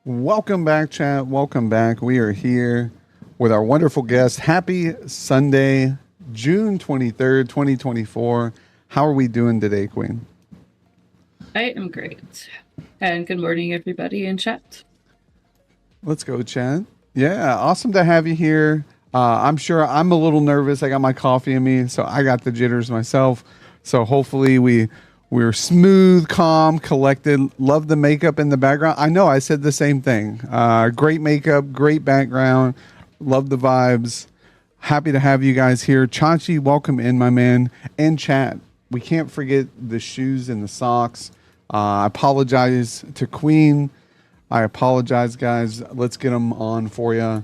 Welcome back, chat. Welcome back. We are here with our wonderful guest. Happy Sunday, June 23rd, 2024. How are we doing today, Queen? I am great. And good morning, everybody in chat. Let's go, chat. Yeah, awesome to have you here. I'm sure I'm a little nervous. I got my coffee in me, so I got the jitters myself. So hopefully we're smooth, calm, collected. Love the makeup in the background. I know I said the same thing. Great makeup, great background. Love the vibes. Happy to have you guys here. Chachi, welcome in, my man. And chat. We can't forget the shoes and the socks. I apologize to Queen. I apologize, guys. Let's get them on for you.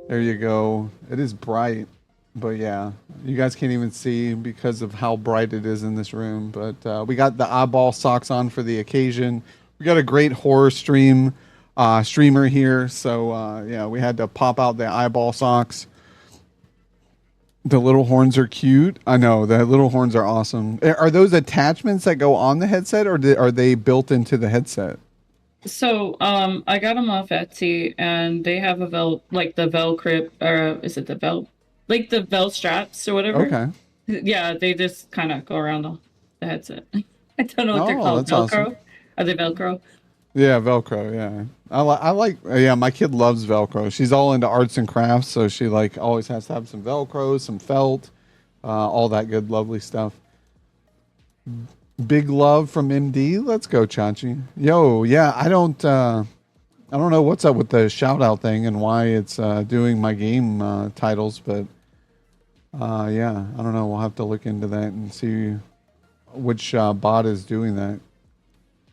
There you go. It is bright, but yeah, you guys can't even see because of how bright it is in this room. But we got the eyeball socks on for the occasion. We got a great horror streamer here, so yeah, we had to pop out the eyeball socks. The little horns are cute. I know the little horns are awesome. Are those attachments that go on the headset, or are they built into the headset? So, I got them off Etsy, and they have like the Velcro, or is it the like the Vel straps or whatever? Okay. Yeah, they just kind of go around the headset. I don't know what they're Oh, called. that's awesome. Velcro? Are they Velcro? Yeah, Velcro. Yeah, I like. Yeah, my kid loves Velcro. She's all into arts and crafts, so she like always has to have some Velcro, some felt, all that good, lovely stuff. Big love from MD. Let's go, Chachi. Yo, yeah, I don't know what's up with the shout out thing and why it's doing my game titles, but yeah, I don't know. We'll have to look into that and see which bot is doing that.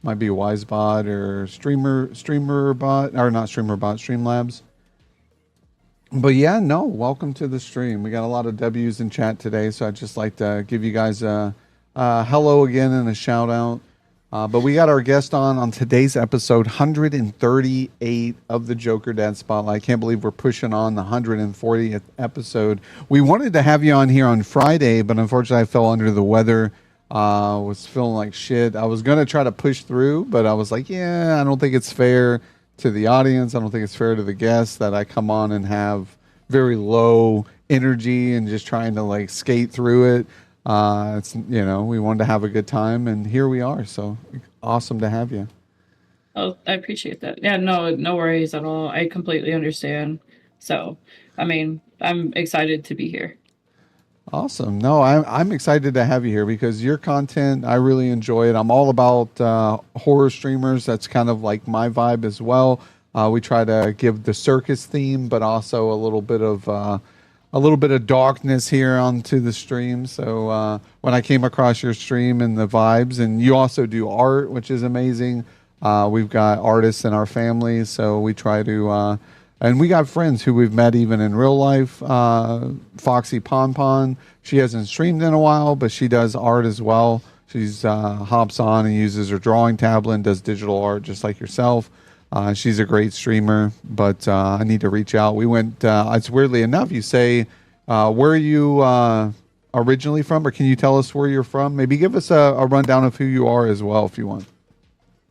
Might be Wisebot or Streamer Bot, or not Streamer Bot, Streamlabs. But yeah, no, welcome to the stream. We got a lot of W's in chat today, so I'd just like to give you guys a hello again and a shout out. But we got our guest on today's episode 138 of the Jokerdad Spotlight. I can't believe we're pushing on the 140th episode. We wanted to have you on here on Friday, but unfortunately I fell under the weather. Was feeling like shit. I was gonna try to push through, but I was like, yeah, I don't think it's fair to the audience. I don't think it's fair to the guests that I come on and have very low energy and just trying to like skate through it. It's we wanted to have a good time, and here we are. So awesome to have you. Oh, I appreciate that. Yeah, no worries at all. I completely understand. So, I mean, I'm excited to be here. Awesome. No, I'm excited to have you here because your content, I really enjoy it. I'm all about horror streamers. That's kind of like my vibe as well. We try to give the circus theme, but also a little bit of darkness here onto the stream. So when I came across your stream and the vibes, and you also do art, which is amazing. We've got artists in our family, so we try to. And we got friends who we've met even in real life. Foxy Pon, she hasn't streamed in a while, but she does art as well. She's hops on and uses her drawing tablet and does digital art just like yourself. She's a great streamer, but I need to reach out. We went, it's weirdly enough, you say, where are you originally from, or can you tell us where you're from? Maybe give us a rundown of who you are as well, if you want.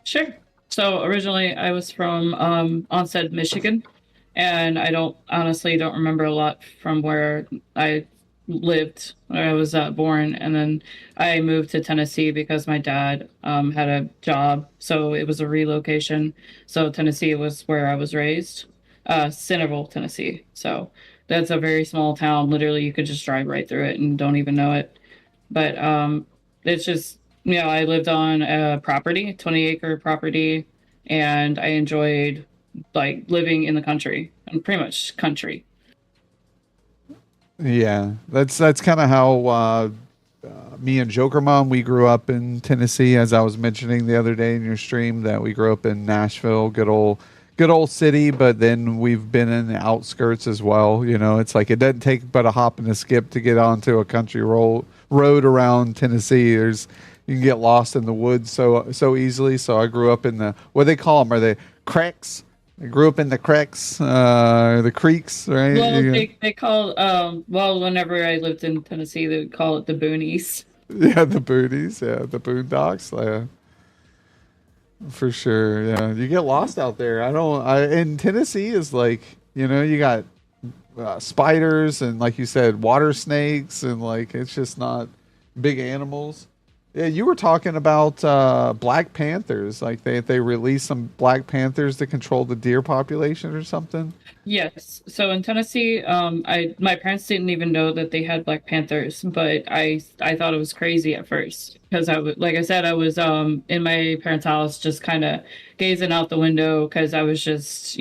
Sure. So originally I was from Onstead, Michigan, and I don't remember a lot from where I lived, where I was born, and then I moved to Tennessee because my dad had a job, so it was a relocation. So Tennessee was where I was raised, Centerville, Tennessee. So that's a very small town. Literally, you could just drive right through it and don't even know it. But it's just I lived on a property, 20-acre property, and I enjoyed like living in the country and pretty much country. Yeah, that's kind of how me and Joker Mom, we grew up in Tennessee, as I was mentioning the other day in your stream, that we grew up in Nashville, good old city, but then we've been in the outskirts as well. It's like it doesn't take but a hop and a skip to get onto a country road around Tennessee. You can get lost in the woods so easily. So I grew up in the, what do they call them? Are they cracks? I grew up in the cracks, the creeks, right? Well, they call whenever I lived in Tennessee, they would call it the boonies. Yeah, the boonies, yeah, the boondocks. Yeah. For sure. Yeah, you get lost out there. I don't. I in Tennessee is like, you got spiders and, like you said, water snakes, and like it's just not big animals. Yeah, you were talking about Black Panthers. Like they released some Black Panthers to control the deer population or something. Yes. So in Tennessee, I my parents didn't even know that they had Black Panthers, but I thought it was crazy at first because like I said, I was in my parents' house just kind of gazing out the window because I was just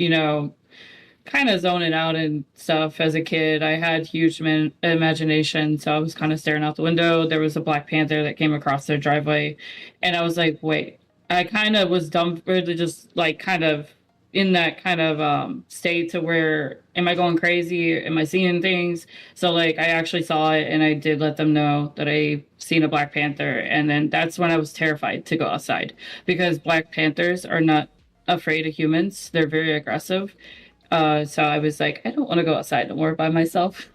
kind of zoning out and stuff as a kid. I had huge imagination, so I was kind of staring out the window. There was a Black Panther that came across their driveway, and I was like, "Wait!" I kind of was dumb, really, just like kind of in that kind of state to where, am I going crazy? Am I seeing things? So like, I actually saw it, and I did let them know that I seen a Black Panther, and then that's when I was terrified to go outside because Black Panthers are not afraid of humans. They're very aggressive, so I was like, I don't want to go outside no more by myself.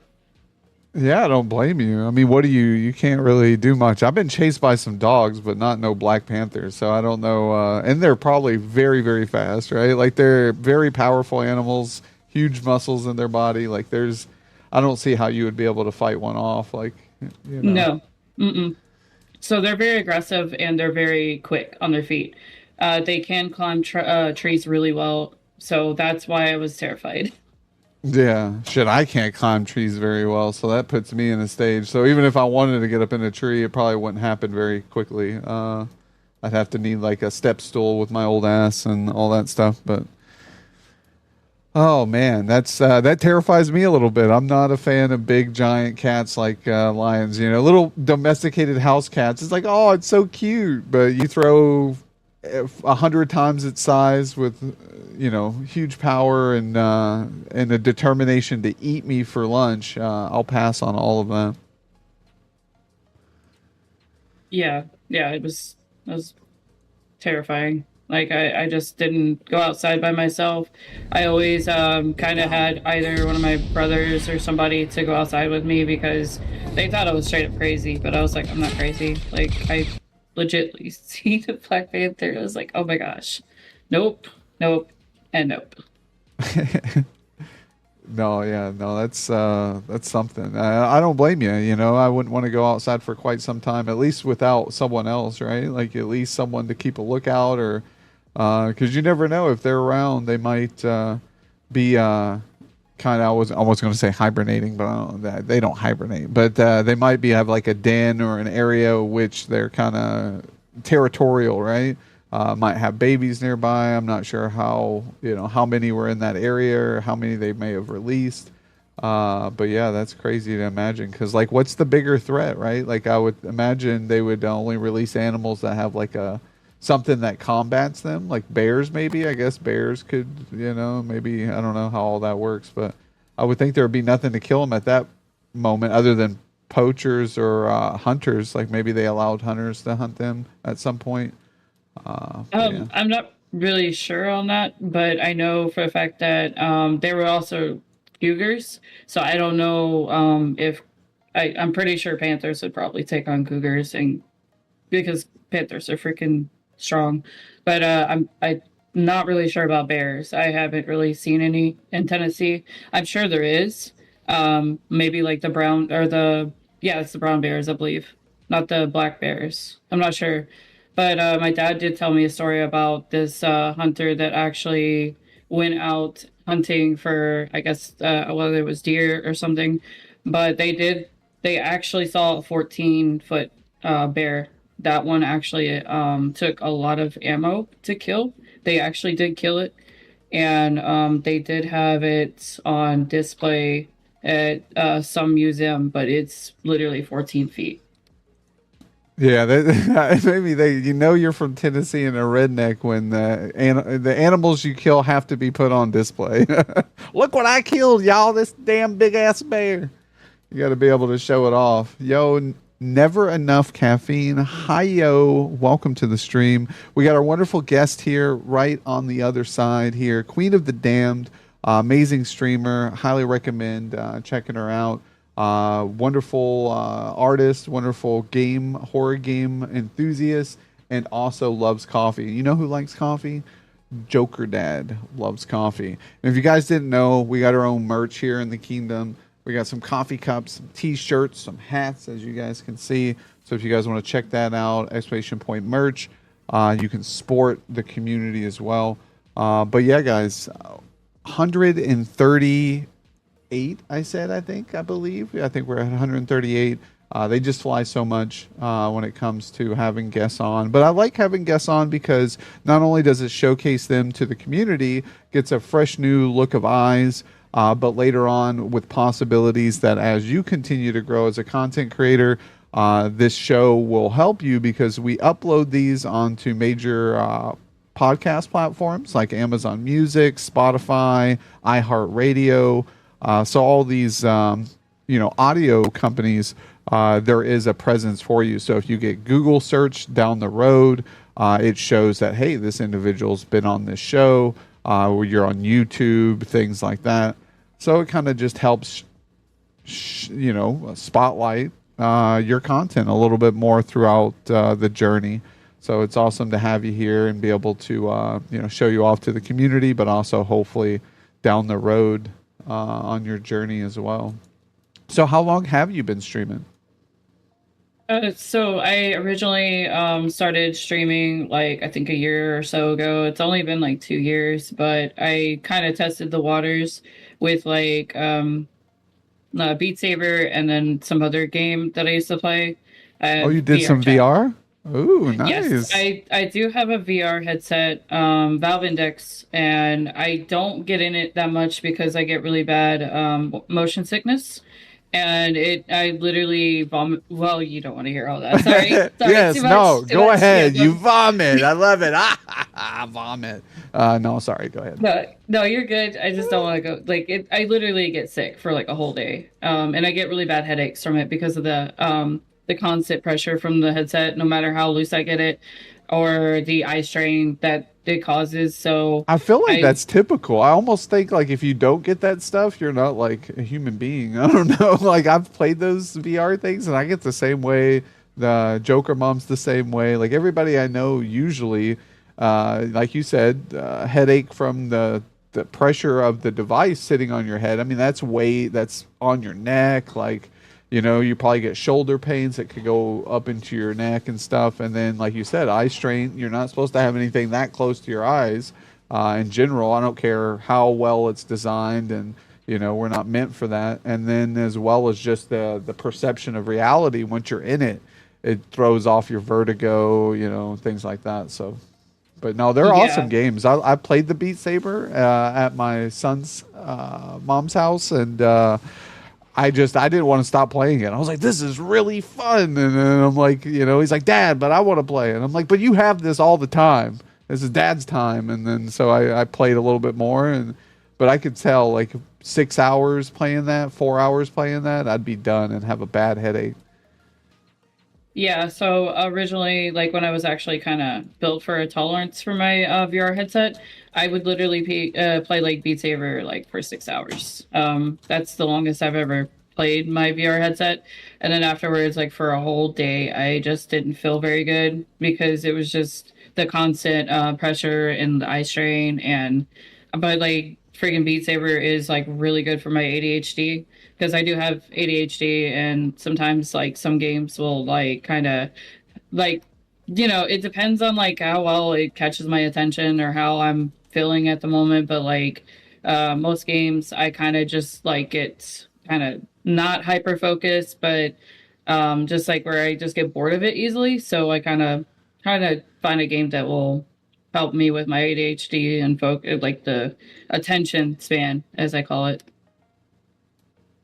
Yeah, I don't blame you. I mean, what do you can't really do much. I've been chased by some dogs, but not no Black Panthers, so I don't know. And they're probably very, very fast, right? Like they're very powerful animals, huge muscles in their body. Like I don't see how you would be able to fight one off. Like, you know. No. Mm-mm. So they're very aggressive and they're very quick on their feet. They can climb trees really well. So that's why I was terrified. Yeah, shit, I can't climb trees very well, so that puts me in a stage. So even if I wanted to get up in a tree, it probably wouldn't happen very quickly. I'd have to need like a step stool with my old ass and all that stuff. But oh man, that terrifies me a little bit. I'm not a fan of big giant cats like lions. Little domesticated house cats. It's like, oh, it's so cute, but you throw 100 times its size with huge power and a determination to eat me for lunch. I'll pass on all of that. Yeah. Yeah. It was terrifying. Like I just didn't go outside by myself. I always kind of had either one of my brothers or somebody to go outside with me because they thought I was straight up crazy, but I was like, I'm not crazy. Like I legitly see the Black Panther. I was like, oh my gosh, nope, nope, and nope. No, yeah, no, that's something. I don't blame you. I wouldn't want to go outside for quite some time, at least without someone else, right? Like at least someone to keep a lookout, or because you never know if they're around, they might be kind of. I was going to say hibernating, but I don't, that they don't hibernate, but they might be have like a den or an area which they're kind of territorial, right? Might have babies nearby. I'm not sure how many were in that area or how many they may have released. But yeah, that's crazy to imagine because like, what's the bigger threat, right? Like I would imagine they would only release animals that have like a something that combats them, like bears maybe. I guess bears could, maybe I don't know how all that works, but I would think there would be nothing to kill them at that moment other than poachers or hunters. Like maybe they allowed hunters to hunt them at some point. But yeah. I'm not really sure on that, but I know for a fact that there were also cougars. So I don't know if I'm pretty sure panthers would probably take on cougars, and because panthers are freaking strong. But I'm not really sure about bears. I haven't really seen any in Tennessee. I'm sure there is. Maybe like the brown or the yeah, it's the brown bears, I believe, not the black bears. I'm not sure. But my dad did tell me a story about this hunter that actually went out hunting for, I guess, whether it was deer or something. But they actually saw a 14-foot bear. That one actually took a lot of ammo to kill. They actually did kill it, and they did have it on display at some museum, but it's literally 14 feet. Yeah, maybe you're from Tennessee and a redneck when the animals you kill have to be put on display. Look what I killed, y'all! This damn big ass bear. You got to be able to show it off. Yo, never enough caffeine. Hi, yo. Welcome to the stream. We got our wonderful guest here right on the other side here. Queen of the Damned. Amazing streamer. Highly recommend checking her out. Wonderful artist. Wonderful horror game enthusiast. and also loves coffee. You know who likes coffee? Jokerdad loves coffee. And if you guys didn't know, we got our own merch here in the kingdom. We got some coffee cups, some t-shirts, some hats, as you guys can see. So if you guys want to check that out, exclamation point merch, you can support the community as well. But yeah, guys, 138, I believe. I think we're at 138. They just fly so much when it comes to having guests on. But I like having guests on because not only does it showcase them to the community, gets a fresh new look of eyes, but later on with possibilities that as you continue to grow as a content creator, this show will help you because we upload these onto major podcast platforms like Amazon Music, Spotify, iHeartRadio. So all these, audio companies, there is a presence for you. So if you get Google search down the road, it shows that, hey, this individual's been on this show, or you're on YouTube, things like that. So it kind of just helps, spotlight your content a little bit more throughout the journey. So it's awesome to have you here and be able to, show you off to the community, but also hopefully down the road on your journey as well. So how long have you been streaming? So I originally started streaming like I think a year or so ago. It's only been like 2 years, but I kind of tested the waters with like Beat Saber and then some other game that I used to play. Oh, you did VR some chat. VR? Ooh, Yes, nice. I do have a VR headset, Valve Index, and I don't get in it that much because I get really bad motion sickness, and I literally vomit. Well, you don't want to hear all that. Sorry, sorry, too Yes, much, no, too go much. Yeah, ahead. You vomit. I love it. Vomit. No, sorry. Go ahead. no, no, you're good. I just don't want to go. Like it, I literally get sick for like a whole day, and I get really bad headaches from it because of the constant pressure from the headset, no matter how loose I get it, or the eye strain that it causes. So I feel like I, that's typical. I almost think like if you don't get that stuff, you're not like a human being. I don't know. Like I've played those VR things and I get the same way. The Joker mom's the same way. Like everybody I know usually, like you said, headache from the pressure of the device sitting on your head. I mean, that's weight that's on your neck. Like, you probably get shoulder pains that could go up into your neck and stuff. And then, like you said, eye strain. You're not supposed to have anything that close to your eyes. In general, I don't care how well it's designed, and we're not meant for that. And then, as well as just the perception of reality, once you're in it, it throws off your vertigo, things like that. So, but no, they're awesome yeah. games. I played the Beat Saber at my son's mom's house, and I didn't want to stop playing it. I was like, this is really fun. And then I'm like, he's like, Dad, but I want to play. And I'm like, but you have this all the time. This is Dad's time. And then so I played a little bit more, but I could tell like 6 hours playing that, 4 hours playing that, I'd be done and have a bad headache. Yeah, so originally, like when I was actually kind of built for a tolerance for my VR headset, I would literally play like Beat Saber like for 6 hours. That's the longest I've ever played my VR headset. And then afterwards, like for a whole day, I just didn't feel very good because it was just the constant pressure and the eye strain. But like freaking Beat Saber is like really good for my ADHD because I do have ADHD, and sometimes like some games will like kind of like it depends on like how well it catches my attention or how I'm feeling at the moment. But like most games, I kind of just like get kind of not hyper focused, but just like where I just get bored of it easily. So I kind of find a game that will help me with my ADHD and focus, like the attention span, as I call it.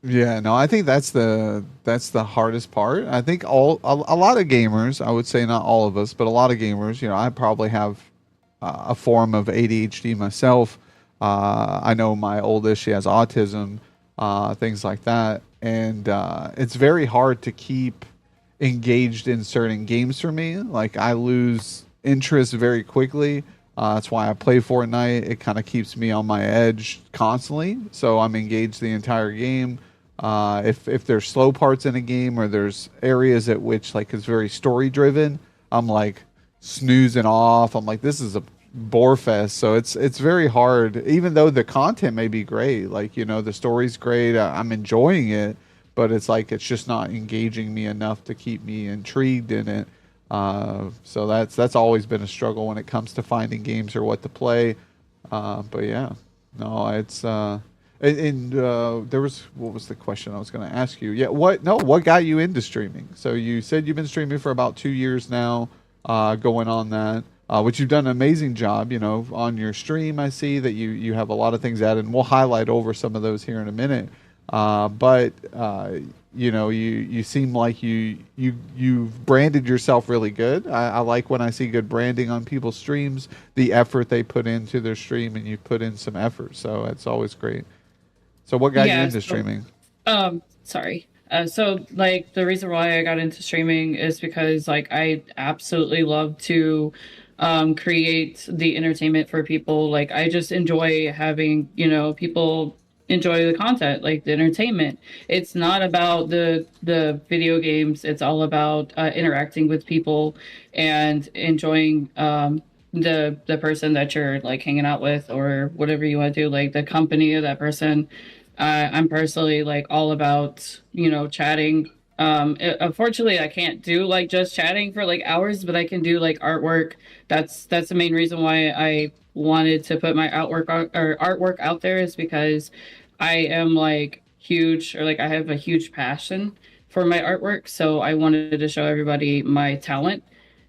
Yeah, no, I think that's the hardest part. I think a lot of gamers, I would say not all of us, but a lot of gamers, I probably have a form of ADHD myself. I know my oldest, she has autism, things like that, and it's very hard to keep engaged in certain games for me. Like I lose interest very quickly. That's why I play Fortnite. It kind of keeps me on my edge constantly, so I'm engaged the entire game. If there's slow parts in a game or there's areas at which like it's very story driven, I'm like snoozing off. I'm like, this is a bore fest. So it's very hard, even though the content may be great. Like, the story's great. I'm enjoying it, but it's like it's just not engaging me enough to keep me intrigued in it. So that's always been a struggle when it comes to finding games or what to play. But yeah, no, it's and there was, what was the question I was going to ask you? Yeah, what got you into streaming? So you said you've been streaming for about 2 years now, going on that. Which you've done an amazing job, on your stream. I see that you have a lot of things added, and we'll highlight over some of those here in a minute. But you seem like you've branded yourself really good. I like when I see good branding on people's streams, the effort they put into their stream, and you put in some effort. So it's always great. So what got you Yeah. into streaming? Sorry. So like the reason why I got into streaming is because like I absolutely love to create the entertainment for people. Like I just enjoy having, people enjoy the content, like the entertainment. It's not about the video games. It's all about interacting with people and enjoying the person that you're like hanging out with or whatever you want to do, like the company of that person. I'm personally like all about, chatting. Unfortunately, I can't do like just chatting for like hours, but I can do like artwork. That's the main reason why I wanted to put my artwork out there is because I am like huge or like I have a huge passion for my artwork. So I wanted to show everybody my talent.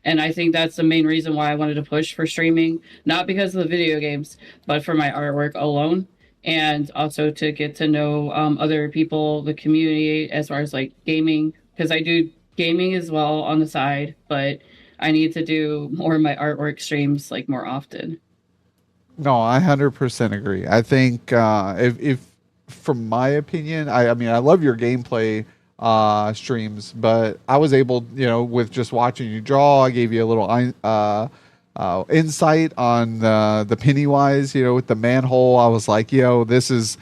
And I think that's the main reason why I wanted to push for streaming, not because of the video games, but for my artwork alone and also to get to know other people, the community, as far as like gaming, because I do gaming as well on the side, but I need to do more of my artwork streams like more often. No, I 100% agree. I think if from my opinion, I mean I love your gameplay streams, but I was able, with just watching you draw, I gave you a little insight on the Pennywise, with the manhole. I was like, this is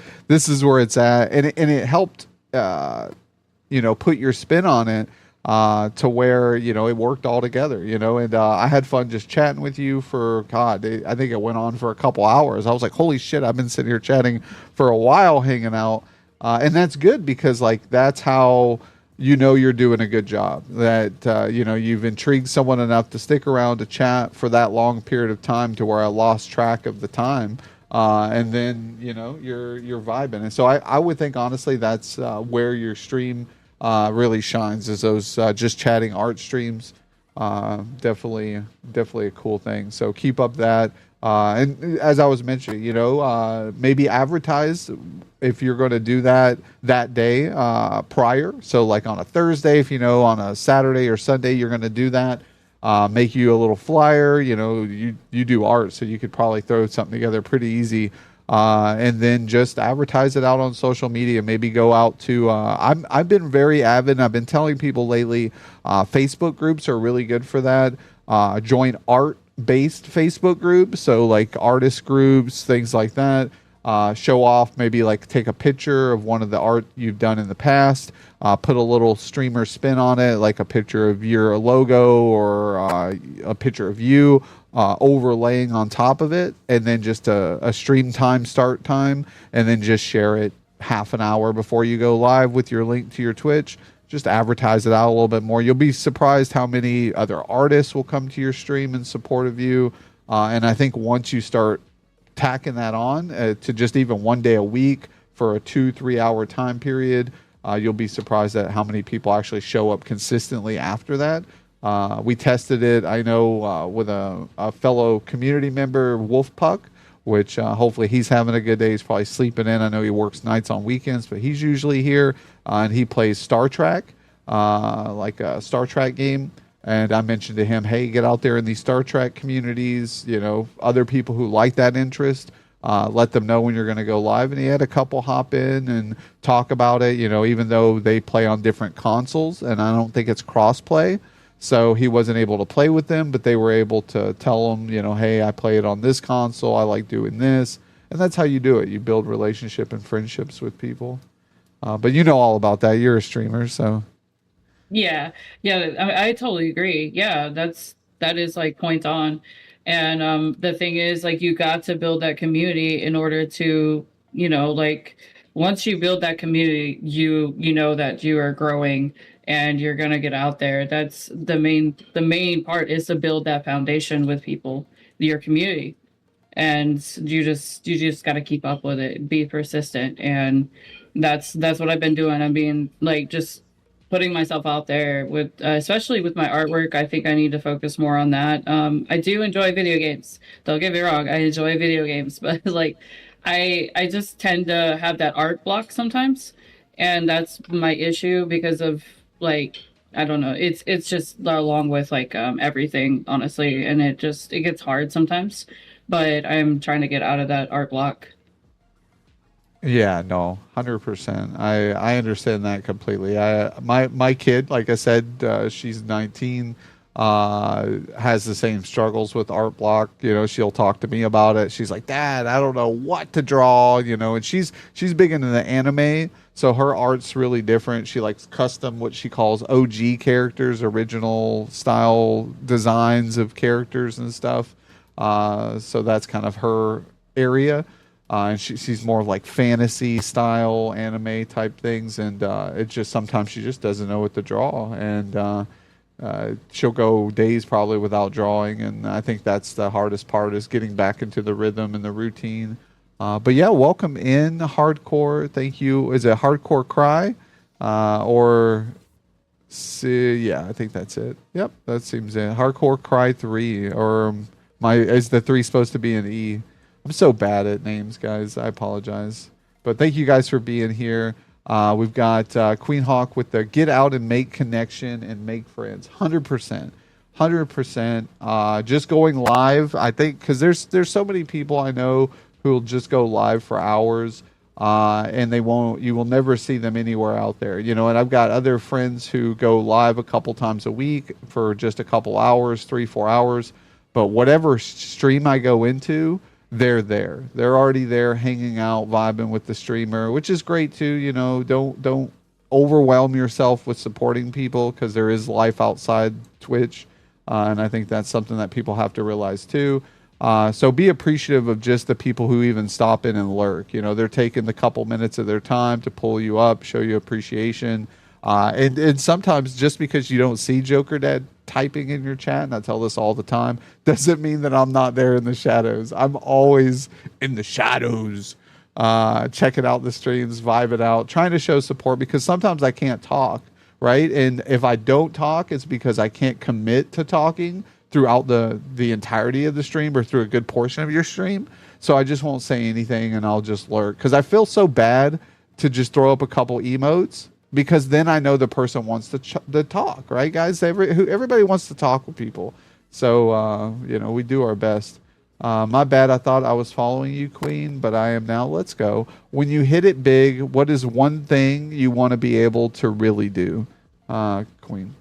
where it's at, and it helped, put your spin on it, to where it worked all together, and I had fun just chatting with you for God. I think it went on for a couple hours. I was like, holy shit, I've been sitting here chatting for a while, hanging out, and that's good because like that's how you're doing a good job. That you've intrigued someone enough to stick around to chat for that long period of time to where I lost track of the time. And then you're vibing, and so I would think honestly that's where your stream really shines, is those just chatting art streams. Definitely a cool thing. So keep up that. And as I was mentioning, maybe advertise if you're going to do that day prior. So like on a Thursday, if on a Saturday or Sunday you're going to do that, make you a little flyer. You do art, so you could probably throw something together pretty easy. And then just advertise it out on social media. Maybe go out to. I've been very avid. I've been telling people lately. Facebook groups are really good for that. Join art-based Facebook groups, so like artist groups, things like that. Show off, maybe like take a picture of one of the art you've done in the past. Put a little streamer spin on it, like a picture of your logo or a picture of you overlaying on top of it, and then just a stream time, start time, and then just share it half an hour before you go live with your link to your Twitch. Just advertise it out a little bit more. You'll be surprised how many other artists will come to your stream in support of you. And I think once you start tacking that on to just even one day a week for a 2-3 hour time period, you'll be surprised at how many people actually show up consistently after that. We tested it, I know, with a fellow community member, Wolfpuck, which hopefully he's having a good day. He's probably sleeping in. I know he works nights on weekends, but he's usually here, and he plays Star Trek, like a Star Trek game. And I mentioned to him, hey, get out there in these Star Trek communities, other people who like that interest. Let them know when you're going to go live. And he had a couple hop in and talk about it, even though they play on different consoles, and I don't think it's cross-play. So he wasn't able to play with them, but they were able to tell him, hey, I play it on this console. I like doing this. And that's how you do it. You build relationship and friendships with people. But you know all about that. You're a streamer, so. Yeah, yeah, I totally agree. Yeah, that is like point on. And the thing is, like, you got to build that community in order to, like, once you build that community, you know that you are growing and you're gonna get out there. That's the main part, is to build that foundation with people, your community. And you just got to keep up with it, be persistent. And that's what I've been doing. I'm being like, just putting myself out there with, especially with my artwork. I think I need to focus more on that. I do enjoy video games, don't get me wrong, I enjoy video games, but like, I just tend to have that art block sometimes, and that's my issue because of, like, I don't know, it's just along with like, everything, honestly, and it gets hard sometimes, but I'm trying to get out of that art block. Yeah, no, 100%. I understand that completely. My kid, like I said, she's 19, has the same struggles with art block. You know, she'll talk to me about it. She's like, "Dad, I don't know what to draw," and she's big into the anime, so her art's really different. She likes custom, what she calls OG characters, original style designs of characters and stuff. So that's kind of her area. And she's more of like fantasy style anime type things, and it just sometimes she just doesn't know what to draw, and she'll go days probably without drawing, and I think that's the hardest part, is getting back into the rhythm and the routine. But yeah, welcome in hardcore. Thank you. Is it hardcore cry, or see? Yeah, I think that's it. Yep, that seems it. Hardcore cry 3, or my is the 3 supposed to be an E? I'm so bad at names, guys. I apologize. But thank you guys for being here. We've got Queen Hawk with the get out and make connection and make friends. 100%. 100%. Just going live, I think, because there's so many people I know who will just go live for hours, and you will never see them anywhere out there. And I've got other friends who go live a couple times a week for just a couple hours, 3-4 hours. But whatever stream I go into, they're there. They're already there, hanging out, vibing with the streamer, which is great too. Don't overwhelm yourself with supporting people, because there is life outside Twitch, and I think that's something that people have to realize too. So be appreciative of just the people who even stop in and lurk. They're taking the couple minutes of their time to pull you up, show you appreciation. And sometimes just because you don't see Jokerdad typing in your chat, and I tell this all the time, doesn't mean that I'm not there in the shadows. I'm always in the shadows, checking out the streams, vibing out, trying to show support, because sometimes I can't talk, right? And if I don't talk, it's because I can't commit to talking throughout the entirety of the stream, or through a good portion of your stream. So I just won't say anything, and I'll just lurk, because I feel so bad to just throw up a couple emotes, because then I know the person wants to talk, right, guys? Everybody wants to talk with people. So, we do our best. My bad. I thought I was following you, Queen, but I am now. Let's go. When you hit it big, what is one thing you want to be able to really do, Queen?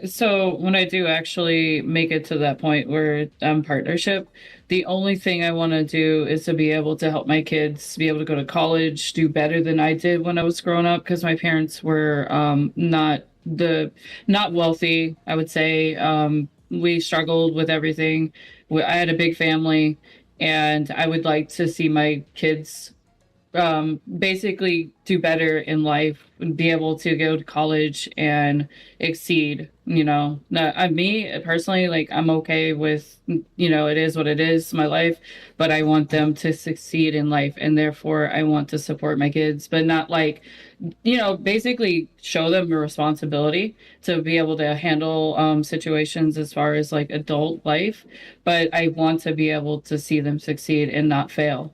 So when I do actually make it to that point where I'm partnership, the only thing I want to do is to be able to help my kids be able to go to college, do better than I did when I was growing up, because my parents were not wealthy, I would say. We struggled with everything. I had a big family, and I would like to see my kids basically do better in life, be able to go to college and exceed. Me personally, like, I'm okay with, it is what it is, my life, but I want them to succeed in life, and therefore I want to support my kids, but not like, basically show them a responsibility to be able to handle situations as far as like adult life, but I want to be able to see them succeed and not fail.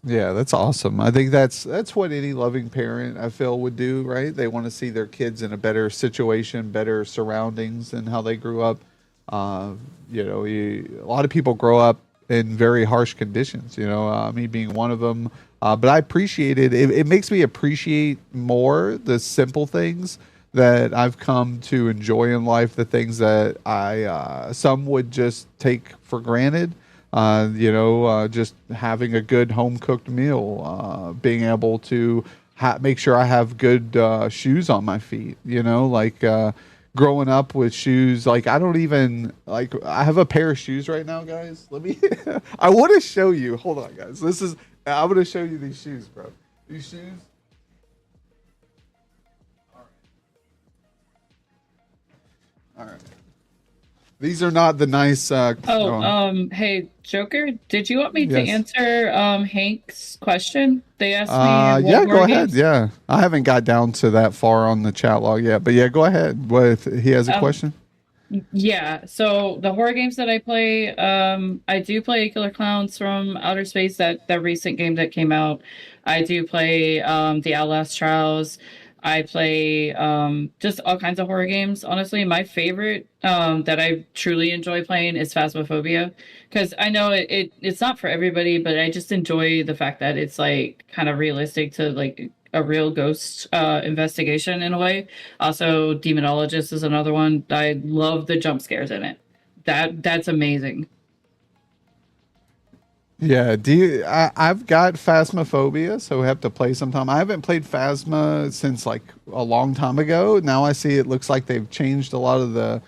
Yeah, that's awesome. I think that's what any loving parent, I feel, would do, right? They want to see their kids in a better situation, better surroundings than how they grew up. A lot of people grow up in very harsh conditions. Me being one of them. But I appreciate it. It makes me appreciate more the simple things that I've come to enjoy in life. The things that I some would just take for granted. Just having a good home cooked meal, being able to make sure I have good shoes on my feet, growing up with shoes. Like I don't even like. I have a pair of shoes right now, guys. Let me. I want to show you. Hold on, guys. This is. I'm gonna show you these shoes, bro. These shoes. All right. These are not the nice. Hey, Joker, did you want me to Yes. answer Hank's question? They asked me what Yeah, go horror ahead. games. Yeah, I haven't got down to that far on the chat log yet, but yeah, go ahead. What if he has a Um, question? yeah, so the horror games that I play, I do play Killer Clowns from Outer Space, that recent game that came out. I do play the Outlast Trials. I play just all kinds of horror games. Honestly, my favorite that I truly enjoy playing is Phasmophobia because I know it's not for everybody, but I just enjoy the fact that it's like kind of realistic to like a real ghost investigation in a way. Also, Demonologist is another one. I love the jump scares in it. That's amazing. Yeah, I've got Phasmophobia, so we have to play sometime. I haven't played Phasma since like a long time ago. Now I see it looks like they've changed a lot of the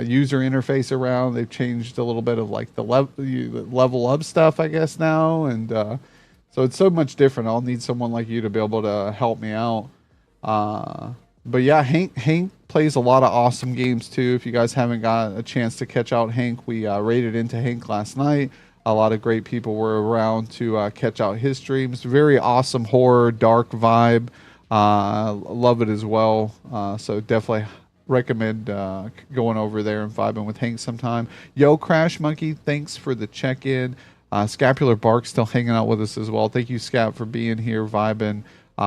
user interface around. They've changed a little bit of like the level up stuff, I guess now, and so it's so much different. I'll need someone like you to be able to help me out. But yeah, Hank plays a lot of awesome games too. If you guys haven't got a chance to catch out Hank, we raided into Hank last night. A lot of great people were around to catch out his streams. Very awesome horror, dark vibe. Love it as well. So definitely recommend going over there and vibing with Hank sometime. Yo, Crash Monkey, thanks for the check-in. Scapular Bark still hanging out with us as well. Thank you, Scap, for being here, vibing.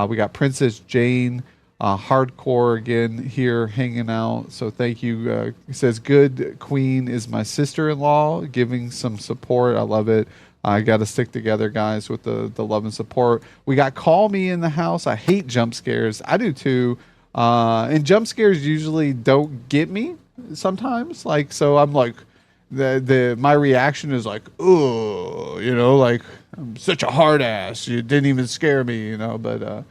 We got Princess Jane. Hardcore again here hanging out. So thank you. He says, good queen is my sister-in-law, giving some support. I love it. I got to stick together, guys, with the love and support. We got Call Me in the house. I hate jump scares. I do too. And jump scares usually don't get me sometimes. Like, so I'm like, my reaction is like, oh, like I'm such a hard ass. You didn't even scare me, but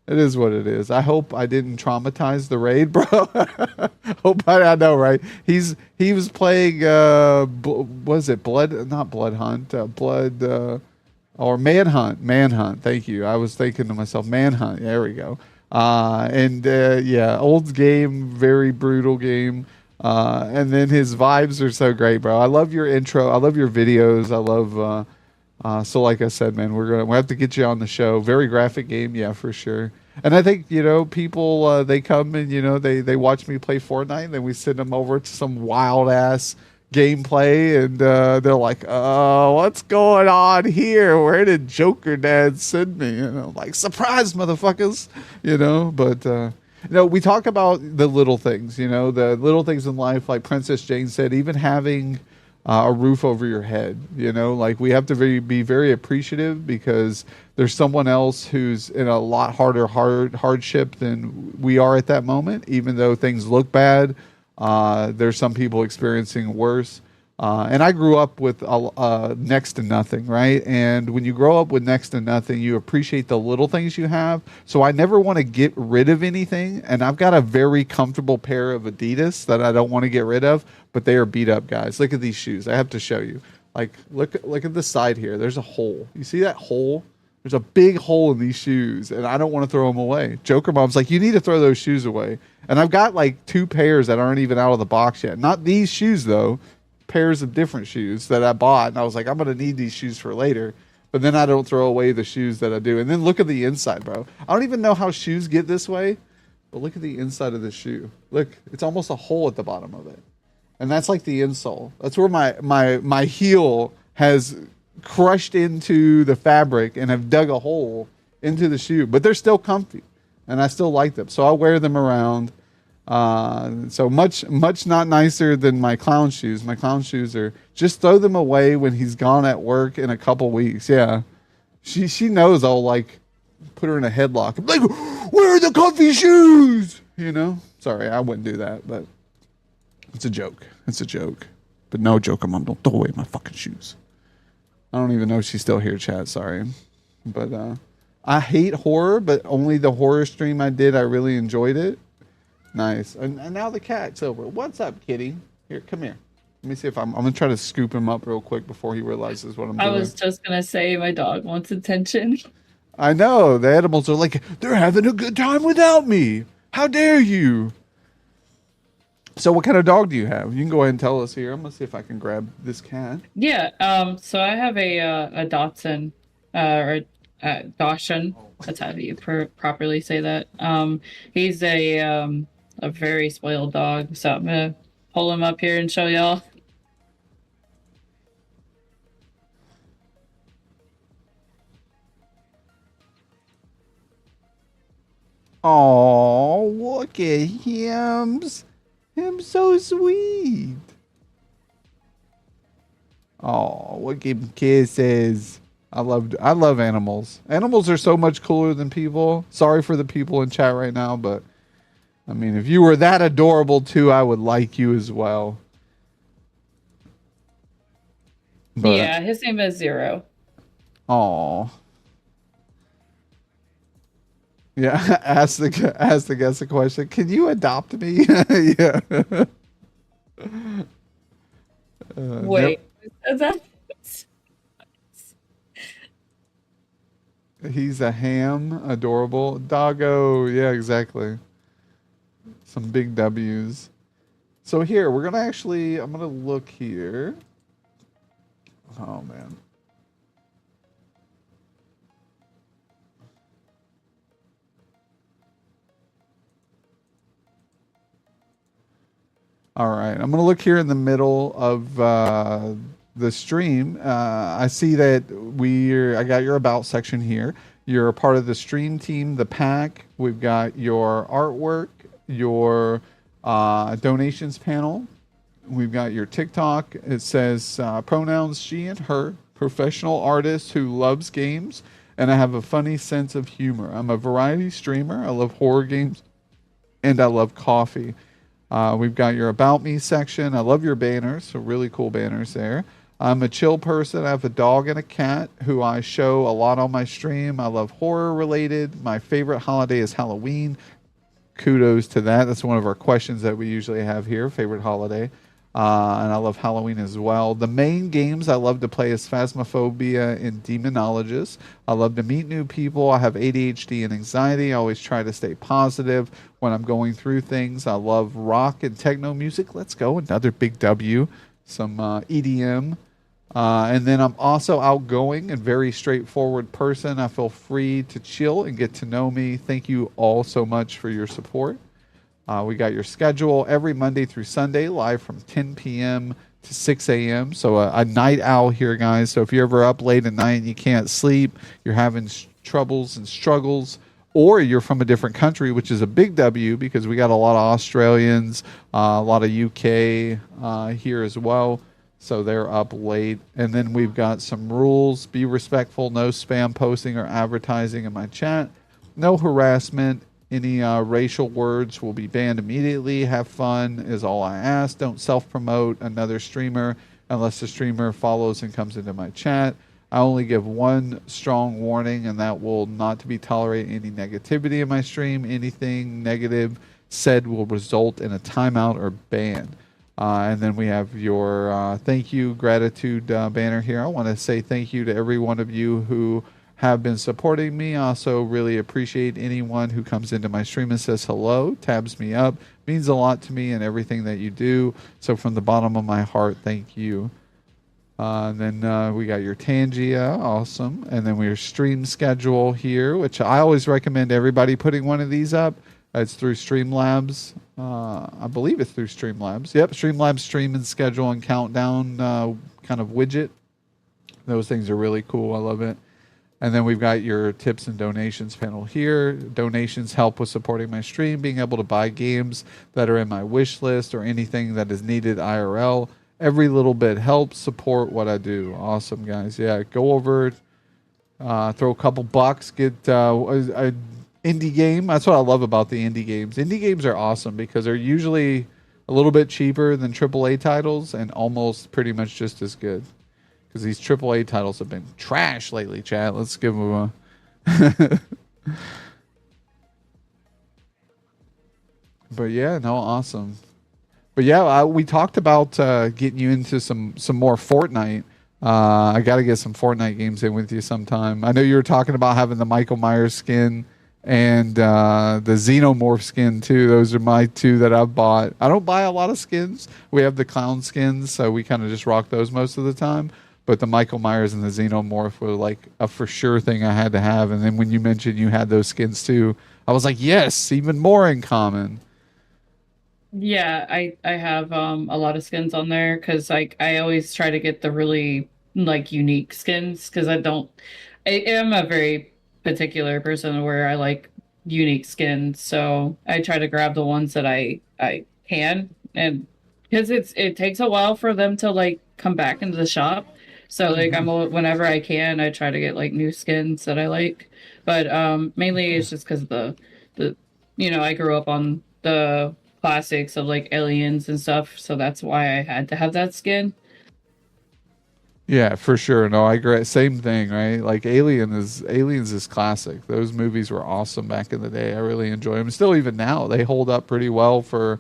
it is what it is. I hope I didn't traumatize the raid, bro. I know, right? He was playing was it Blood, not Blood Hunt, Blood or Manhunt. Thank you. I was thinking to myself, Manhunt. There we go. Yeah, old game, very brutal game. And then his vibes are so great, bro. I love your intro. I love your videos. I love so like I said, man, we'll have to get you on the show. Very graphic game, yeah, for sure. And I think, people they come and they watch me play Fortnite, and then we send them over to some wild ass gameplay, and they're like, what's going on here? Where did Jokerdad send me? Like, surprise, motherfuckers. But we talk about the little things, the little things in life, like Princess Jane said, even having a roof over your head, like we have to be very appreciative because there's someone else who's in a lot hardship than we are at that moment. Even though things look bad, there's some people experiencing worse. And I grew up with next to nothing, right? And when you grow up with next to nothing, you appreciate the little things you have. So I never want to get rid of anything. And I've got a very comfortable pair of Adidas that I don't want to get rid of, but they are beat up, guys. Look at these shoes. I have to show you. Like, look at the side here. There's a hole. You see that hole? There's a big hole in these shoes, and I don't want to throw them away. Joker Mom's like, you need to throw those shoes away. And I've got like 2 pairs that aren't even out of the box yet. Not these shoes, though. Pairs of different shoes that I bought, and I was like, I'm gonna need these shoes for later. But then I don't throw away the shoes that I do. And then look at the inside, bro. I don't even know how shoes get this way, but look at the inside of the shoe. Look, it's almost a hole at the bottom of it, and that's like the insole. That's where my heel has crushed into the fabric and have dug a hole into the shoe. But they're still comfy, and I still like them, so I wear them around. So much not nicer than my clown shoes. My clown shoes are just throw them away when he's gone at work in a couple weeks. Yeah, she knows I'll like put her in a headlock. I'm like, where are the comfy shoes? Sorry, I wouldn't do that, but it's a joke. It's a joke. But no, Joker Mom, don't throw away my fucking shoes. I don't even know if she's still here, chat. Sorry, but I hate horror, but only the horror stream I did, I really enjoyed it. Nice. And now the cat's over. What's up, kitty? Here, come here. Let me see if I'm going to try to scoop him up real quick before he realizes what I'm I doing. was just gonna say my dog wants attention. I know. The animals are like, they're having a good time without me. How dare you? So what kind of dog do you have? You can go ahead and tell us here. I'm going to see if I can grab this cat. Yeah, so I have a Dotson, or Dachshund. That's how you properly say that. He's a very spoiled dog. So I'm gonna pull him up here and show y'all. Oh, look at him. Him so sweet. Oh, look at him kisses. I love animals. Animals are so much cooler than people. Sorry for the people in chat right now, but I mean, if you were that adorable too, I would like you as well. But Yeah, his name is Zero. oh, yeah. Ask the guest a question. Can you adopt me? Yeah. Wait, is that? He's a ham, adorable doggo. Yeah, exactly. Some big W's. So here we're gonna actually. I'm gonna look here. Oh man. All right, I'm gonna look here in the middle of the stream. I see that I got your about section here. You're a part of the stream team, the pack. We've got your artwork, your donations panel. We've got your TikTok. It says pronouns she and her, professional artist who loves games, and I have a funny sense of humor. I'm a variety streamer. I love horror games, and I love coffee. We've got your About Me section. I love your banners. So really cool banners there. I'm a chill person. I have a dog and a cat who I show a lot on my stream. I love horror related. My favorite holiday is Halloween. Kudos to that. That's one of our questions that we usually have here. Favorite holiday. And I love Halloween as well. The main games I love to play is Phasmophobia and Demonologist. I love to meet new people. I have ADHD and anxiety. I always try to stay positive when I'm going through things. I love rock and techno music. Let's go. Another big W. Some EDM. And then I'm also outgoing and very straightforward person. I feel free to chill and get to know me. Thank you all so much for your support. We got your schedule every Monday through Sunday, live from 10 p.m. to 6 a.m. So a night owl here, guys. So if you're ever up late at night and you can't sleep, you're having troubles and struggles, or you're from a different country, which is a big W because we got a lot of Australians, a lot of UK here as well. So they're up late. And then we've got some rules. Be respectful. No spam posting or advertising in my chat. No harassment. Any racial words will be banned immediately. Have fun is all I ask. Don't self-promote another streamer unless the streamer follows and comes into my chat. I only give one strong warning, and that will not to be tolerate any negativity in my stream. Anything negative said will result in a timeout or ban. And then we have your thank you, gratitude banner here. I want to say thank you to every one of you who have been supporting me. I also really appreciate anyone who comes into my stream and says hello, tabs me up. Means a lot to me and everything that you do. So from the bottom of my heart, thank you. And then we got your Tangia, awesome. And then we have stream schedule here, which I always recommend everybody putting one of these up. It's through Streamlabs. I believe it's through Streamlabs. Yep, Streamlabs stream and schedule and countdown kind of widget. Those things are really cool. I love it. And then we've got your tips and donations panel here. Donations help with supporting my stream, being able to buy games that are in my wish list or anything that is needed IRL. Every little bit helps support what I do. Awesome, guys. Yeah, go over, throw a couple bucks, get a indie game. That's what I love about the indie games. Indie games are awesome because they're usually a little bit cheaper than AAA titles and almost pretty much just as good. Because these AAA titles have been trash lately, chat. Let's give them a... But yeah, no, awesome. But yeah, we talked about getting you into some more Fortnite. I got to get some Fortnite games in with you sometime. I know you were talking about having the Michael Myers skin and the Xenomorph skin too. Those are my two that I've bought. I don't buy a lot of skins. We have the clown skins, so we kind of just rock those most of the time. But the Michael Myers and the Xenomorph were like a for sure thing I had to have. And then when you mentioned you had those skins too, I was like, yes, even more in common. Yeah, I have a lot of skins on there because like I always try to get the really like unique skins because I am a very particular person where I like unique skins, so I try to grab the ones that I can, and because it takes a while for them to like come back into the shop. So like whenever I can, I try to get like new skins that I like. But mainly it's just because the I grew up on the classics of like aliens and stuff, so that's why I had to have that skin. Yeah, for sure. No, I agree. Same thing, right? Like Aliens is classic. Those movies were awesome back in the day. I really enjoy them. Still, even now, they hold up pretty well for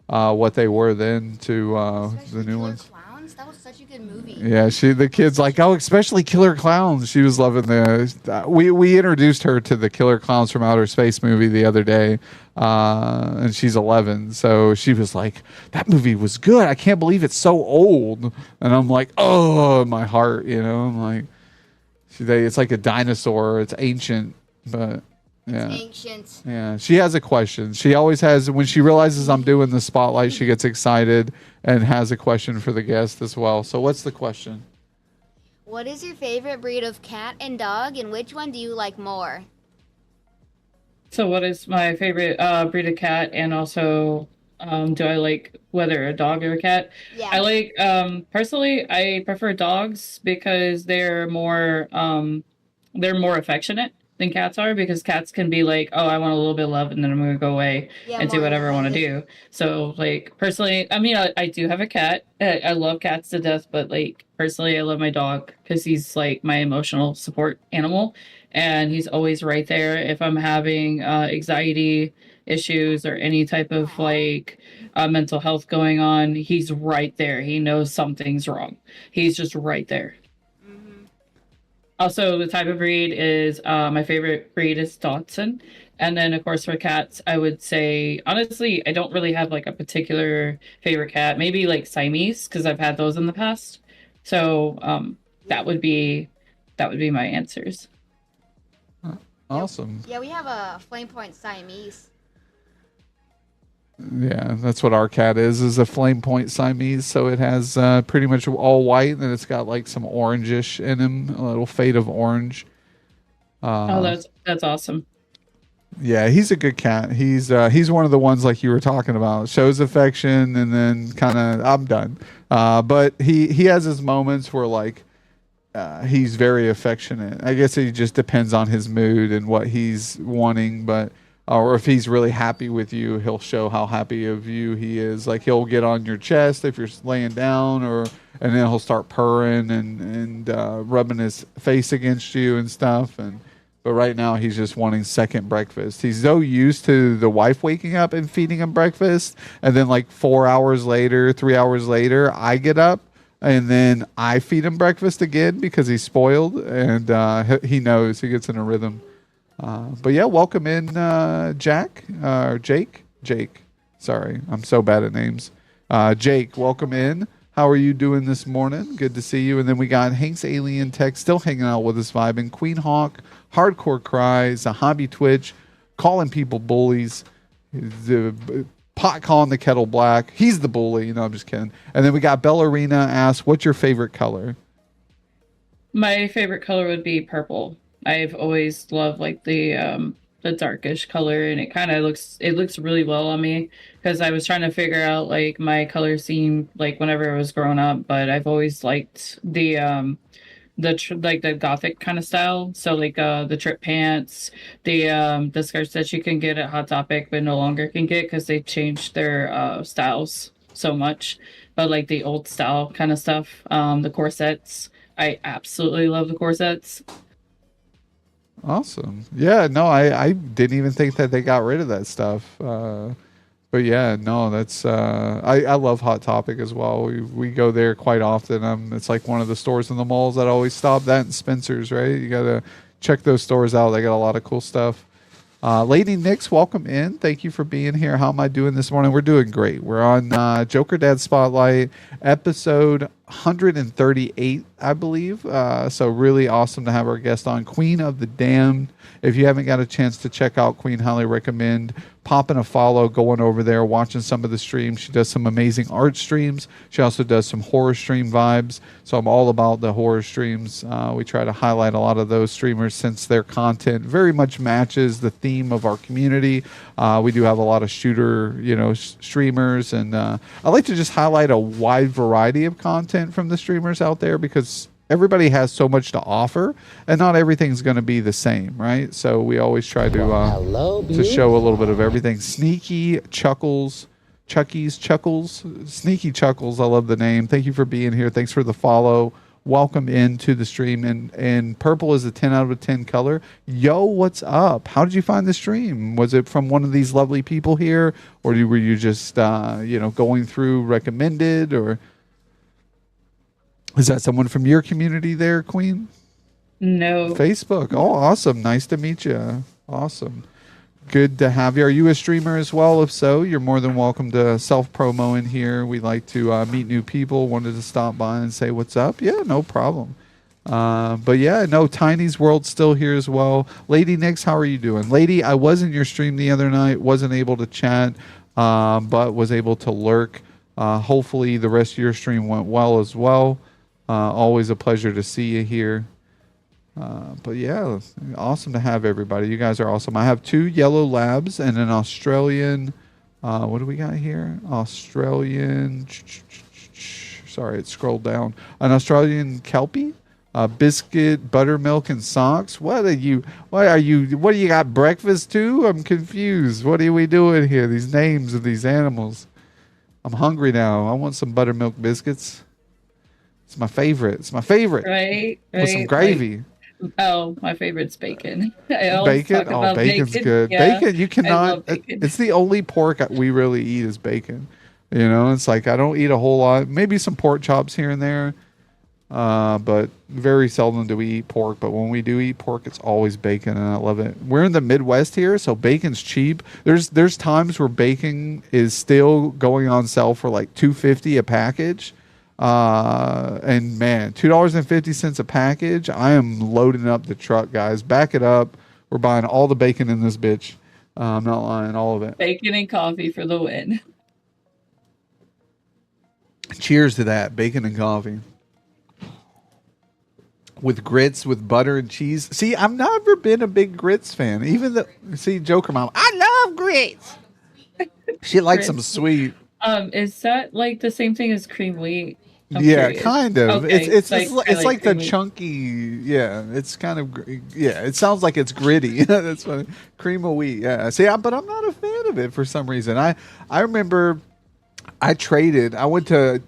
what they were then to the Especially new Killer ones. Clowns. That was such a good movie. Yeah, the kids like, oh, especially Killer Clowns. She was loving the. We introduced her to the Killer Clowns from Outer Space movie the other day, and she's 11, so she was like, that movie was good. I can't believe it's so old, and I'm like, oh, my heart, I'm like, it's like a dinosaur. It's ancient, but yeah. Ancient. Yeah, she has a question. She always has when she realizes I'm doing the spotlight, she gets excited and has a question for the guest as well. So what's the question? What is your favorite breed of cat and dog, and which one do you like more? So what is my favorite breed of cat, and also do I like whether a dog or a cat? I Yeah. like personally I prefer dogs because they're more affectionate than cats are, because cats can be like, oh, I want a little bit of love and then I'm gonna go away Yeah, and do more whatever I want to independent. do. So like personally, I mean, I do have a cat. I love cats to death, but like personally I love my dog because he's like my emotional support animal, and he's always right there if I'm having anxiety issues or any type of Aw. like mental health going on. He's right there. He knows something's wrong. He's just right there. Mm-hmm. Also, the type of breed is my favorite breed is Dotson. And then, of course, for cats, I would say, honestly, I don't really have like a particular favorite cat. Maybe like Siamese, because I've had those in the past. So that would be my answers. Yep. Awesome. Yeah, we have a flame point Siamese. Yeah, that's what our cat is a flame point Siamese. So it has pretty much all white, and it's got like some orangish in him, a little fade of orange. Oh, Uh, that's awesome. yeah, he's a good cat. He's one of the ones like you were talking about. Shows affection, and then kind of I'm done. But he has his moments where like he's very affectionate. I guess it just depends on his mood and what he's wanting, but or if he's really happy with you, he'll show how happy of you he is. Like he'll get on your chest if you're laying down, or and then he'll start purring and rubbing his face against you and stuff. And but right now he's just wanting second breakfast. He's so used to the wife waking up and feeding him breakfast, and then like 4 hours later, 3 hours later, I get up and then I feed him breakfast again because he's spoiled, and he knows he gets in a rhythm. But yeah, welcome in Jack or Jake. Jake, sorry, I'm so bad at names. Jake, welcome in. How are you doing this morning? Good to see you. And then we got Hank's Alien Tech still hanging out with us, vibing. Queen Hawk, Hardcore Cries, a Hobby Twitch, calling people bullies. The pot calling the kettle black. He's the bully. I'm just kidding. And then we got Bellarina asks, "What's your favorite color?" My favorite color would be purple. I've always loved like the darkish color, and it looks really well on me because I was trying to figure out like my color scheme like whenever I was growing up, but I've always liked like the gothic kind of style. So like the trip pants, the skirts that you can get at Hot Topic but no longer can get because they changed their styles so much. But like the old style kind of stuff, the corsets. I absolutely love the corsets. Awesome. Yeah, no, I didn't even think that they got rid of that stuff. But yeah, no, that's I love Hot Topic as well. We go there quite often. It's like one of the stores in the malls that always stop. That and Spencer's, right? You gotta check those stores out. They got a lot of cool stuff. Lady Nix, welcome in. Thank you for being here. How am I doing this morning? We're doing great. We're on Jokerdad Spotlight, episode 138, I believe. So really awesome to have our guest on, Queen of the Damned. If you haven't got a chance to check out Queen, highly recommend popping a follow, going over there, watching some of the streams. She does some amazing art streams. She also does some horror stream vibes. So I'm all about the horror streams. We try to highlight a lot of those streamers since their content very much matches the theme of our community. We do have a lot of shooter, streamers, and I like to just highlight a wide variety of content from the streamers out there because everybody has so much to offer, and not everything's going to be the same, right? So we always try to show a little bit of everything. Sneaky Chuckles, Sneaky Chuckles. I love the name. Thank you for being here. Thanks for the follow. Welcome into the stream. And purple is a 10 out of 10 color. Yo, what's up? How did you find the stream? Was it from one of these lovely people here, or were you just going through recommended, or is that someone from your community there, Queen? No. Facebook. Oh, awesome. Nice to meet you. Awesome. Good to have you. Are you a streamer as well? If so, you're more than welcome to self-promo in here. We like to meet new people. Wanted to stop by and say what's up. Yeah, no problem. But yeah, no, Tiny's World's still here as well. Lady Nix, how are you doing? Lady, I was in your stream the other night. Wasn't able to chat, but was able to lurk. Hopefully the rest of your stream went well as well. Always a pleasure to see you here. But yeah, awesome to have everybody. You guys are awesome. I have 2 yellow labs and an Australian. What do we got here? Australian. Sorry, it scrolled down. An Australian Kelpie. Biscuit, buttermilk, and socks. What do you got breakfast too? I'm confused. What are we doing here? These names of these animals. I'm hungry now. I want some buttermilk biscuits. It's my favorite. Right. With some gravy. My favorite's bacon. Bacon? Oh, bacon's good. Yeah, bacon, you cannot. Bacon. It's the only pork we really eat is bacon. It's like I don't eat a whole lot. Maybe some pork chops here and there. But very seldom do we eat pork. But when we do eat pork, it's always bacon, and I love it. We're in the Midwest here, so bacon's cheap. There's times where bacon is still going on sale for like $2.50 a package. And man, $2.50 a package. I am loading up the truck, guys. Back it up. We're buying all the bacon in this bitch. I'm not lying, all of it. Bacon and coffee for the win. Cheers to that, bacon and coffee. With grits, with butter and cheese. See, I've never been a big grits fan. Even Joker Mom, I love grits. She likes them sweet. Is that like the same thing as cream wheat? Yeah, kind of. Okay. It's like the chunky. Yeah, it's kind of. Yeah, it sounds like it's gritty. That's funny. Cream of wheat. Yeah. See, but I'm not a fan of it for some reason. I remember I traded. I went to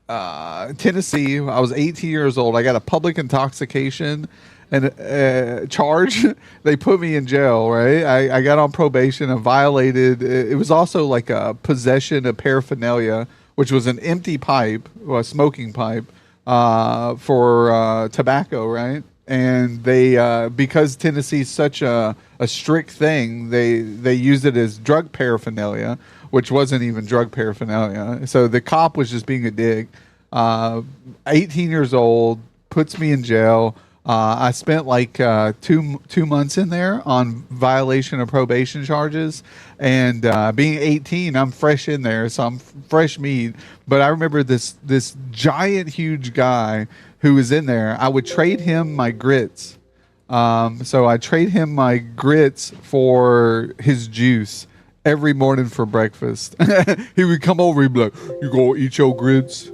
Tennessee. I was 18 years old. I got a public intoxication and charge. They put me in jail. Right. I got on probation and violated. It was also like a possession of paraphernalia, which was an empty pipe, a smoking pipe, for tobacco, right? And they, because Tennessee's such a strict thing, they used it as drug paraphernalia, which wasn't even drug paraphernalia. So the cop was just being a dick. 18 years old, puts me in jail. I spent like 2 months in there on violation of probation charges, and being 18, I'm fresh in there, so I'm fresh meat. But I remember this giant, huge guy who was in there. I would trade him my grits. So I trade him my grits for his juice every morning for breakfast. He would come over, he'd be like, "You gonna eat your grits?"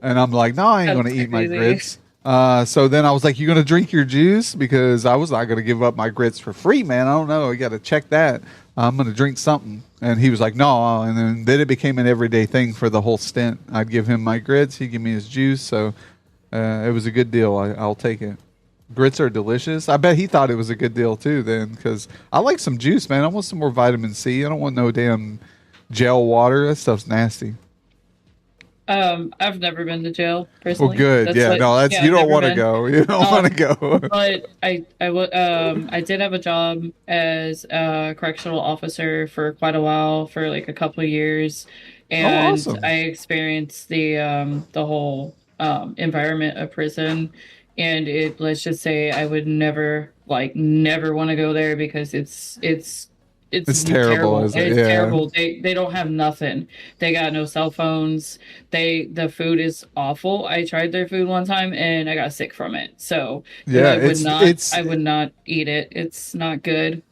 And I'm like, "No, I ain't gonna eat my grits." So then I was like, "You gonna drink your juice?" Because I was not gonna give up my grits for free, man. I don't know. You got to check that. I'm gonna drink something. And he was like, "No." And then it became an everyday thing for the whole stint. I'd give him my grits. He'd give me his juice. So it was a good deal. I'll take it. Grits are delicious. I bet he thought it was a good deal too then, because I like some juice, man. I want some more vitamin C. I don't want no damn jail water. That stuff's nasty. I've never been to jail Well, personally. good. That's Yeah, like, no, that's yeah, you I've don't never want to been. go. You don't want to Um, go. but I did have a job as a correctional officer for quite a while, for like a couple of years, Oh, and awesome. I experienced the whole environment of prison, and let's just say I would never want to go there because it's It's terrible, terrible. is it? It's Yeah. terrible. They don't have nothing. They got no cell phones. The food is awful. I tried their food one time and I got sick from it. So Yeah, I would not eat it. It's not good.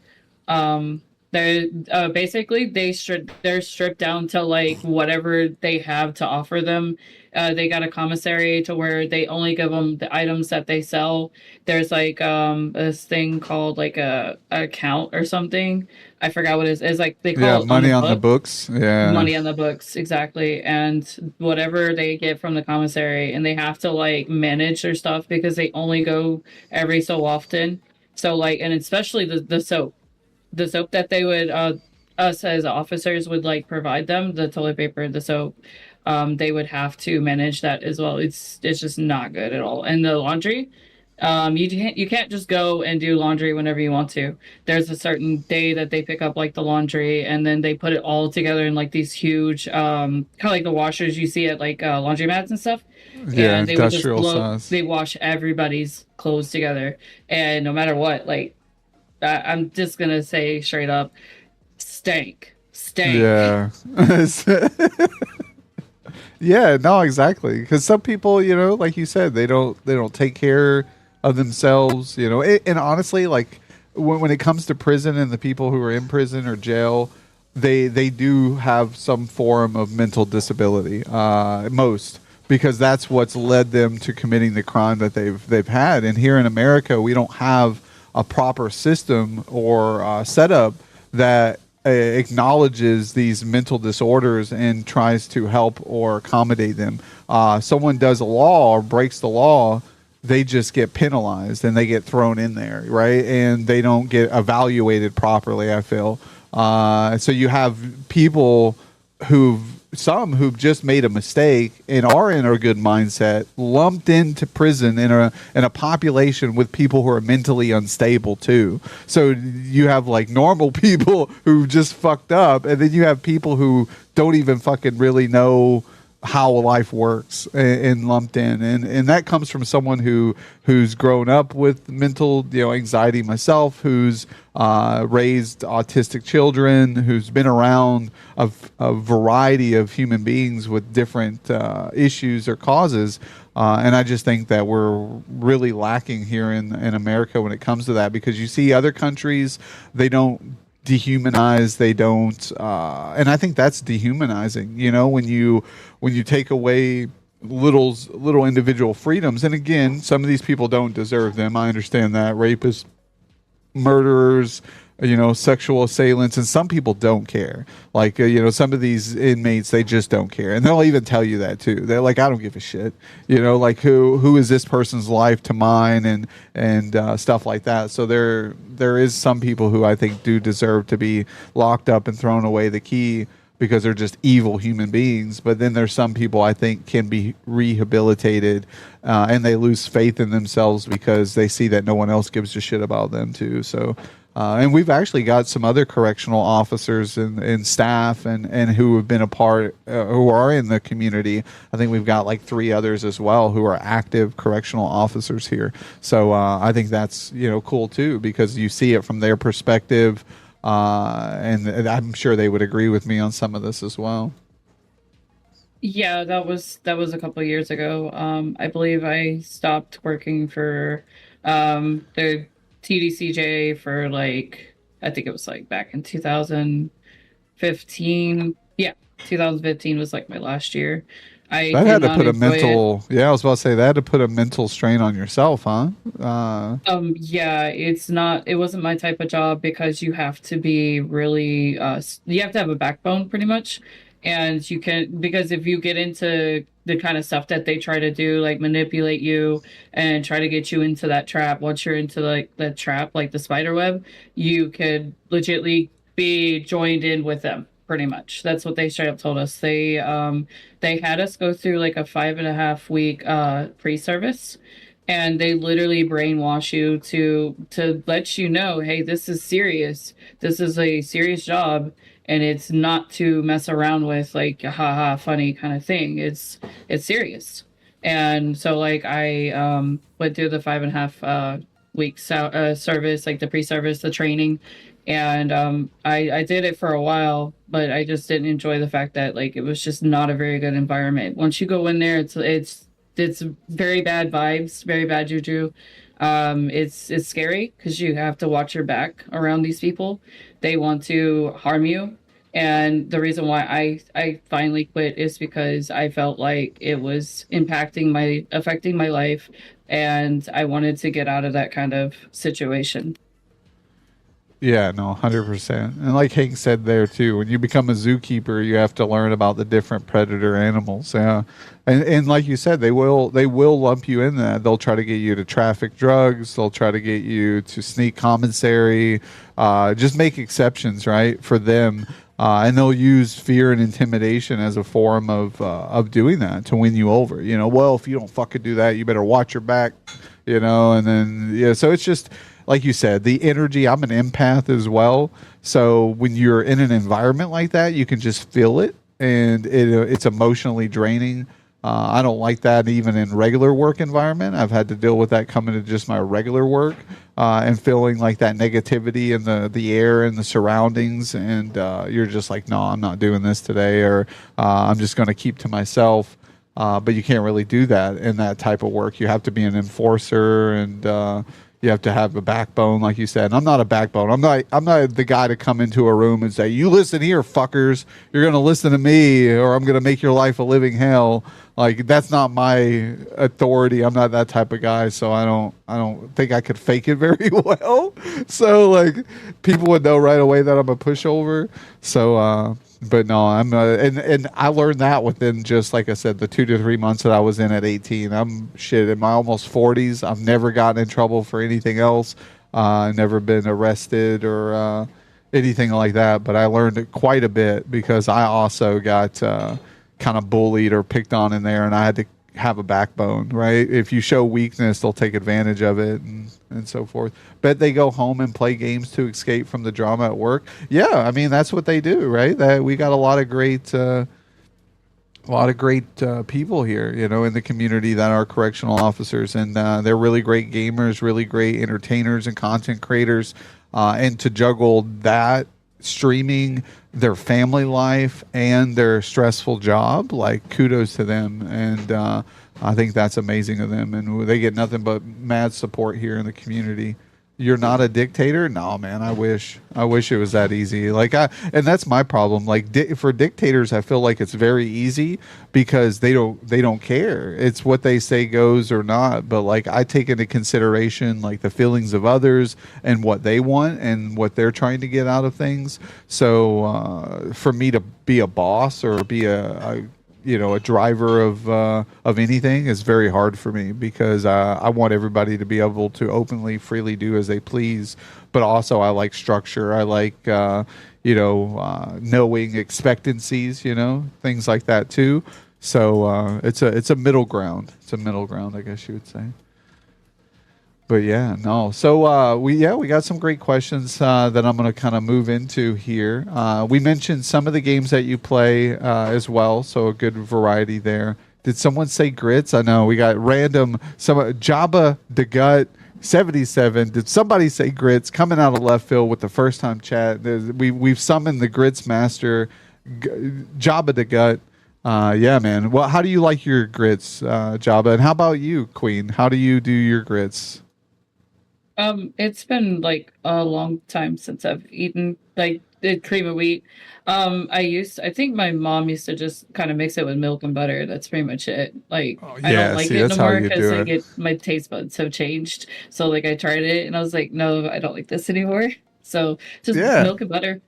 Um, they're basically they're stripped down to like whatever they have to offer them. They got a commissary to where they only give them the items that they sell. There's like this thing called like a account or something. I forgot what it is. It's like they yeah, call it on the money on the book. books. Yeah. Money on the books, exactly. And whatever they get from the commissary, and they have to like manage their stuff because they only go every so often. So like, and especially the soap that they would us as officers would like provide them, the toilet paper, the soap, they would have to manage that as well. It's just not good at all. And the laundry, you can't just go and do laundry whenever you want to. There's a certain day that they pick up like the laundry, and then they put it all together in like these huge kind of like the washers you see at like laundromats and stuff, Yeah, and they would just industrial blow size. they wash everybody's clothes together, and no matter what, like I'm just gonna say straight up, stank. Yeah. Yeah, no, exactly. Because some people, like you said, they don't take care of themselves. And honestly, like when it comes to prison and the people who are in prison or jail, they do have some form of mental disability. Most because that's what's led them to committing the crime that they've had. And here in America, we don't have a proper system or setup that acknowledges these mental disorders and tries to help or accommodate them. Someone does a law or breaks the law, they just get penalized and they get thrown in there, right? And they don't get evaluated properly, I feel. So you have people who've just made a mistake and are in a good mindset lumped into prison in a population with people who are mentally unstable too. So you have like normal people who just fucked up, and then you have people who don't even fucking really know how life works and lumped in, and that comes from someone who's grown up with mental anxiety myself, who's raised autistic children, who's been around a variety of human beings with different issues or causes, and I just think that we're really lacking here in America when it comes to that, because you see other countries, they don't dehumanize, they don't and I think that's dehumanizing, when you take away little individual freedoms. And again, some of these people don't deserve them, I understand that. Rapists, murderers, sexual assailants, and some people don't care. Like, some of these inmates, they just don't care, and they'll even tell you that too. They're like, I don't give a shit. Like who is this person's life to mine, and stuff like that. So there is some people who I think do deserve to be locked up and thrown away the key because they're just evil human beings. But then there's some people I think can be rehabilitated, and they lose faith in themselves because they see that no one else gives a shit about them too. So, and we've actually got some other correctional officers and staff and who have been a part, who are in the community. I think we've got like 3 others as well who are active correctional officers here. So I think that's cool too, because you see it from their perspective. And I'm sure they would agree with me on some of this as well. Yeah, that was a couple of years ago. I believe I stopped working for the TDCJ for like, I think it was like back in 2015. Yeah, 2015 was like my last year. I That did had to not put a enjoy it. mental, yeah, I was about to say that had to put a mental strain on yourself, huh? Yeah, it wasn't my type of job because you have to be really, you have to have a backbone pretty much. And you can, because if you get into the kind of stuff that they try to do, like manipulate you and try to get you into that trap, once you're into like the trap, like the spider web, you could legitly be joined in with them. pretty much. That's what they straight up told us. They had us go through like a 5.5 week pre-service, and they literally brainwash you to let you know, hey, this is serious. This is a serious job, and it's not to mess around with, like, haha funny kind of thing. It's serious. And so, like, I went through the 5.5 weeks service, like the pre-service, the training, and I did it for a while, but I just didn't enjoy the fact that, like, it was just not a very good environment. Once you go in there, it's very bad vibes, very bad juju. It's scary because you have to watch your back around these people. They want to harm you. And the reason why I finally quit is because I felt like it was affecting my life, and I wanted to get out of that kind of situation. Yeah, no, 100%. And like Hank said there too, when you become a zookeeper, you have to learn about the different predator animals. Yeah, and like you said, they will lump you in that. They'll try to get you to traffic drugs. They'll try to get you to sneak commissary. Just make exceptions, right, for them. And they'll use fear and intimidation as a form of doing that to win you over. You know, well, if you don't fucking do that, you better watch your back. You know, and then yeah, so it's just like you said, the energy. I'm an empath as well, so when you're in an environment like that, you can just feel it, and it's emotionally draining. I don't like that even in regular work environment. I've had to deal with that coming to just my regular work and feeling like that negativity in the air and the surroundings. And you're just like, no, I'm not doing this today, or I'm just going to keep to myself. But you can't really do that in that type of work. You have to be an enforcer, and you have to have a backbone, like you said. And I'm not a backbone. I'm not the guy to come into a room and say, "You listen here, fuckers. You're going to listen to me, or I'm going to make your life a living hell." Like, that's not my authority. I'm not that type of guy. So I don't think I could fake it very well. So like, people would know right away that I'm a pushover. So but no, I'm and I learned that within just, like I said, the 2 to 3 months that I was in at 18. I'm shit in my almost 40s. I've never gotten in trouble for anything else. Never been arrested or anything like that. But I learned it quite a bit because I also got kind of bullied or picked on in there, and I had to have a backbone, right? If you show weakness, they'll take advantage of it, and so forth. Bet they go home and play games to escape from the drama at work. Yeah, I mean, that's what they do, right? That we got a lot of great people here, you know, in the community that are correctional officers, and they're really great gamers, really great entertainers and content creators, and to juggle that, streaming, their family life, and their stressful job, like, kudos to them. And I think that's amazing of them, and they get nothing but mad support here in the community. You're not a dictator? No, man. I wish it was that easy. Like, and that's my problem. Like, for dictators, I feel like it's very easy because they don't care. It's what they say goes or not. But like, I take into consideration like the feelings of others and what they want and what they're trying to get out of things. So for me to be a boss or be a driver of anything is very hard for me because I want everybody to be able to openly, freely do as they please. But also, I like structure. I like knowing expectancies, things like that too. So it's a middle ground. It's a middle ground, I guess you would say. But yeah, no. So we got some great questions that I'm going to kind of move into here. We mentioned some of the games that you play as well, so a good variety there. Did someone say grits? I know we got random. Jabba the Gut 77. Did somebody say grits? Coming out of left field with the first time chat. We've summoned the grits master, Jabba the Gut. Yeah, man. Well, how do you like your grits, Jabba? And how about you, Queen? How do you do your grits? It's been like a long time since I've eaten like the cream of wheat. I think my mom used to just kind of mix it with milk and butter. That's pretty much it. Like, I don't like it no more because my taste buds have changed. So like, I tried it and I was like, no, I don't like this anymore. So just milk and butter.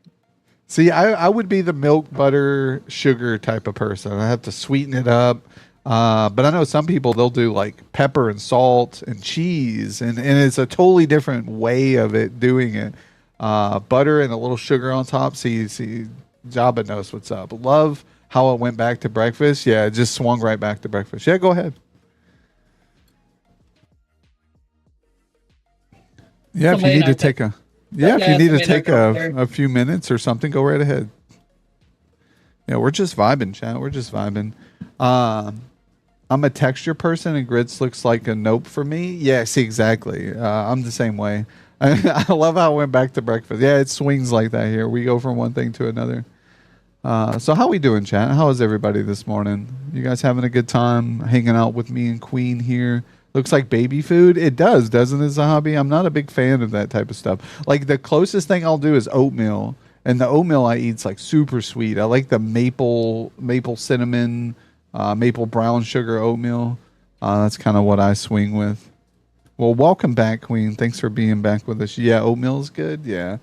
See, I would be the milk, butter, sugar type of person. I have to sweeten it up. But I know some people, they'll do like pepper and salt and cheese, and it's a totally different way of it doing it. Butter and a little sugar on top. See, Jabba knows what's up. Love how it went back to breakfast. Yeah, it just swung right back to breakfast. Yeah, go ahead. Yeah, if you need to take a few minutes or something, go right ahead. Yeah, we're just vibing, chat. We're just vibing. I'm a texture person, and grits looks like a nope for me. Yeah, see, exactly. I'm the same way. I love how it went back to breakfast. Yeah, it swings like that here. We go from one thing to another. So how we doing, chat? How is everybody this morning? You guys having a good time hanging out with me and Queen here? Looks like baby food. It does, doesn't it, Zahabi? I'm not a big fan of that type of stuff. Like, the closest thing I'll do is oatmeal. And the oatmeal I eat's like super sweet. I like the maple cinnamon, maple brown sugar oatmeal. That's kind of what I swing with. Well, welcome back, Queen. Thanks for being back with us. Yeah, oatmeal is good. Yeah.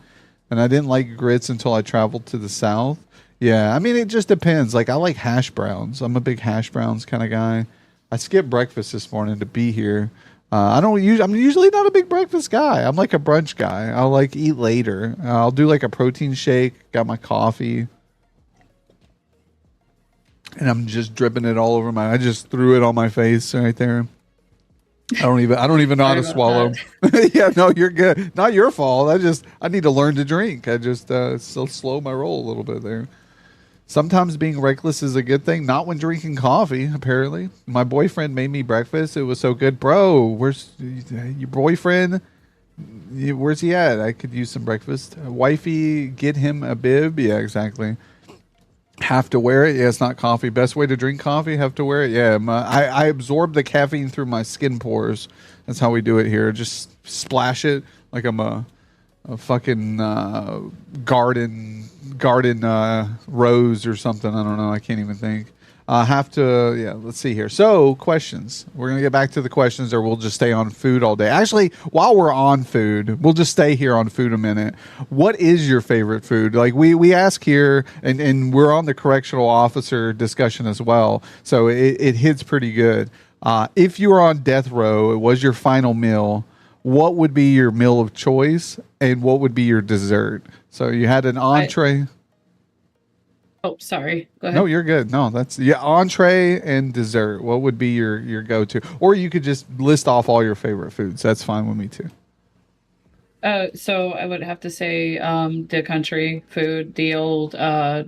And I didn't like grits until I traveled to the South. Yeah, I mean, it just depends. Like, I like hash browns. I'm a big hash browns kind of guy. I skipped breakfast this morning to be here. I'm usually not a big breakfast guy. I'm like a brunch guy. I'll like eat later. I'll do like a protein shake. Got my coffee, and I'm just dripping it all over I just threw it on my face right there. I don't even know how to swallow. Yeah, no, you're good. Not your fault. I need to learn to drink. I just still slow my roll a little bit there. Sometimes being reckless is a good thing. Not when drinking coffee, apparently. My boyfriend made me breakfast. It was so good. Bro, where's your boyfriend? Where's he at? I could use some breakfast. Wifey, get him a bib. Yeah, exactly. Have to wear it. Yeah, it's not coffee. Best way to drink coffee, have to wear it. Yeah, I absorb the caffeine through my skin pores. That's how we do it here. Just splash it like I'm a fucking garden rose or something. I don't know. I can't even think. Let's see here. So, questions. We're going to get back to the questions, or we'll just stay on food all day. Actually, while we're on food, we'll just stay here on food a minute. What is your favorite food? Like, we ask here, and we're on the correctional officer discussion as well, so it hits pretty good. If you were on death row, it was your final meal, what would be your meal of choice, and what would be your dessert? So you had an entree. Oh, sorry. Go ahead. No, you're good. No, that's entree and dessert. What would be your go-to? Or you could just list off all your favorite foods. That's fine with me too. So I would have to say the country food, the old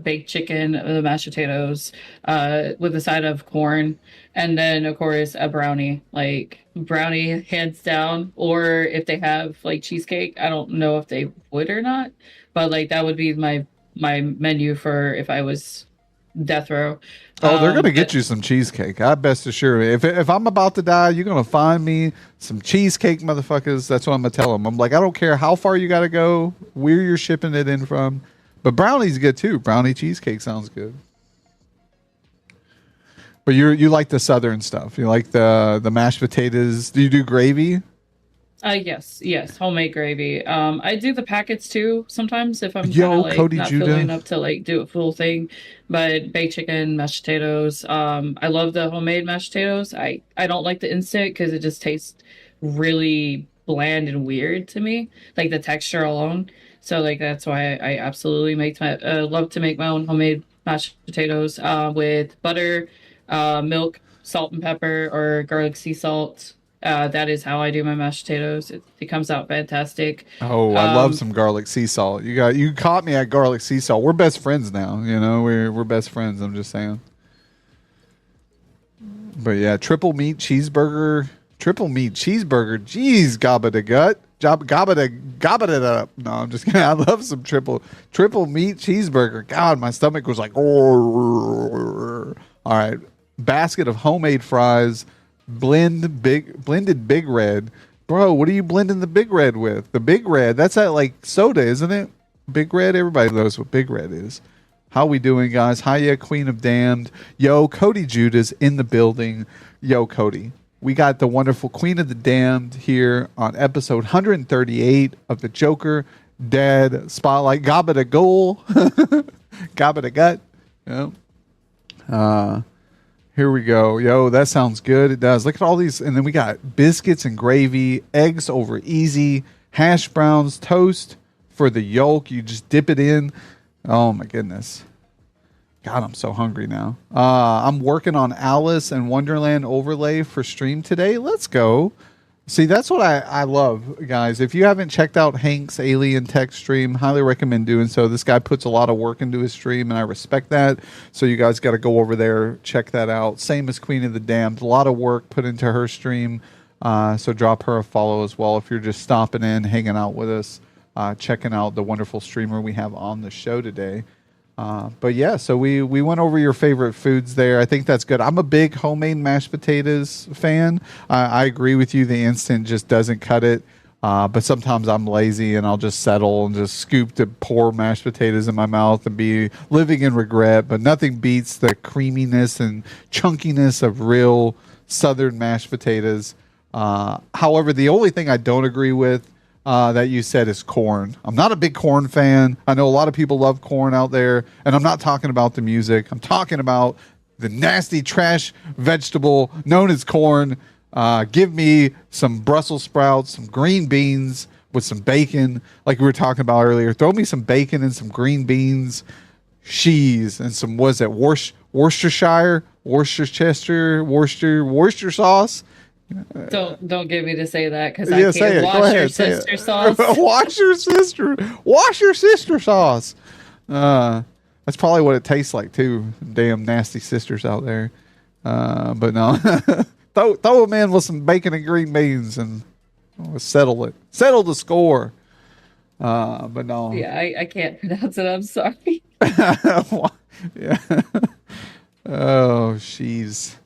baked chicken, the mashed potatoes, with a side of corn, and then of course a brownie. Like brownie, hands down. Or if they have like cheesecake, I don't know if they would or not, but like that would be my menu for if I was death row. Oh, they're gonna get you some cheesecake. I best assure you. If I'm about to die, you're gonna find me some cheesecake, motherfuckers. That's what I'm gonna tell them. I'm like, I don't care how far you gotta go, where you're shipping it in from, but brownie's good too. Brownie cheesecake sounds good. But you like the southern stuff. You like the mashed potatoes. Do you do gravy? Yes, homemade gravy. I do the packets too sometimes if I'm kind of like Cody not Judah. feeling up to like do a full thing. But baked chicken, mashed potatoes. I love the homemade mashed potatoes. I don't like the instant because it just tastes really bland and weird to me, like the texture alone. So like that's why I absolutely love to make my own homemade mashed potatoes with butter, milk, salt and pepper, or garlic sea salt. That is how I do my mashed potatoes. It comes out fantastic. Oh, I love some garlic sea salt. You caught me at garlic sea salt. We're best friends now. You know, we're best friends. I'm just saying. But yeah, triple meat cheeseburger. Jeez, gobba the gut. Gobba it up. No, I'm just kidding. I love some triple meat cheeseburger. God, my stomach was like. All right, basket of homemade fries. Blended Big Red. Bro, what are you blending the Big Red with? The Big Red, that's that like soda, isn't it? Big Red, everybody knows what Big Red is. How we doing, guys? Hiya, Queen of Damned. Yo, Cody Judah's in the building. Yo, Cody. We got the wonderful Queen of the Damned here on episode 138 of the Jokerdad Spotlight. Gobba the goal. Gobba the gut. Yeah. Here we go. Yo, that sounds good. It does. Look at all these. And then we got biscuits and gravy, eggs over easy, hash browns, toast for the yolk. You just dip it in. Oh my goodness. God, I'm so hungry now. I'm working on Alice and Wonderland overlay for stream today. Let's go. See, that's what I love, guys. If you haven't checked out Hank's Alien Tech stream, highly recommend doing so. This guy puts a lot of work into his stream, and I respect that. So you guys got to go over there, check that out. Same as Queen of the Damned. A lot of work put into her stream. So drop her a follow as well if you're just stopping in, hanging out with us, checking out the wonderful streamer we have on the show today. But yeah, so we went over your favorite foods there. I think that's good. I'm a big homemade mashed potatoes fan. I agree with you. The instant just doesn't cut it. But sometimes I'm lazy and I'll just settle and just scoop the poor mashed potatoes in my mouth and be living in regret. But nothing beats the creaminess and chunkiness of real Southern mashed potatoes. However, the only thing I don't agree with that you said is corn. I'm not a big corn fan. I know a lot of people love corn out there, and I'm not talking about the music. I'm talking about the nasty trash vegetable known as corn. Give me some Brussels sprouts, some green beans with some bacon, like we were talking about earlier. Throw me some bacon and some green beans, cheese, and some, was it Worcestershire sauce? Don't get me to say that because Yeah, I say it. can't Go wash ahead, your say it. sister sauce. Wash your sister sauce. That's probably what it tastes like too. Damn nasty sisters out there. But no, throw them in with some bacon and green beans and we'll settle it. Settle the score. But no. Yeah, I can't pronounce it. I'm sorry. Yeah. Oh, she's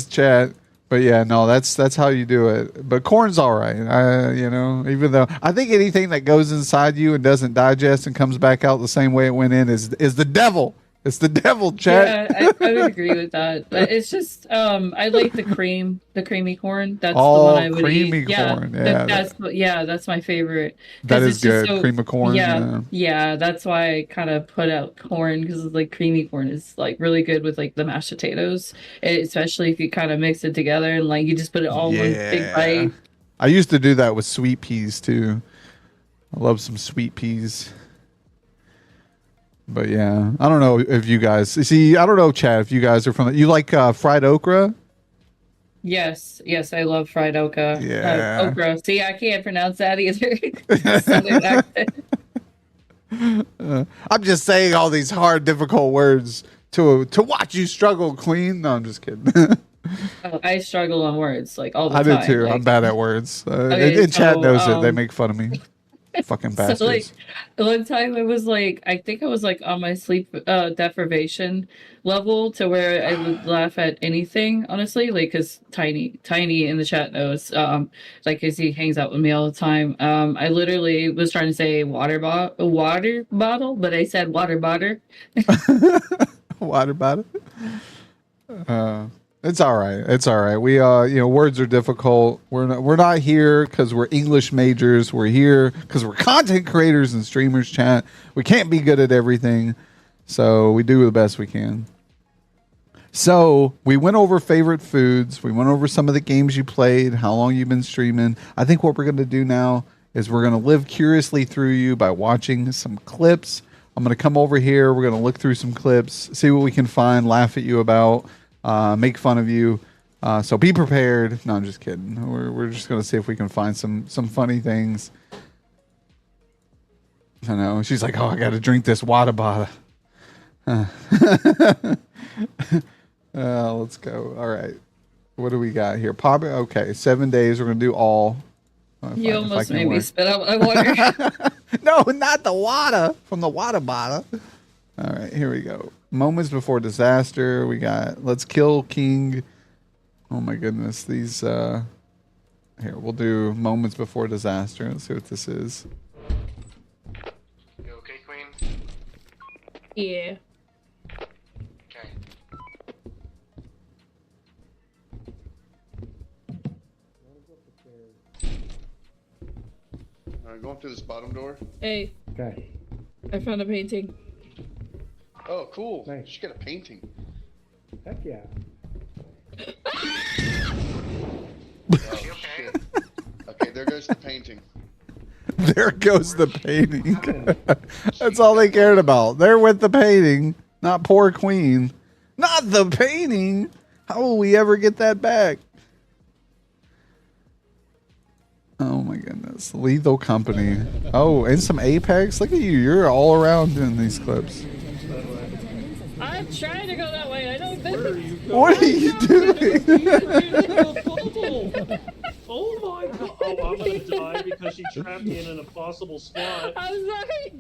chat. But yeah, no, that's how you do it. But corn's all right. Even though I think anything that goes inside you and doesn't digest and comes back out the same way it went in is the devil. It's the devil, chat. Yeah, I would agree with that. But it's just I like the creamy corn. That's the one I would creamy eat. Yeah, corn. that's my favorite. That 'Cause is it's just good. Cream of corn. Yeah. That's why I kind of put out corn because like creamy corn is like really good with like the mashed potatoes, especially if you kind of mix it together and like you just put it all in one big bite. I used to do that with sweet peas too. I love some sweet peas. But yeah, I don't know if you guys see. I don't know, Chad. If you guys are from, you like fried okra? Yes, I love fried okra. Yeah, okra. See, I can't pronounce that either. Southern accent. I'm just saying all these hard, difficult words to watch you struggle, Queen. No, I'm just kidding. Oh, I struggle on words like all the I time. do too. Like, I'm bad at words. okay, and Chad so, knows it. They make fun of me. Fucking bastards. So like one time I was like, I think I was like on my sleep deprivation level to where I would laugh at anything, honestly, like because tiny in the chat knows, like because he hangs out with me all the time. I literally was trying to say water bottle, but I said water bottle. Water bottle. It's all right. It's all right. We words are difficult. We're not here because we're English majors. We're here because we're content creators and streamers, chat. We can't be good at everything, so we do the best we can. So we went over favorite foods. We went over some of the games you played, how long you've been streaming. I think what we're going to do now is we're going to live curiously through you by watching some clips. I'm going to come over here. We're going to look through some clips, see what we can find, laugh at you about. Make fun of you. So be prepared. No, I'm just kidding. We're just going to see if we can find some funny things. I know. She's like, oh, I got to drink this water bottle. Let's go. All right. What do we got here? Okay, 7 days. We're going to do all. You almost made me spit out my water. No, not the water from the water bottle. All right, here we go. Moments before disaster. We got Let's Kill King. Oh my goodness. These here, we'll do moments before disaster. Let's see what this is. You okay, Queen? Yeah. Okay. Alright, going through this bottom door. Hey, Okay. I found a painting. Oh, cool. Nice. She got a painting. Heck yeah. Oh, shit. Okay, there goes the painting. There goes the painting. That's all they cared about. They're with the painting, not poor Queen. Not the painting. How will we ever get that back? Oh my goodness. Lethal Company. Oh, and some Apex. Look at you. You're all around doing these clips. I'm trying to go that way. I don't think. What are you doing? Oh my god. Oh, I'm gonna die because she trapped me in an impossible spot. I'm sorry.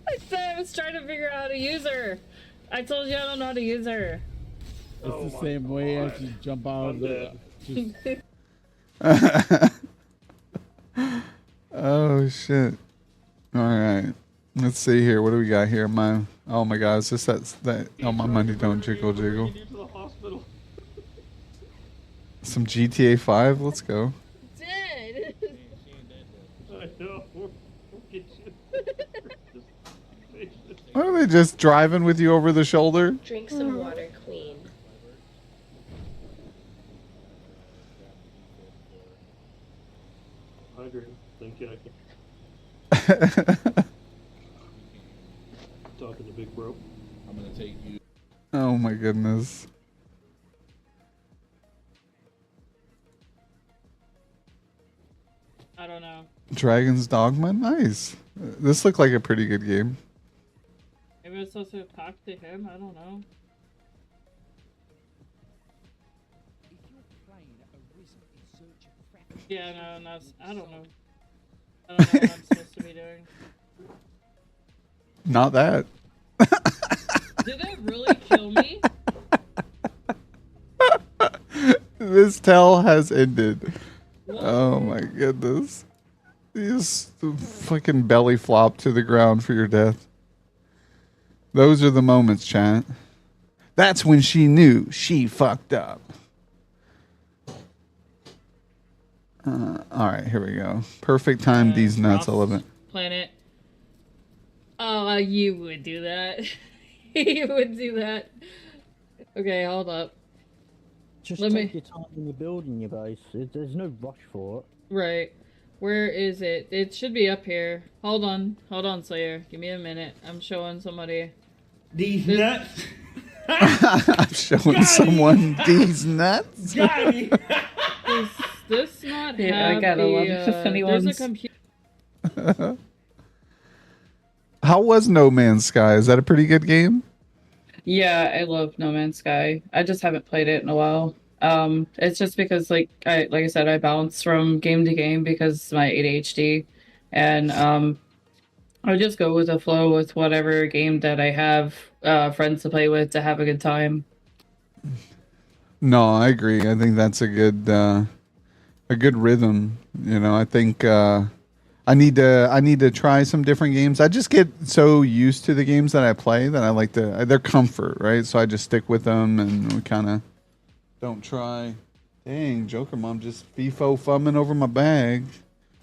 I said I was trying to figure out how to use her. I told you I don't know how to use her. It's the same way as you jump out of the. Oh shit. Alright. Let's see here. What do we got here? Oh my god, is this that oh my money don't jiggle jiggle. Some GTA 5, let's go. Dead. I know. Why are they just driving with you over the shoulder? Drink some water, Queen. Hydrated. Thank you. Talking to Big Bro. I'm gonna take you. Oh my goodness. I don't know. Dragon's Dogma? Nice. This looked like a pretty good game. Maybe it's supposed to talk to him. I don't know. Yeah, no, I don't know. I don't know what I'm supposed to be doing. Not that. Did it really kill me? This tell has ended. Oh my goodness. You just fucking belly flop to the ground for your death. Those are the moments, chat. That's when she knew she fucked up. Alright, here we go. Perfect time, these nuts, I love it. Planet. Oh, you would do that. You would do that. Okay, hold up. Just Let take me- your time in your building your base. There's no rush for it. Right. Where is it? It should be up here. Hold on, Slayer. Give me a minute. I'm showing somebody. These nuts. I'm showing someone these nuts. Got me. Is this not Yeah, I have got a lot the, of funny there's a ones. computer. How was No Man's Sky? Is that a pretty good game? Yeah, I love No Man's Sky. I just haven't played it in a while. It's just because like I said, I bounce from game to game because of my ADHD, and I just go with the flow with whatever game that I have friends to play with to have a good time. No, I agree. I think that's a good rhythm. You know, I think I need to try some different games. I just get so used to the games that I play that I like they're comfort, right? So I just stick with them and we kind of don't try. Dang, Joker Mom just FIFO fumming over my bag,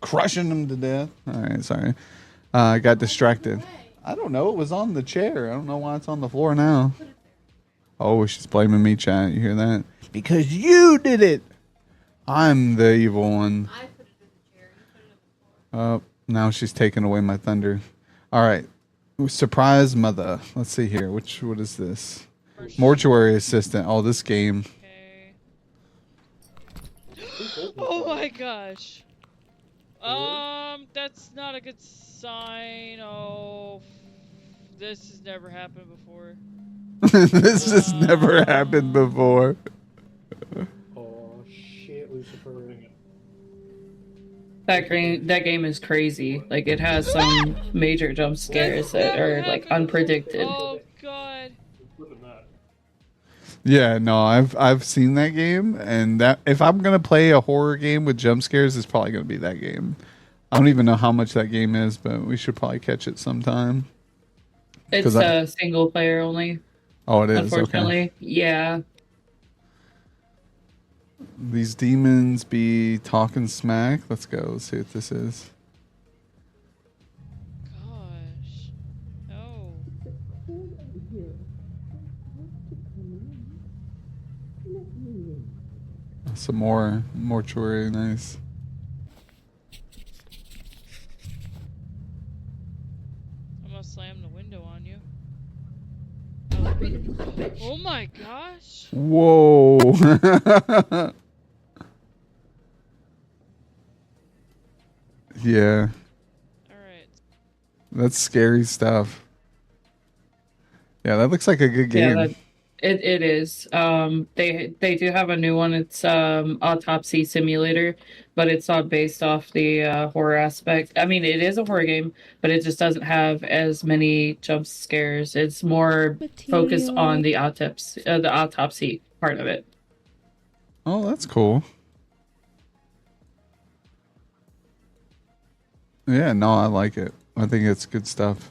crushing them to death. All right, sorry. I got distracted. I don't know. It was on the chair. I don't know why it's on the floor now. Oh, she's blaming me, chat. You hear that? Because you did it. I'm the evil one. I put it in the chair. You put it on the floor. Oh, now she's taking away my thunder. All right. Surprise mother. Let's see here. What is this? Mortuary assistant. Oh, this game. Okay. Oh my gosh. That's not a good sign. Oh, this has never happened before. This has never happened before. Oh shit, Lucifer. That game is crazy. Like it has some major jump scares that are like unpredicted. Oh god. Yeah, no, I've seen that game, and that if I'm gonna play a horror game with jump scares, it's probably gonna be that game. I don't even know how much that game is, but we should probably catch it sometime. It's single player only. Oh, it is. Unfortunately, Okay. yeah. These demons be talking smack. Let's go. Let's see what this is. Gosh. No. Some more mortuary. Nice. Oh my gosh. Whoa. Yeah, Alright. that's scary stuff. Yeah, that looks like a good Yeah, game. it is. They do have a new one. It's Autopsy Simulator, but it's not based off the horror aspect. I mean, it is a horror game, but it just doesn't have as many jump scares. It's more focused on the autopsy part of it. Oh, that's cool. Yeah, no, I like it. I think it's good stuff.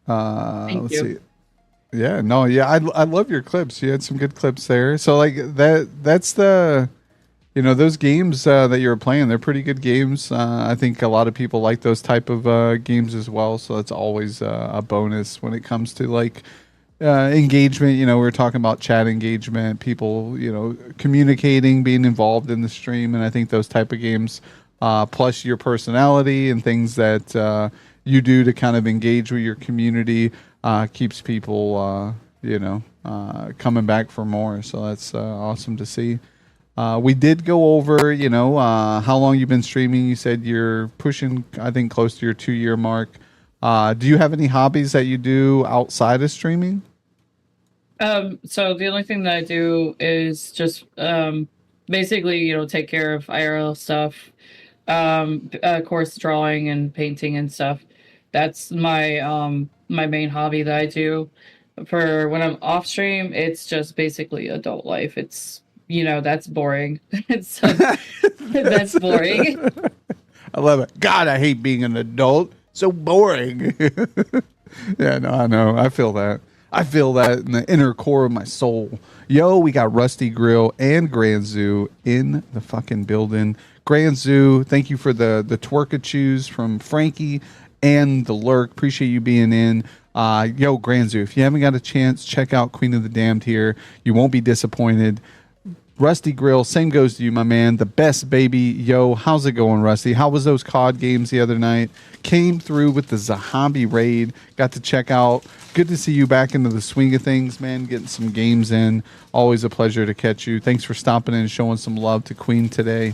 Thank Let's you. see. Yeah, no, yeah, I love your clips. You had some good clips there. So like that's the those games that you were playing, they're pretty good games. I think a lot of people like those type of games as well. So that's always a bonus when it comes to like engagement. We were talking about chat engagement, people, communicating, being involved in the stream, and I think those type of games, plus your personality and things that you do to kind of engage with your community, keeps people, coming back for more. So that's awesome to see. We did go over, how long you've been streaming. You said you're pushing, I think, close to your 2-year mark. Do you have any hobbies that you do outside of streaming? So the only thing that I do is just basically, take care of IRL stuff, of course, drawing and painting and stuff. That's my main hobby that I do. For when I'm off stream, it's just basically adult life. It's that's boring. It's that's boring. I love it. God, I hate being an adult. So boring. Yeah, no, I know. I feel that. I feel that in the inner core of my soul. Yo, we got Rusty Grill and Grand Zoo in the fucking building. Grand Zoo, thank you for the twerkachoos from Frankie and the lurk. Appreciate you being in. Yo, Grand Zoo, if you haven't got a chance, check out Queen of the Damned here. You won't be disappointed. Rusty Grill, same goes to you, my man. The best, baby. Yo, how's it going, Rusty? How was those COD games the other night? Came through with the Zahambi raid. Got to check out. Good to see you back into the swing of things, man. Getting some games in. Always a pleasure to catch you. Thanks for stopping in and showing some love to Queen today.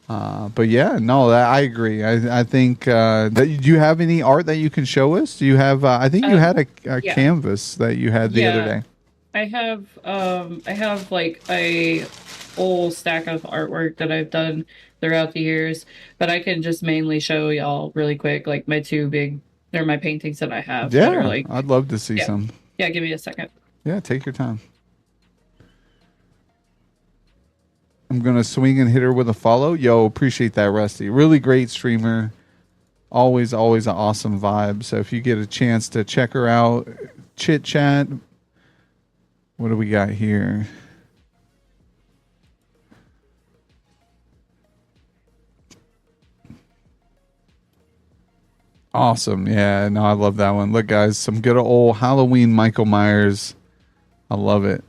But yeah, no, I agree. I think that, do you have any art that you can show us? Do you have? I think you had a yeah. canvas that you had the other day. I have like a whole stack of artwork that I've done throughout the years, but I can just mainly show y'all really quick, like they're my paintings that I have. That are Yeah, like, I'd love to see some. yeah, give me a second. Yeah, take your time. I'm going to swing and hit her with a follow. Yo, appreciate that, Rusty. Really great streamer. Always an awesome vibe. So if you get a chance to check her out, chit chat. What do we got here? Awesome. Yeah, no, I love that one. Look, guys, some good old Halloween Michael Myers. I love it.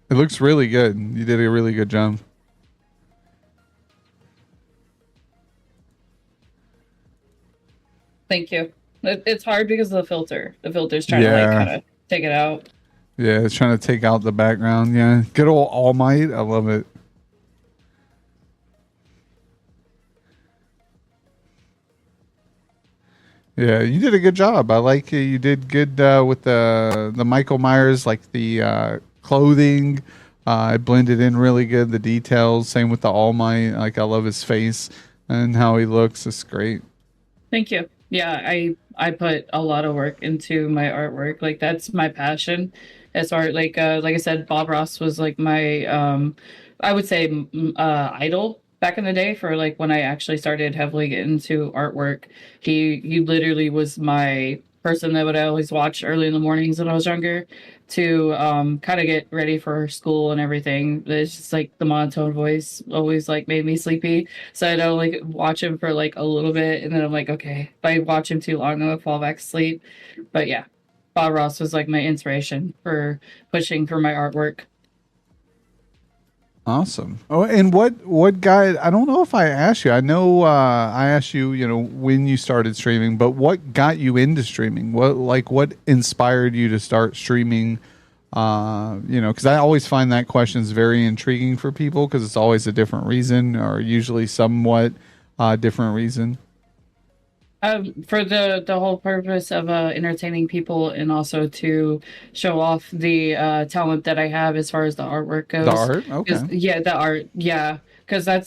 It looks really good. You did a really good job. Thank you. It's hard because of the filter. The filter's trying to like kind of take it out. Yeah, it's trying to take out the background. Yeah, good old All Might. I love it. Yeah, you did a good job. I like you did good with the Michael Myers, like the clothing. It blended in really good. The details. Same with the All Might. Like I love his face and how he looks. It's great. Thank you. Yeah, I put a lot of work into my artwork. Like that's my passion as art. Like I said, Bob Ross was like my I would say idol back in the day for like when I actually started heavily getting into artwork. He literally was my person that would always watch early in the mornings when I was younger to kind of get ready for school and everything. It's just like the monotone voice always like made me sleepy. So I'd only watch him for like a little bit and then I'm like, okay, if I watch him too long, I'm gonna fall back to sleep. But yeah, Bob Ross was like my inspiration for pushing for my artwork. Awesome. Oh, and what guy? I don't know if I asked you. I know I asked you, when you started streaming, but what got you into streaming? What inspired you to start streaming? Because I always find that question is very intriguing for people because it's always a different reason, or usually somewhat different reason. For the whole purpose of entertaining people and also to show off the talent that I have as far as the artwork goes. The art, okay. Yeah, the art, yeah, because that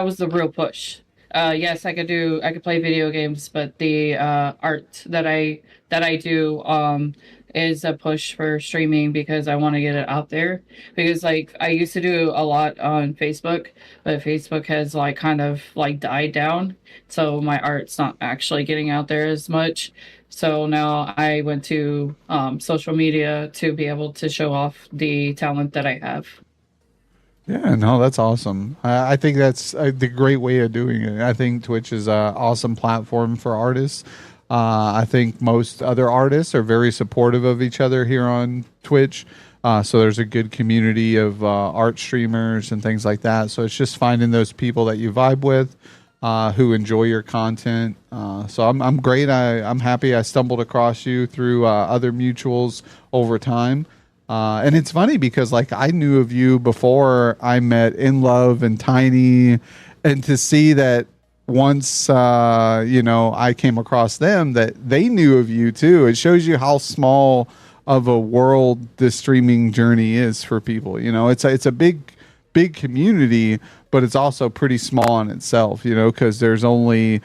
was the real push. Yes, I could play video games, but the art that I do is a push for streaming because I want to get it out there. Because like I used to do a lot on Facebook, but Facebook has like kind of like died down, so my art's not actually getting out there as much. So now I went to social media to be able to show off the talent that I have. Yeah, no, that's awesome. I think that's the great way of doing it. I think Twitch is an awesome platform for artists. I think most other artists are very supportive of each other here on Twitch. So there's a good community of art streamers and things like that. So it's just finding those people that you vibe with, who enjoy your content. So I'm great. I'm happy I stumbled across you through other mutuals over time. And it's funny because like I knew of you before I met In Love and Tiny, and to see that once I came across them that they knew of you too. It shows you how small of a world this streaming journey is for people. It's a big community, but it's also pretty small in itself, because there's only,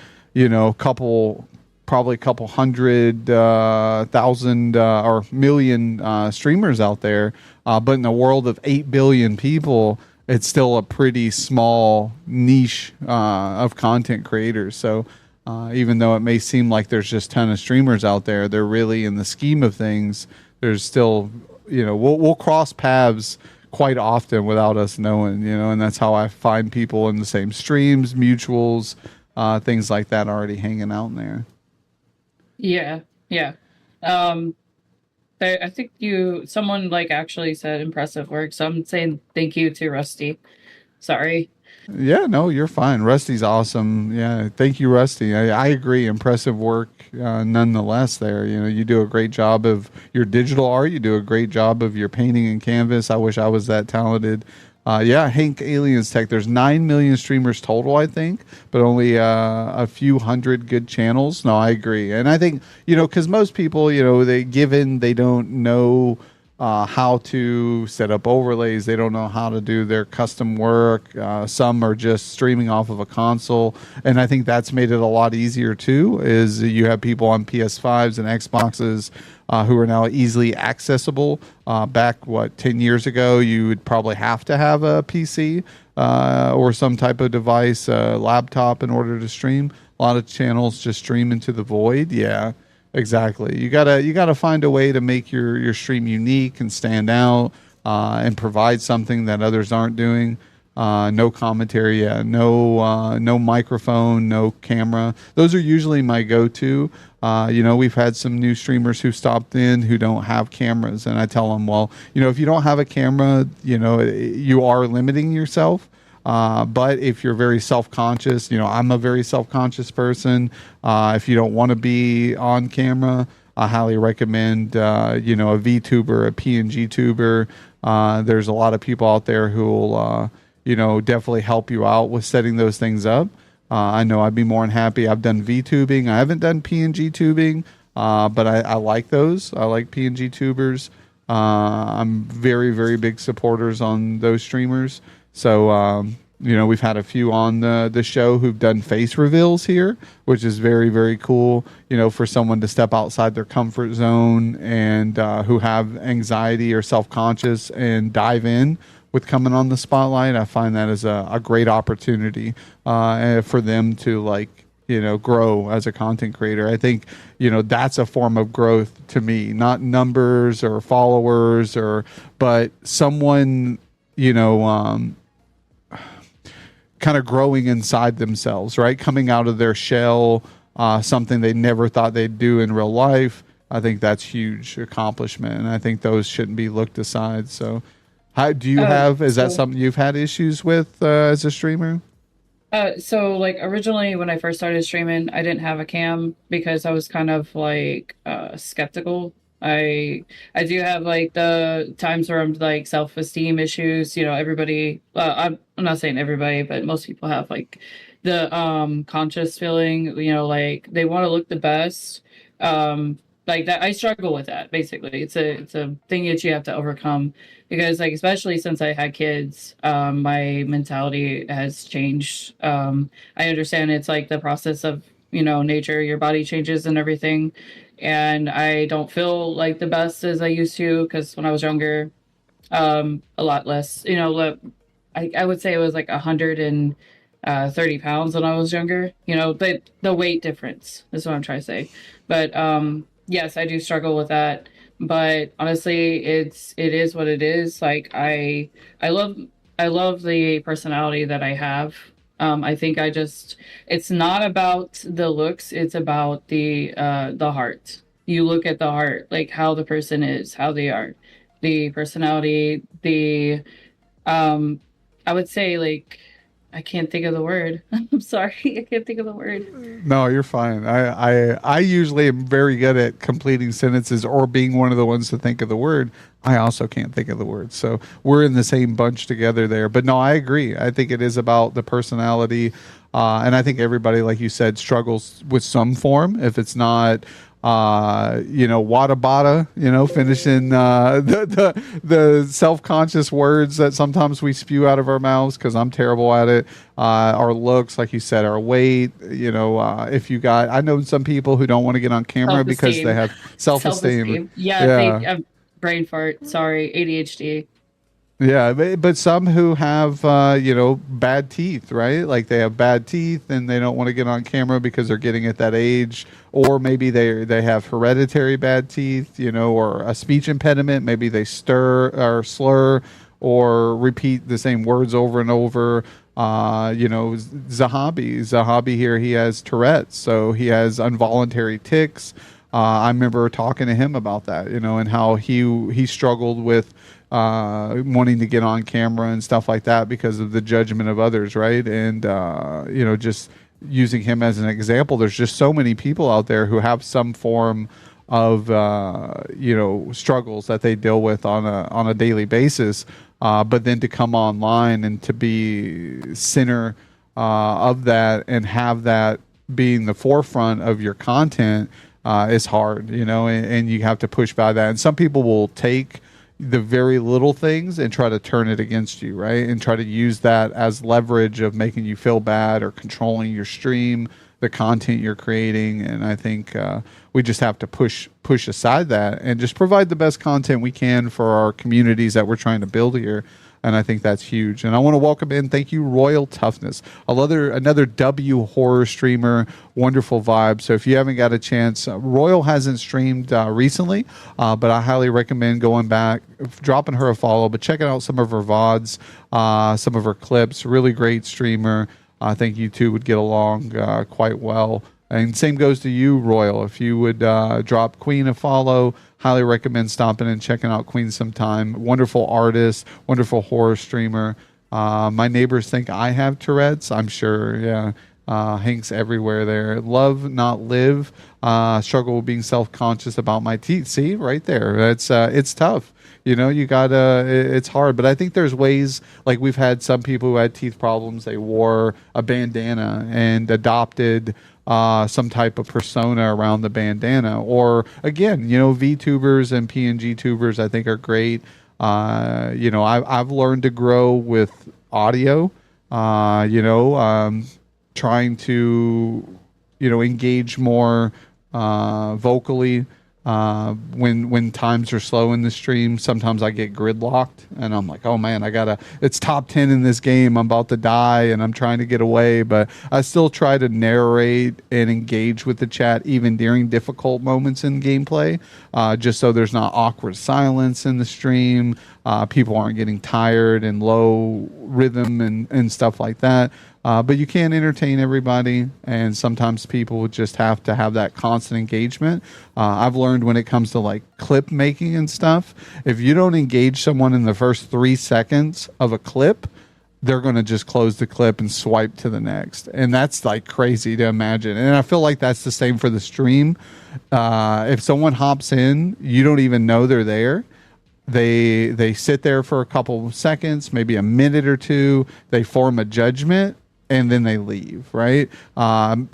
probably a couple hundred thousand or million streamers out there. But in a world of 8 billion people, it's still a pretty small niche of content creators. So even though it may seem like there's just a ton of streamers out there, they're really, in the scheme of things, there's still, we'll cross paths quite often without us knowing, and that's how I find people in the same streams, mutuals, things like that already hanging out in there. Yeah. I think someone like actually said impressive work, so I'm saying thank you to Rusty. Sorry. Yeah, no, you're fine. Rusty's awesome. Yeah, thank you, Rusty. I agree. Impressive work, nonetheless. There, you do a great job of your digital art. You do a great job of your painting and canvas. I wish I was that talented. Yeah, Hank Aliens Tech. There's 9 million streamers total, I think, but only a few hundred good channels. No, I agree, and I think because most people, they don't know how to set up overlays. They don't know how to do their custom work. Some are just streaming off of a console, and I think that's made it a lot easier too. Is you have people on PS5s and Xboxes who are now easily accessible. Back 10 years ago, you would probably have to have a PC or some type of device, laptop, in order to stream. A lot of channels just stream into the void. Yeah. Exactly. You gotta find a way to make your stream unique and stand out, and provide something that others aren't doing. No commentary, no microphone, no camera. Those are usually my go-to. We've had some new streamers who stopped in who don't have cameras, and I tell them, well, if you don't have a camera, you are limiting yourself. But if you're very self-conscious, I'm a very self-conscious person. If you don't want to be on camera, I highly recommend, a VTuber, a PNG tuber. There's a lot of people out there who will, definitely help you out with setting those things up. I know I'd be more than happy. I've done VTubing. I haven't done PNG tubing, but I like those. I like PNG tubers. I'm very, very big supporters on those streamers. So, we've had a few on the show who've done face reveals here, which is very, very cool, for someone to step outside their comfort zone and who have anxiety or self-conscious and dive in with coming on the spotlight. I find that as a great opportunity for them to grow as a content creator. I think, that's a form of growth to me, not numbers or followers but someone, kind of growing inside themselves, right? Coming out of their shell, something they never thought they'd do in real life. I think that's huge accomplishment, and I think those shouldn't be looked aside. So How do you is that something you've had issues with as a streamer? So like originally when I first started streaming, I didn't have a cam because I was kind of like skeptical. I do have like the times where I'm like self-esteem issues. You know, everybody. I'm not saying everybody, but most people have like the conscious feeling. You know, like they want to look the best. Like that, I struggle with that. Basically, it's a thing that you have to overcome because like especially since I had kids, my mentality has changed. I understand it's like the process of nature, your body changes and everything, and I don't feel like the best as I used to because when I was younger, a lot less. I would say it was like 130 pounds when I was younger. But the weight difference is what I'm trying to say. But yes, I do struggle with that. But honestly, it is what it is. Like I love I love the personality that I have. I think it's not about the looks, it's about the heart. You look at the heart, like how the person is, how they are, the personality, the um I would say like I can't think of the word. I'm sorry, I can't think of the word. No, you're fine. I usually am very good at completing sentences or being one of the ones to think of the word. I also can't think of the word. So we're in the same bunch together there. But no, I agree. I think it is about the personality. And I think everybody, like you said, struggles with some form. If it's not wada bada, finishing the self-conscious words that sometimes we spew out of our mouths because I'm terrible at it. Our looks, like you said, our weight, if you got, I know some people who don't want to get on camera because they have self-esteem. Yeah. Brain fart. Sorry. ADHD. Yeah, but some who have, bad teeth, right? Like they have bad teeth and they don't want to get on camera because they're getting at that age, or maybe they have hereditary bad teeth, or a speech impediment. Maybe they stir or slur or repeat the same words over and over. Zahabi here, he has Tourette's, so he has involuntary tics. I remember talking to him about that, and how he struggled with wanting to get on camera and stuff like that because of the judgment of others, right? And just using him as an example, there's just so many people out there who have some form of struggles that they deal with on a daily basis, but then to come online and to be center of that and have that being the forefront of your content is hard, and you have to push by that. And some people will take the very little things and try to turn it against you, right? And try to use that as leverage of making you feel bad or controlling your stream, the content you're creating. And I think we just have to push aside that and just provide the best content we can for our communities that we're trying to build here. And I think that's huge. And I want to welcome in, thank you, Royal Toughness, another W horror streamer, wonderful vibe. So if you haven't got a chance, Royal hasn't streamed recently, but I highly recommend going back, dropping her a follow, but checking out some of her VODs, some of her clips. Really great streamer. I think you two would get along quite well. And same goes to you, Royal. If you would drop Queen a follow, highly recommend stopping and checking out Queen sometime. Wonderful artist, wonderful horror streamer. My neighbors think I have Tourette's. I'm sure, yeah. Hank's everywhere there. Love, not live. Struggle with being self-conscious about my teeth. See, right there. It's tough. You gotta, it's hard. But I think there's ways, like we've had some people who had teeth problems. They wore a bandana and adopted some type of persona around the bandana. Or again, VTubers and PNG tubers I think are great. I've learned to grow with audio, trying to, engage more vocally. When times are slow in the stream, sometimes I get gridlocked and I'm like, oh man, it's top 10 in this game. I'm about to die and I'm trying to get away, but I still try to narrate and engage with the chat even during difficult moments in gameplay, just so there's not awkward silence in the stream. People aren't getting tired and low rhythm and stuff like that. But you can't entertain everybody, and sometimes people just have to have that constant engagement. I've learned when it comes to like clip making and stuff, if you don't engage someone in the first 3 seconds of a clip, they're going to just close the clip and swipe to the next. And that's like crazy to imagine. And I feel like that's the same for the stream. If someone hops in, you don't even know they're there. They sit there for a couple of seconds, maybe a minute or two. They form a judgment and then they leave, right?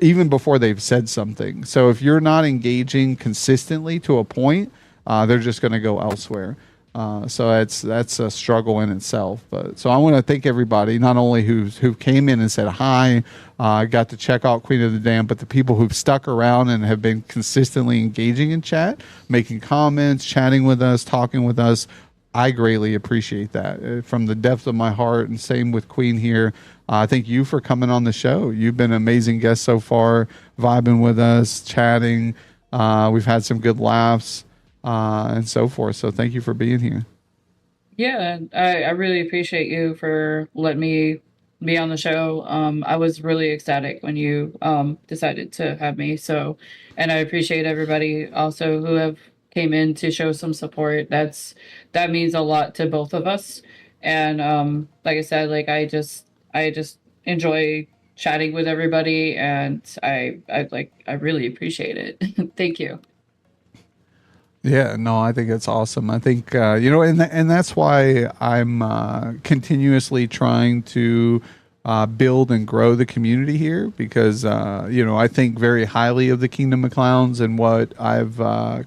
Even before they've said something. So if you're not engaging consistently to a point, they're just going to go elsewhere. So that's a struggle in itself. But so I want to thank everybody, not only who came in and said hi, got to check out Queen of the Dam, but the people who've stuck around and have been consistently engaging in chat, making comments, chatting with us, talking with us. I greatly appreciate that from the depth of my heart. And same with Queen here. Thank you for coming on the show. You've been an amazing guest so far, vibing with us, chatting. We've had some good laughs. And so forth. So thank you for being here. Yeah, I really appreciate you for letting me be on the show. I was really ecstatic when you decided to have me. So, and I appreciate everybody also who have came in to show some support. That means a lot to both of us. And like I said, like I just enjoy chatting with everybody, and I really appreciate it. Thank you. Yeah, no, I think it's awesome. I think, and that's why I'm continuously trying to build and grow the community here because, I think very highly of the Kingdom of Clowns and what I've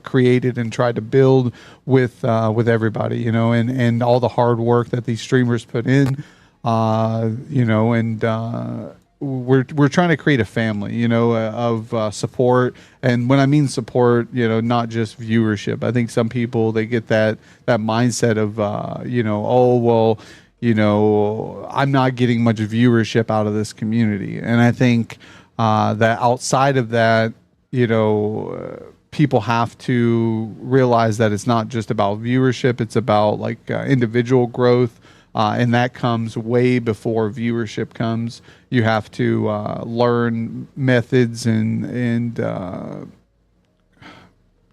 created and tried to build with everybody, and all the hard work that these streamers put in, we're trying to create a family, of support. And when I mean support, not just viewership. I think some people, they get that mindset of, I'm not getting much viewership out of this community. And I think that outside of that, people have to realize that it's not just about viewership. It's about like individual growth. And that comes way before viewership comes. You have to learn methods and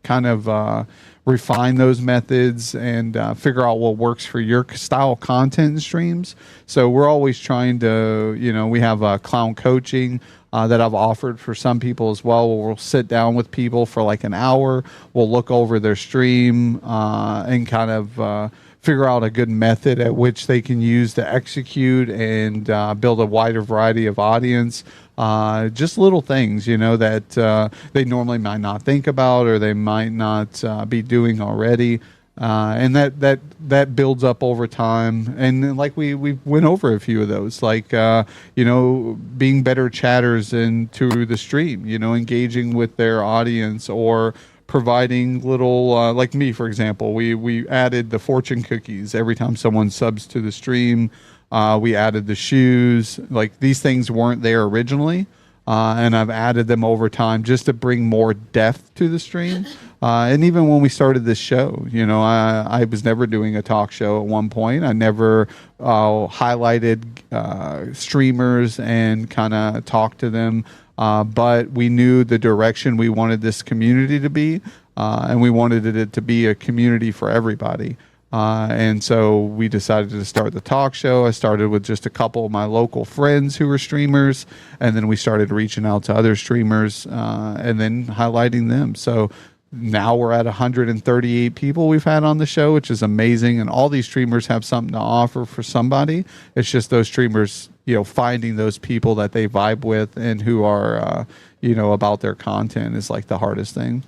kind of refine those methods and figure out what works for your style of content and streams. So we're always trying to, we have clown coaching that I've offered for some people as well, where we'll sit down with people for like an hour. We'll look over their stream and kind of figure out a good method at which they can use to execute and build a wider variety of audience. Just little things, that they normally might not think about or they might not be doing already. And that builds up over time. And like we went over a few of those, like, being better chatters into the stream, engaging with their audience or providing little, like me, for example, we added the fortune cookies every time someone subs to the stream. We added the shoes. Like these things weren't there originally. And I've added them over time just to bring more depth to the stream. And even when we started this show, I was never doing a talk show at one point. I never highlighted streamers and kind of talked to them. But we knew the direction we wanted this community to be, and we wanted it to be a community for everybody. And so we decided to start the talk show. I started with just a couple of my local friends who were streamers, and then we started reaching out to other streamers and then highlighting them. So now we're at 138 people we've had on the show, which is amazing. And all these streamers have something to offer for somebody. It's just those streamers, finding those people that they vibe with and who are, about their content is like the hardest thing.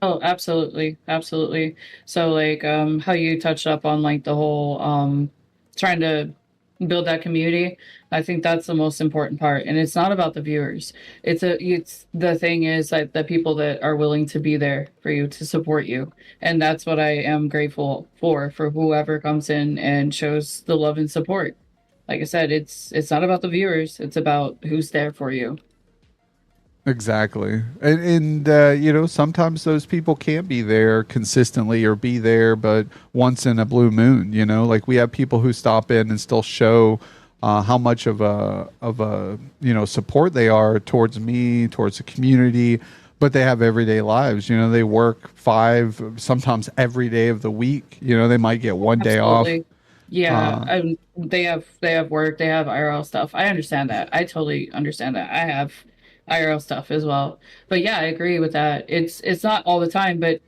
Oh, absolutely. Absolutely. So like how you touched up on like the whole trying to build that community. I think that's the most important part. And it's not about the viewers. It's the thing is like the people that are willing to be there for you, to support you. And that's what I am grateful for whoever comes in and shows the love and support. Like I said, it's not about the viewers. It's about who's there for you. Exactly. And sometimes those people can't be there consistently or be there, but once in a blue moon, like we have people who stop in and still show how much of a support they are towards me, towards the community. But they have everyday lives. They work 5, sometimes every day of the week. They might get one day off. Absolutely. Yeah, they have work, they have IRL stuff. I understand that. I totally understand that. I have IRL stuff as well. But yeah, I agree with that. It's not all the time, but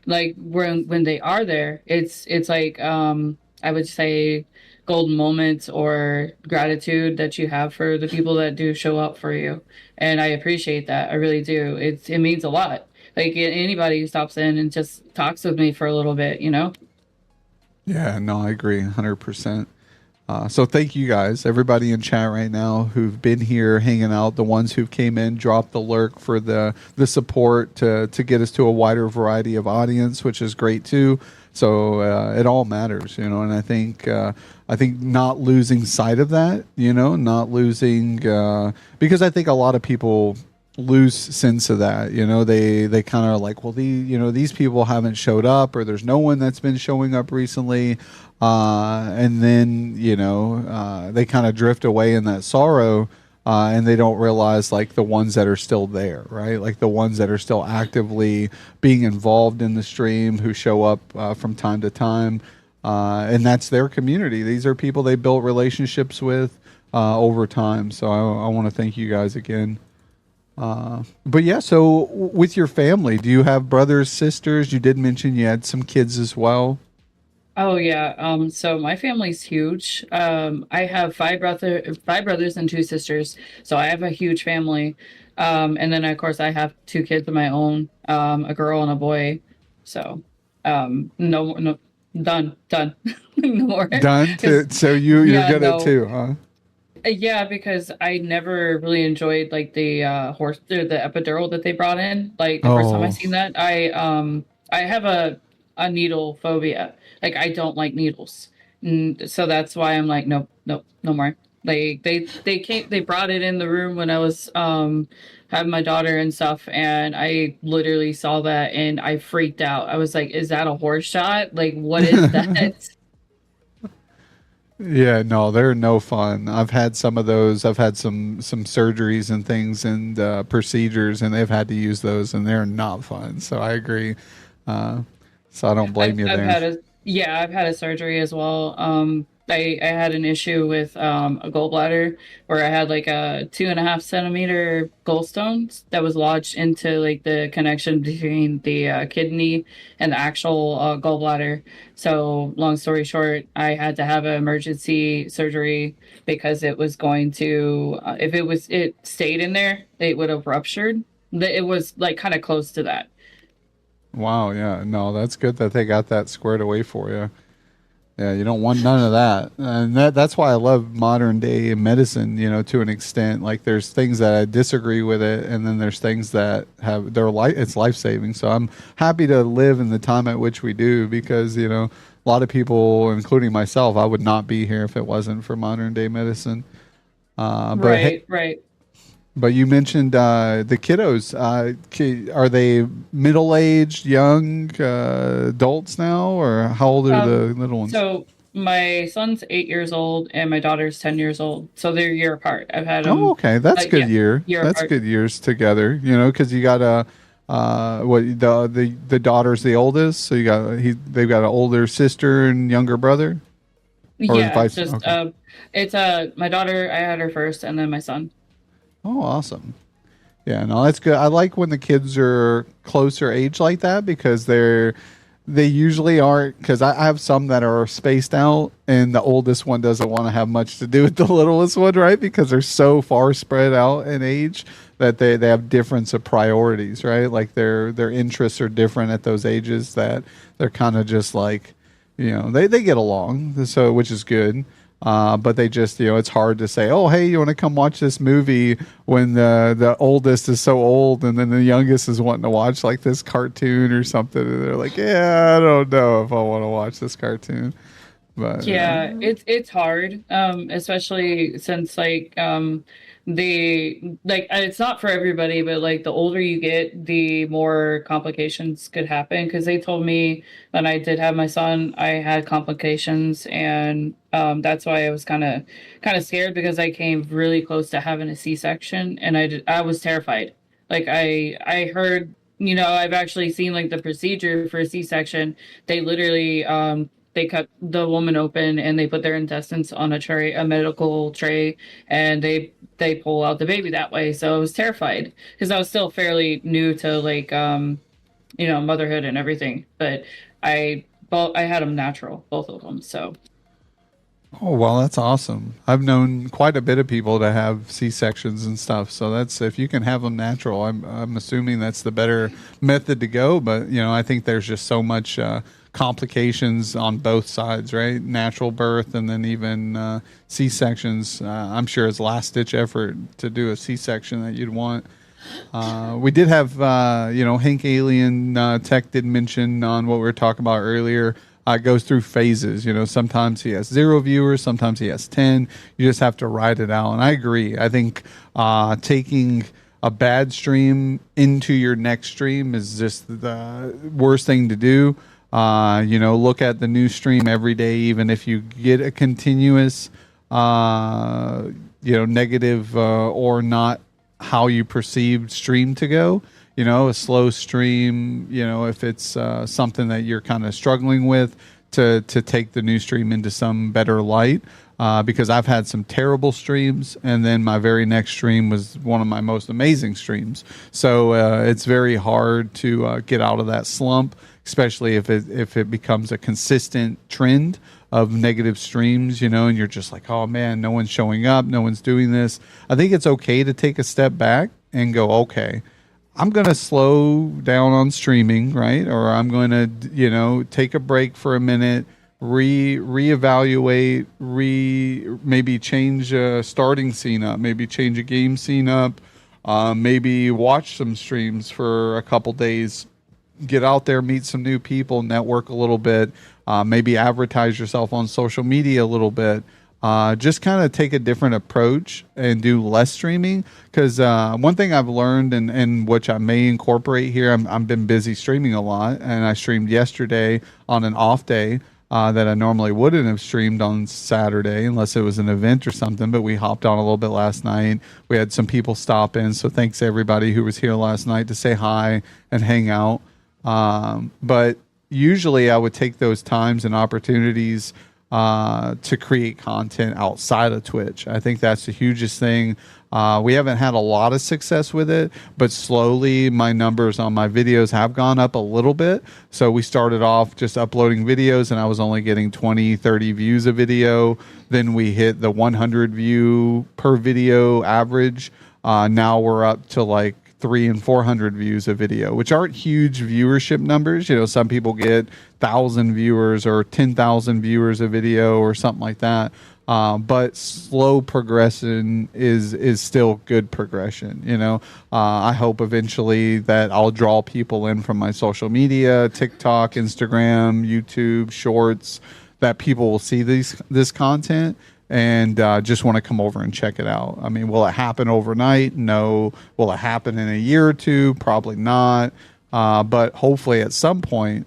like when they are there, it's like I would say golden moments or gratitude that you have for the people that do show up for you. And I appreciate that. I really do. It means a lot. Like anybody who stops in and just talks with me for a little bit. Yeah, no, I agree 100%. So thank you guys, everybody in chat right now who've been here hanging out, the ones who came in, dropped the lurk for the support to get us to a wider variety of audience, which is great too. So it all matters, and I think not losing sight of that, not losing because I think a lot of people lose sense of that. They kind of like, well, these people haven't showed up, or there's no one that's been showing up recently, and then they kind of drift away in that sorrow, and they don't realize like the ones that are still there, right? Like the ones that are still actively being involved in the stream, who show up from time to time, and that's their community. These are people they built relationships with over time. So I want to thank you guys again. But yeah, so with your family, do you have brothers, sisters? You did mention you had some kids as well. Oh yeah. So my family's huge. I have five brothers and 2 sisters. So I have a huge family. And then of course I have 2 kids of my own, a girl and a boy. So, no, done. No more. Done. So you're good at too, huh? Yeah, because I never really enjoyed like the horse or the epidural that they brought in. Like the first time I seen that, I have a needle phobia. Like I don't like needles, so that's why I'm like nope, no more. They brought it in the room when I was having my daughter and stuff, and I literally saw that and I freaked out. I was like, is that a horse shot? Like what is that? Yeah, no, they're no fun. I've had some of those. I've had some surgeries and things and procedures, and they've had to use those, and they're not fun. So I agree. So I don't blame you there. I've had a surgery as well. I had an issue with a gallbladder where I had like a 2.5 centimeter gallstone that was lodged into like the connection between the kidney and the actual gallbladder. So long story short, I had to have an emergency surgery because it was going to, if it stayed in there, it would have ruptured. It was like kind of close to that. Wow, yeah. No, that's good that they got that squared away for you. Yeah, you don't want none of that. And that's why I love modern day medicine, to an extent. Like there's things that I disagree with it, and then there's things that it's life-saving. So I'm happy to live in the time at which we do, because, a lot of people, including myself, I would not be here if it wasn't for modern day medicine. Right. But you mentioned the kiddos. Are they middle-aged, young, adults now, or how old are the little ones? So my son's 8 years old and my daughter's 10 years old. So they're a year apart. I've had them. Oh, okay, that's good year That's apart. good years together. Because you got the daughter's the oldest, so they've got an older sister and younger brother. Or It's just it's my daughter. I had her first, and then my son. Oh, awesome. Yeah, no, that's good. I like when the kids are closer age like that, because they usually aren't, because I have some that are spaced out, and the oldest one doesn't want to have much to do with the littlest one, right? Because they're so far spread out in age that they have difference of priorities, right? Like their interests are different at those ages, that they're kind of just like, they get along, so which is good. But they just, it's hard to say, oh, hey, you want to come watch this movie when the oldest is so old, and then the youngest is wanting to watch like this cartoon or something. And they're like, yeah, I don't know if I want to watch this cartoon. But Yeah, it's hard, especially since like it's not for everybody, but like the older you get, the more complications could happen. Because they told me when I did have my son, I had complications, and that's why I was kind of scared, because I came really close to having a C-section, and I was terrified. Like I heard, I've actually seen like the procedure for a C-section. They literally they cut the woman open and they put their intestines on a medical tray, and they pull out the baby that way. So I was terrified because I was still fairly new to like motherhood and everything. But I had them natural, both of them. So Oh, well, that's awesome. I've known quite a bit of people to have C-sections and stuff. So that's, if you can have them natural, I'm assuming that's the better method to go. But, I think there's just so much complications on both sides, right? Natural birth and then even C-sections. I'm sure it's last-ditch effort to do a C-section that you'd want. We did have, Hank Alien Tech did mention on what we were talking about earlier. Goes through phases. Sometimes he has 0 viewers, sometimes he has 10. You just have to ride it out. And I agree. I think taking a bad stream into your next stream is just the worst thing to do. Look at the new stream every day, even if you get a continuous, negative or not how you perceived stream to go. A slow stream, if it's something that you're kind of struggling with, to take the new stream into some better light. Because I've had some terrible streams, and then my very next stream was one of my most amazing streams. So it's very hard to get out of that slump, especially if it becomes a consistent trend of negative streams, and you're just like, oh man, no one's showing up, no one's doing this. I think it's okay to take a step back and go, okay, I'm going to slow down on streaming, right? Or I'm going to, take a break for a minute, reevaluate, maybe change a starting scene up, maybe change a game scene up, maybe watch some streams for a couple days, get out there, meet some new people, network a little bit, maybe advertise yourself on social media a little bit. Just kind of take a different approach and do less streaming. Because one thing I've learned, and which I may incorporate here, I've been busy streaming a lot, and I streamed yesterday on an off day that I normally wouldn't have streamed on Saturday unless it was an event or something. But we hopped on a little bit last night. We had some people stop in, so thanks to everybody who was here last night to say hi and hang out. But usually I would take those times and opportunities to create content outside of Twitch. I think that's the hugest thing. We haven't had a lot of success with it, but slowly my numbers on my videos have gone up a little bit. So we started off just uploading videos, and I was only getting 20, 30 views a video. Then we hit the 100 view per video average. Now we're up to like 300 and 400 views a video, which aren't huge viewership numbers. Some people get 1,000 viewers or 10,000 viewers a video or something like that. But slow progression is still good progression. I hope eventually that I'll draw people in from my social media, TikTok, Instagram, YouTube, Shorts, that people will see this content and just want to come over and check it out. I mean, will it happen overnight? No. Will it happen in a year or two? Probably not. But hopefully at some point.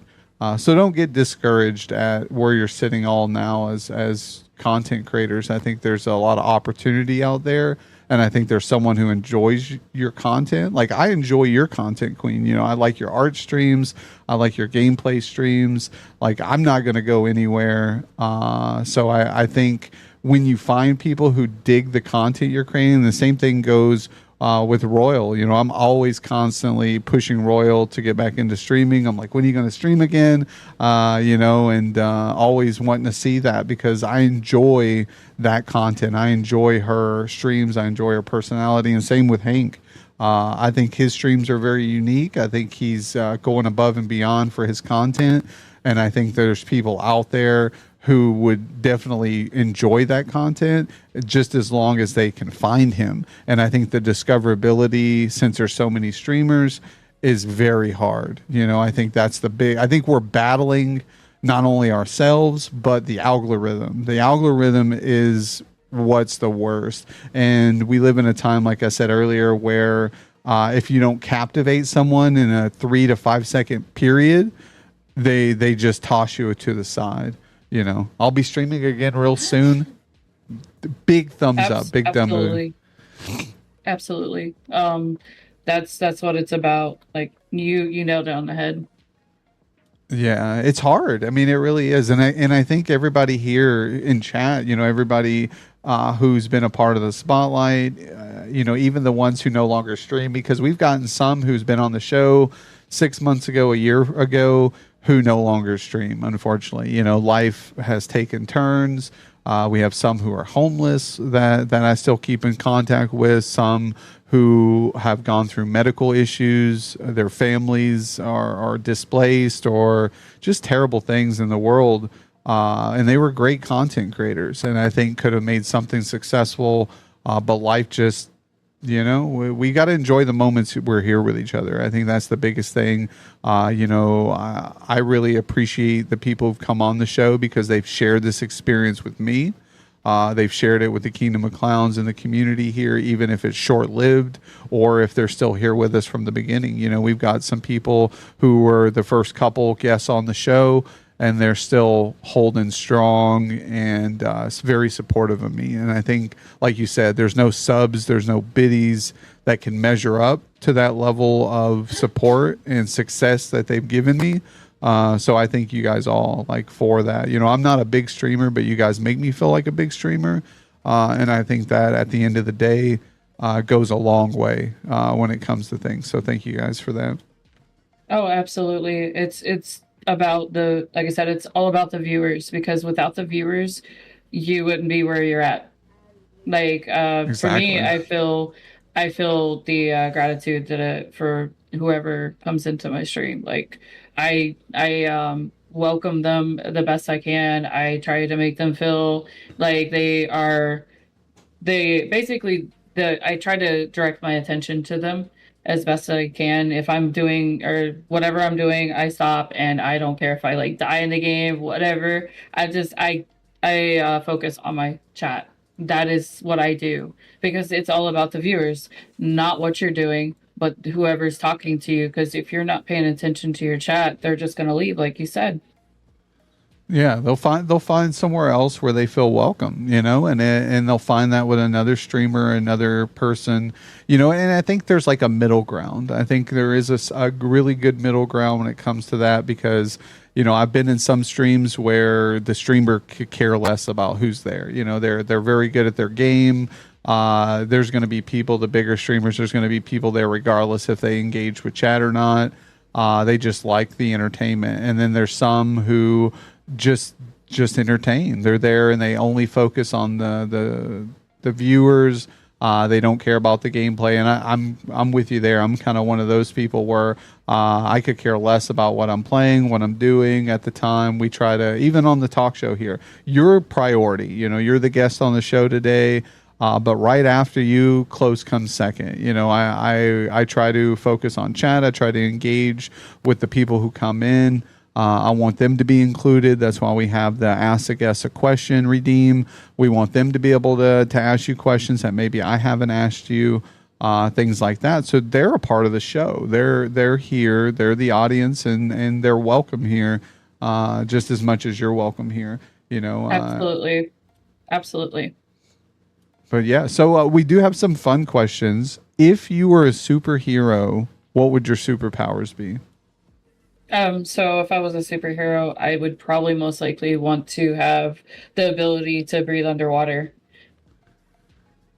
So don't get discouraged at where you're sitting all now as content creators. I think there's a lot of opportunity out there. And I think there's someone who enjoys your content. Like, I enjoy your content, Queen. I like your art streams. I like your gameplay streams. Like, I'm not going to go anywhere. So I think when you find people who dig the content you're creating, the same thing goes with Royal. I'm always constantly pushing Royal to get back into streaming. I'm like, when are you going to stream again? And always wanting to see that because I enjoy that content. I enjoy her streams. I enjoy her personality. And same with Hank. I think his streams are very unique. I think he's going above and beyond for his content. And I think there's people out there who would definitely enjoy that content just as long as they can find him. And I think the discoverability, since there's so many streamers, is very hard. I think that's I think we're battling not only ourselves, but the algorithm. The algorithm is what's the worst. And we live in a time, like I said earlier, where if you don't captivate someone in a 3 to 5 second period, they just toss you to the side. You know, I'll be streaming again real soon. Big thumbs up, big thumb up. Absolutely. That's what it's about. Like you nailed it on the head. Yeah, it's hard. I mean, it really is, and I think everybody here in chat, you know, everybody who's been a part of the spotlight, you know, even the ones who no longer stream, because we've gotten some who's been on the show 6 months ago, a year ago, who no longer stream. Unfortunately, you know, life has taken turns. We have some who are homeless that I still keep in contact with. Some who have gone through medical issues. Their families are displaced, or just terrible things in the world. And they were great content creators, and I think could have made something successful. But life just, you know, we got to enjoy the moments we're here with each other. I think that's the biggest thing. You know, I really appreciate the people who've come on the show because they've shared this experience with me. They've shared it with the Kingdom of Clowns and the community here, even if it's short-lived or if they're still here with us from the beginning. You know, we've got some people who were the first couple guests on the show, and they're still holding strong and very supportive of me. And I think, like you said, there's no subs, there's no biddies that can measure up to that level of support and success that they've given me. So I thank you guys all for that. You know, I'm not a big streamer, but you guys make me feel like a big streamer. And I think that at the end of the day goes a long way when it comes to things. So thank you guys for that. Oh, absolutely. It's about like I said, it's all about the viewers, because without the viewers, you wouldn't be where you're at. Exactly. For me, I feel the gratitude that for whoever comes into my stream. Like I welcome them the best I can. I try to make them feel like I try to direct my attention to them as best I can. If I'm doing or whatever I'm doing, I stop, and I don't care if I die in the game, whatever. I focus on my chat. That is what I do, because it's all about the viewers, not what you're doing, but whoever's talking to you. Because if you're not paying attention to your chat, they're just going to leave, like you said. Yeah, they'll find somewhere else where they feel welcome, you know, and they'll find that with another streamer, another person, you know, and I think there's a middle ground. I think there is a really good middle ground when it comes to that, because, you know, I've been in some streams where the streamer could care less about who's there. You know, they're very good at their game. There's going to be people, the bigger streamers, there's going to be people there regardless if they engage with chat or not. They just like the entertainment. And then there's some who just entertain. They're there and they only focus on the viewers. They don't care about the gameplay, and I'm with you there. I'm kind of one of those people where I could care less about what I'm playing, what I'm doing at the time. We try to, even on the talk show here, you're priority. You know, you're the guest on the show today, but right after you, close comes second. You know, I try to focus on chat. I try to engage with the people who come in. I want them to be included. That's why we have the Ask a Guest a Question redeem. We want them to be able to ask you questions that maybe I haven't asked you, things like that. So they're a part of the show. They're here. They're the audience, and they're welcome here just as much as you're welcome here. You know, absolutely. But yeah, so we do have some fun questions. If you were a superhero, what would your superpowers be? So if I was a superhero, I would probably most likely want to have the ability to breathe underwater.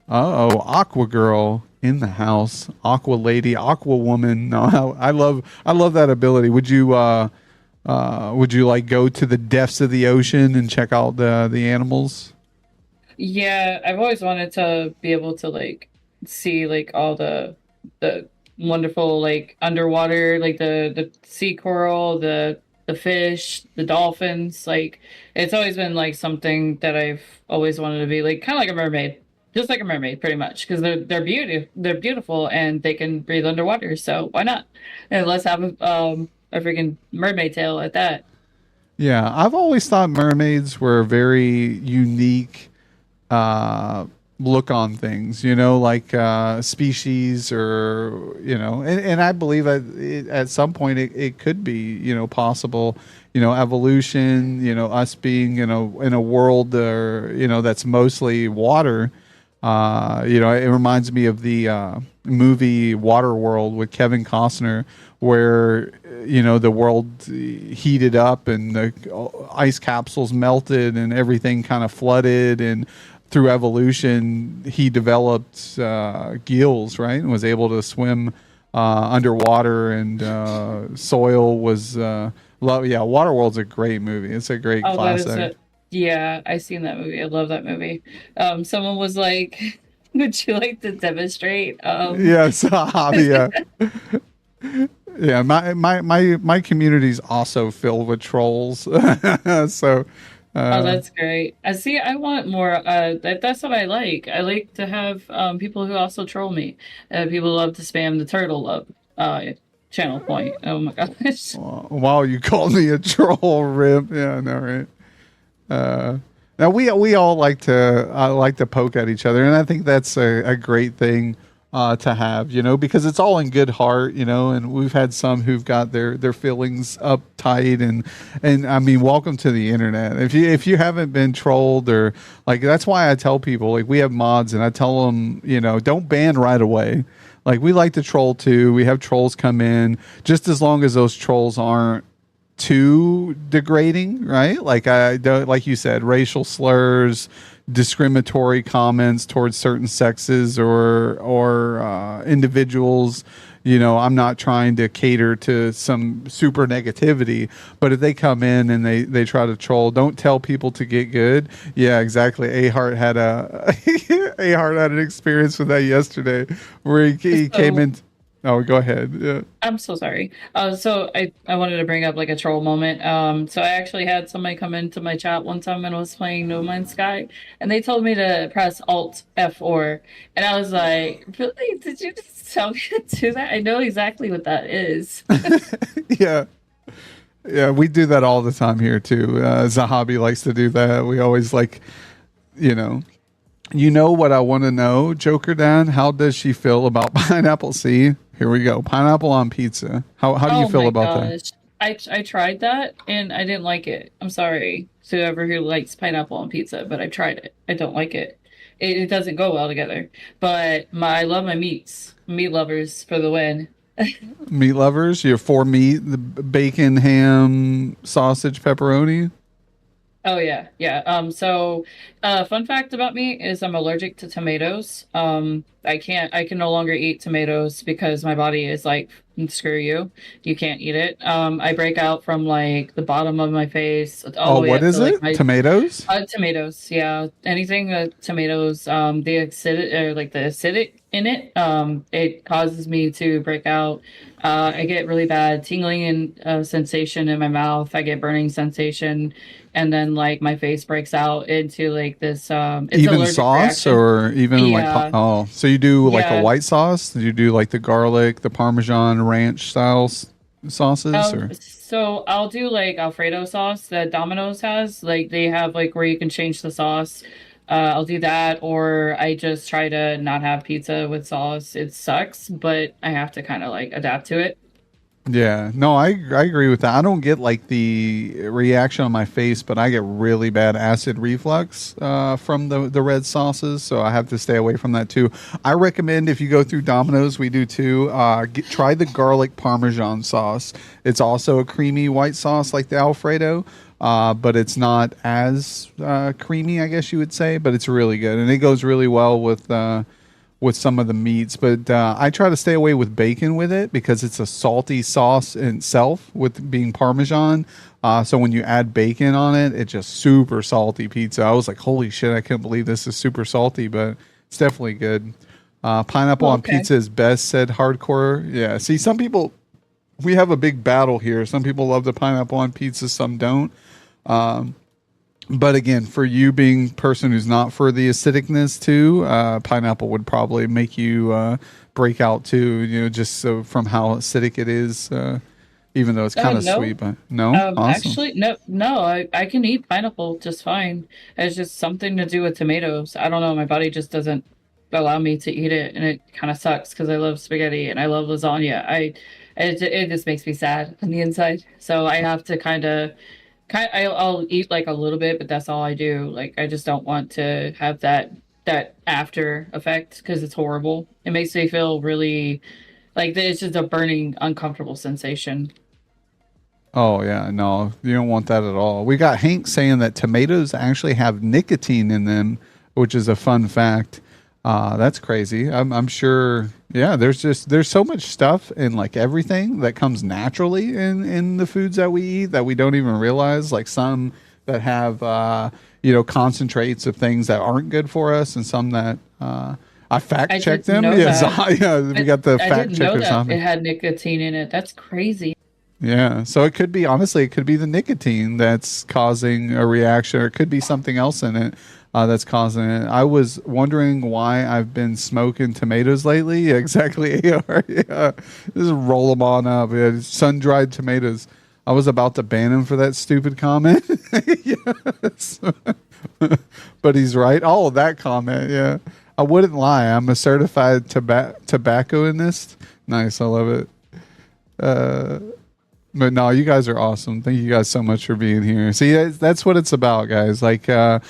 Oh, Aqua Girl in the house, Aqua Lady, Aqua Woman. No, I love that ability. Would you go to the depths of the ocean and check out the animals? Yeah, I've always wanted to be able to see all the wonderful underwater, the sea coral, the fish, the dolphins. It's always been something that I've always wanted to be, kind of like a mermaid, just like a mermaid pretty much, because they're beautiful and they can breathe underwater, so why not? And let's have a freaking mermaid tail at that. Yeah, I've always thought mermaids were very unique look on things, like species, or and I believe that at some point it could be possible, evolution, us being in a world that's mostly water. It reminds me of the movie Waterworld with Kevin Costner, where the world heated up and the ice capsules melted and everything kind of flooded, and through evolution he developed gills, right, and was able to swim underwater, and soil was Waterworld's a great movie. It's a great classic. Yeah, I seen that movie. I love that movie. Someone was like, would you like to demonstrate? Yes, yeah. Yeah, my community's also filled with trolls. So oh, that's great. I see. I want more. That's what I like. I like to have people who also troll me. People love to spam the turtle love channel point. Oh my gosh. Wow, you called me a troll, Rip. Yeah, I know, right? Now we all like to poke at each other, and I think that's a great thing to have, because it's all in good heart, and we've had some who've got their feelings uptight, and I mean, welcome to the internet. If you haven't been trolled, or like, that's why I tell people, like, we have mods, and I tell them, don't ban right away. Like, we like to troll too. We have trolls come in, just as long as those trolls aren't too degrading, right? Like, I don't, like you said, racial slurs, discriminatory comments towards certain sexes or individuals. I'm not trying to cater to some super negativity, but if they come in and they try to troll, don't tell people to get good. Yeah, exactly. Ahart had an experience with that yesterday, where he came in. Oh, go ahead. Yeah. I'm so sorry. So I wanted to bring up like a troll moment. So I actually had somebody come into my chat one time when I was playing No Man's Sky, and they told me to press Alt F4, and I was like, "Really? Did you just tell me to do that? I know exactly what that is." Yeah. Yeah, we do that all the time here too. Zahabi likes to do that. We always like, what I want to know, Jokerdad? How does she feel about pineapple? See, here we go. Pineapple on pizza. How do you feel about that? I tried that and I didn't like it. I'm sorry to whoever who likes pineapple on pizza, but I tried it. I don't like it. It doesn't go well together. But I love my meats. Meat lovers for the win. Meat lovers? You're for meat, the bacon, ham, sausage, pepperoni? Oh yeah, yeah. So fun fact about me is I'm allergic to tomatoes. I can no longer eat tomatoes because my body is like, screw you. You can't eat it. I break out from like the bottom of my face all the way what up is to, it? Like, Tomatoes? Tomatoes, yeah. Anything tomatoes, the acidic in it, it causes me to break out. I get really bad tingling and sensation in my mouth. I get burning sensation, and then like my face breaks out into like this it's even sauce reaction. Or even yeah. like so you do like a white sauce? Do you do like the garlic, the Parmesan ranch style sauces? Or? So I'll do like Alfredo sauce that Domino's has. Like they have like where you can change the sauce. I'll do that, or I just try to not have pizza with sauce. It sucks, but I have to kind of like adapt to it. Yeah, no, I agree with that. I don't get like the reaction on my face, but I get really bad acid reflux from the red sauces, so I have to stay away from that too. I recommend, if you go through Domino's, we do too, try the garlic Parmesan sauce. It's also a creamy white sauce like the Alfredo, but it's not as creamy, I guess you would say, but it's really good, and it goes really well with some of the meats. But I try to stay away with bacon with it because it's a salty sauce in itself with being Parmesan. So when you add bacon on it, it's just super salty pizza. I was like, holy shit, I can't believe this is super salty, but it's definitely good. Pineapple on pizza is best, said Hardcore. Yeah, see, some people, we have a big battle here. Some people love the pineapple on pizza, some don't. But again, for you being a person who's not for the acidicness too, pineapple would probably make you break out too, just so from how acidic it is. even though it's kind of no. sweet. But no, awesome. Actually, no. I can eat pineapple just fine. It's just something to do with tomatoes. I don't know. My body just doesn't allow me to eat it, and it kind of sucks because I love spaghetti and I love lasagna. It just makes me sad on the inside. So I have to I'll eat like a little bit, but that's all I do. Like I just don't want to have that after effect because it's horrible. It makes me feel really like it's just a burning, uncomfortable sensation. Oh yeah, no, you don't want that at all. We got Hank saying that tomatoes actually have nicotine in them, which is a fun fact. That's crazy. I'm sure. Yeah, there's so much stuff in like everything that comes naturally in the foods that we eat that we don't even realize. Like some that have concentrates of things that aren't good for us, and some that I fact checked them. Yes, yeah, we got the fact checkers on. It had nicotine in it. That's crazy. Yeah, so it could be it could be the nicotine that's causing a reaction, or it could be something else in it that's causing it. I was wondering why I've been smoking tomatoes lately. Yeah, exactly, AR. Yeah, just roll them on up. Yeah, sun-dried tomatoes. I was about to ban him for that stupid comment. Yes, but he's right. Oh, that comment. Yeah, I wouldn't lie. I'm a certified tobacconist. Nice, I love it. But no, you guys are awesome. Thank you guys so much for being here. See, that's what it's about, guys. Like, I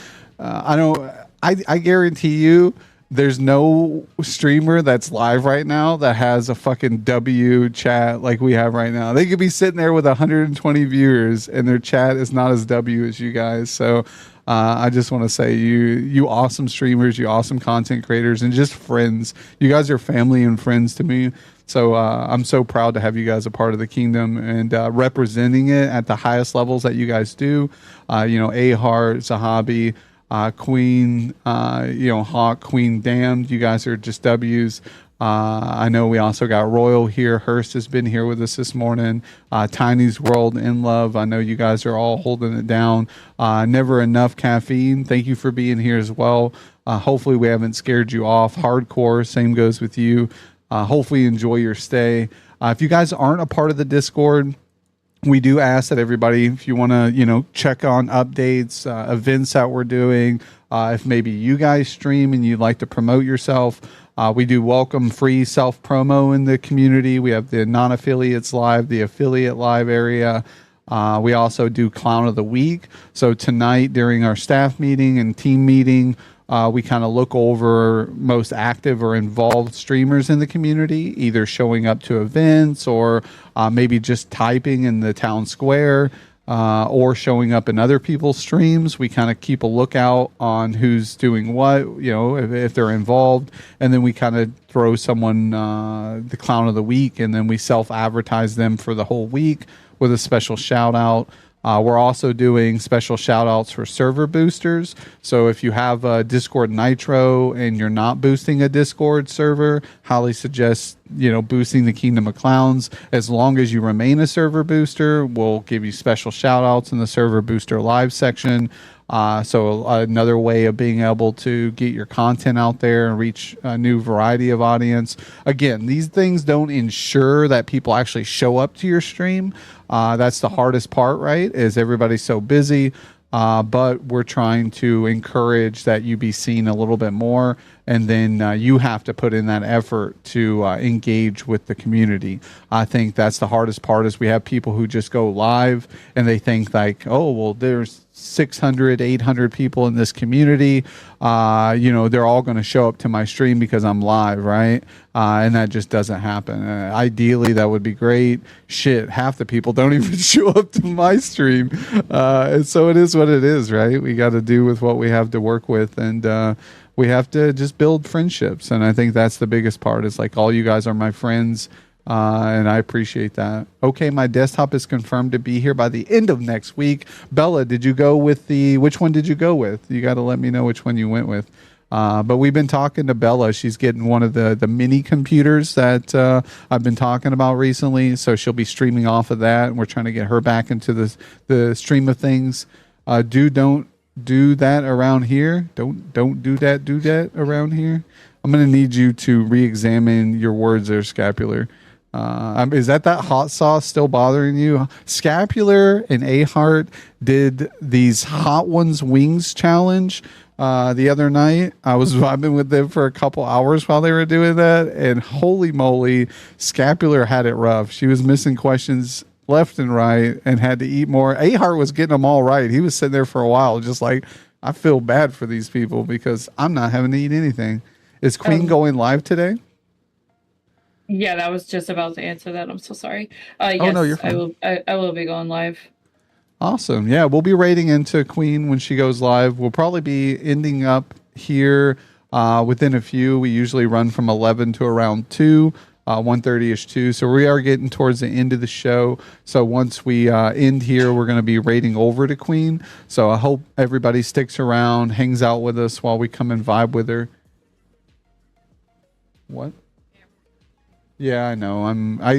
guarantee you, there's no streamer that's live right now that has a fucking W chat like we have right now. They could be sitting there with 120 viewers, and their chat is not as W as you guys. So, I just want to say you awesome streamers, you awesome content creators, and just friends. You guys are family and friends to me. So I'm so proud to have you guys a part of the kingdom and representing it at the highest levels that you guys do. Ahar, Zahabi, Queen, Hawk, QueenofDammned. You guys are just W's. I know we also got Royal here. Hurst has been here with us this morning. Tiny's World, In Love. I know you guys are all holding it down. Never Enough Caffeine. Thank you for being here as well. Hopefully we haven't scared you off. Hardcore, same goes with you. Hopefully you enjoy your stay. If you guys aren't a part of the Discord, we do ask that everybody, if you want to, check on updates, events that we're doing, if maybe you guys stream and you'd like to promote yourself, we do welcome free self-promo in the community. We have the non-affiliates live, the affiliate live area. We also do Clown of the Week. So tonight during our staff meeting and team meeting, we kind of look over most active or involved streamers in the community, either showing up to events or maybe just typing in the town square or showing up in other people's streams. We kind of keep a lookout on who's doing what, if they're involved. And then we kind of throw someone the Clown of the Week, and then we self-advertise them for the whole week with a special shout out. We're also doing special shout outs for server boosters. So if you have a Discord Nitro and you're not boosting a Discord server, highly suggest, boosting the Kingdom of Clowns. As long as you remain a server booster, we'll give you special shout outs in the server booster live section. So another way of being able to get your content out there and reach a new variety of audience. Again, these things don't ensure that people actually show up to your stream. That's the hardest part, right? Is everybody's so busy. But we're trying to encourage that you be seen a little bit more. And then you have to put in that effort to engage with the community. I think that's the hardest part is we have people who just go live and they think like, oh, well, there's 600, 800 people in this community. They're all going to show up to my stream because I'm live, right? And that just doesn't happen. Ideally, that would be great. Shit, half the people don't even show up to my stream. And so it is what it is, right? We got to do with what we have to work with. And we have to just build friendships. And I think that's the biggest part is like all you guys are my friends. And I appreciate that. Okay, my desktop is confirmed to be here by the end of next week. Bella, did you go with which one did you go with? You got to let me know which one you went with. But we've been talking to Bella. She's getting one of the mini computers that I've been talking about recently. So she'll be streaming off of that. And we're trying to get her back into the stream of things. Don't do that around here. Don't do that around here. I'm going to need you to re-examine your words there, Scapular. Is that hot sauce still bothering you? Scapular and A-Heart did these Hot Ones Wings challenge the other night. I was vibing with them for a couple hours while they were doing that, and holy moly, Scapular had it rough. She was missing questions left and right and had to eat more. A-Heart was getting them all right. He was sitting there for a while just like, I feel bad for these people because I'm not having to eat anything. Is Queen going live today? Yeah, that was just about to answer that. I'm so sorry. Yes, no, you're fine. I will be going live. Awesome. Yeah, we'll be raiding into Queen when she goes live. We'll probably be ending up here within a few. We usually run from 11 to around 2, 1:30ish 2. So we are getting towards the end of the show. So once we end here, we're going to be raiding over to Queen. So I hope everybody sticks around, hangs out with us while we come and vibe with her. What? Yeah, I know.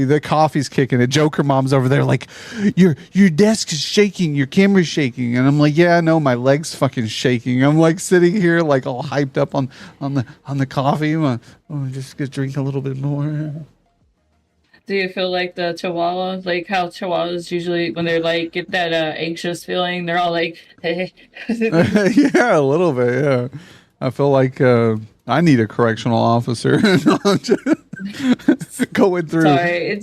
The coffee's kicking it. Joker mom's over there like, your desk is shaking, your camera's shaking, and I'm like, yeah, I know, my leg's fucking shaking. I'm like sitting here like all hyped up on the coffee. Just gonna drink a little bit more. Do you feel like the Chihuahua, like how Chihuahuas usually when they're like get that anxious feeling, they're all like, hey. Yeah, a little bit. Yeah, I feel like I need a correctional officer. Going through. Sorry,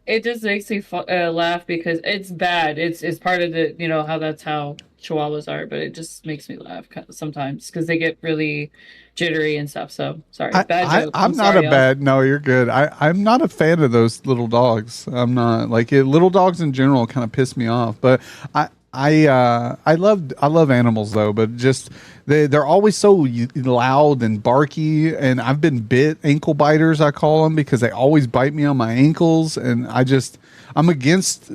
it just makes me laugh because it's bad. It's part of the how that's how Chihuahuas are, but it just makes me laugh sometimes because they get really jittery and stuff. So sorry, bad joke. I'm not sorry, a bad. No, you're good. I'm not a fan of those little dogs. I'm not like little dogs in general kind of piss me off. But I love animals though, but just they're always so loud and barky, and I've been bit, ankle biters I call them, because they always bite me on my ankles, and I'm against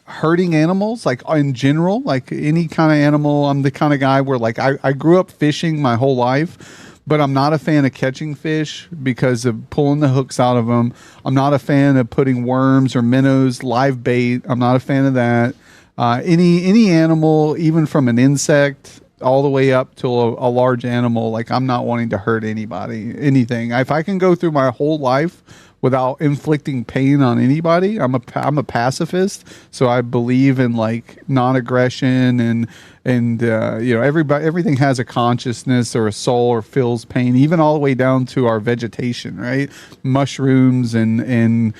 hurting animals like in general, like any kind of animal. I'm the kind of guy where like I grew up fishing my whole life, but I'm not a fan of catching fish because of pulling the hooks out of them. I'm not a fan of putting worms or minnows live bait. I'm not a fan of that. Any animal, even from an insect all the way up to a large animal, like I'm not wanting to hurt anybody, anything. If I can go through my whole life without inflicting pain on anybody, I'm a pacifist. So I believe in like non-aggression and everything has a consciousness or a soul or feels pain, even all the way down to our vegetation, right? Mushrooms and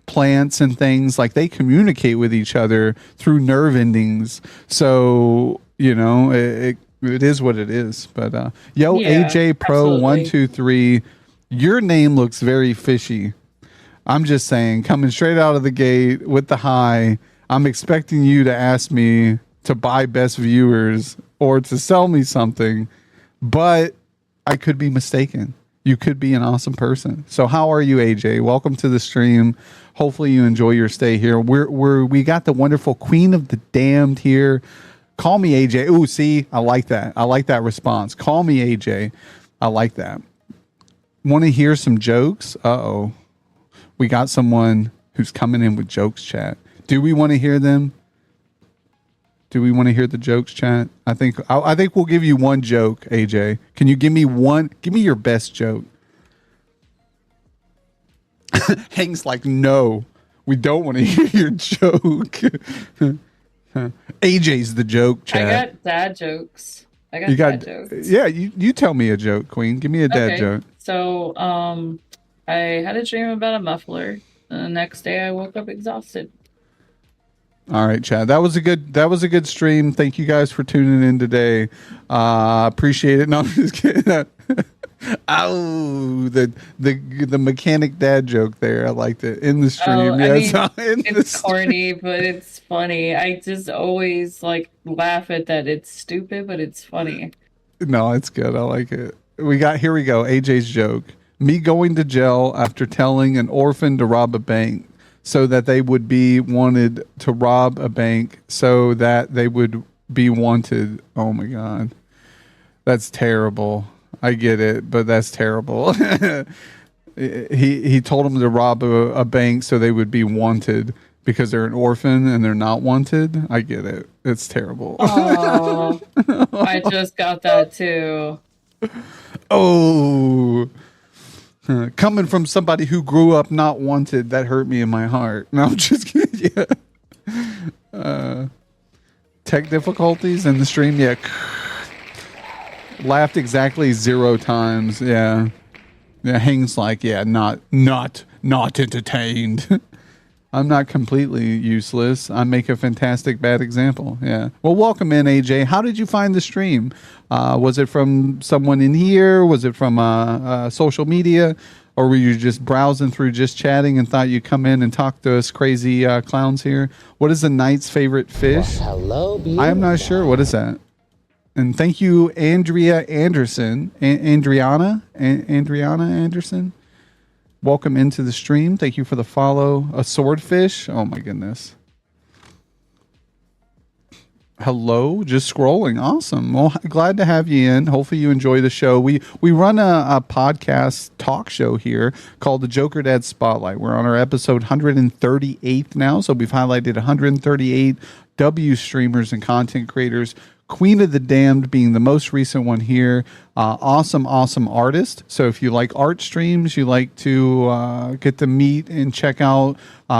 plants and things, like they communicate with each other through nerve endings. So it is what it is. But yeah, AJ Pro absolutely. 123, your name looks very fishy. I'm just saying, coming straight out of the gate with the high, I'm expecting you to ask me to buy best viewers or to sell me something, but I could be mistaken. You could be an awesome person. So how are you, AJ? Welcome to the stream. Hopefully you enjoy your stay here. We got the wonderful Queen of the Damned here. Call me AJ. Ooh, see, I like that. I like that response. Call me AJ. I like that. Want to hear some jokes? Uh-oh. We got someone who's coming in with jokes, chat. Do we want to hear them? Do we want to hear the jokes, chat? I think we'll give you one joke, AJ. Can you give me one? Give me your best joke. Hank's like, no, we don't want to hear your joke. AJ's the joke, chat. I got dad jokes. Dad jokes. Yeah, you tell me a joke, Queen. Give me a dad joke. So, I had a dream about a muffler, and the next day I woke up exhausted. All right, Chad. That was a good stream. Thank you guys for tuning in today. Appreciate it. No, I'm just kidding. Ow, the mechanic dad joke there. I liked it in the stream. It's corny, but it's funny. I just always like laugh at that. It's stupid, but it's funny. No, it's good. I like it. Here we go. AJ's joke. Me going to jail after telling an orphan to rob a bank so that they would be wanted to rob a bank so that they would be wanted. Oh my God. That's terrible. I get it, but that's terrible. He told them to rob a bank so they would be wanted because they're an orphan and they're not wanted. I get it. It's terrible. Oh, I just got that too. Oh, Coming from somebody who grew up not wanted, that hurt me in my heart. No, I'm just kidding. Yeah. Tech difficulties in the stream. Yeah. Laughed exactly 0 times. Yeah. Yeah. Hangs like, yeah, not entertained. I'm not completely useless. I make a fantastic bad example. Yeah. Well, welcome in, AJ. How did you find the stream? Was it from someone in here? Was it from social media? Or were you just browsing through, just chatting, and thought you'd come in and talk to us crazy clowns here? What is the knight's favorite fish? Well, hello, I am not sure. What is that? And thank you, Andrea Anderson. Andriana Anderson. Welcome into the stream. Thank you for the follow. A swordfish. Oh my goodness. Hello, just scrolling. Awesome. Well, glad to have you in. Hopefully you enjoy the show. We run a podcast talk show here called the Jokerdad Spotlight. We're on our episode 138 now, so we've highlighted 138 W streamers and content creators. Queen of the Damned being the most recent one here. Awesome artist. So if you like art streams, you like to get to meet and check out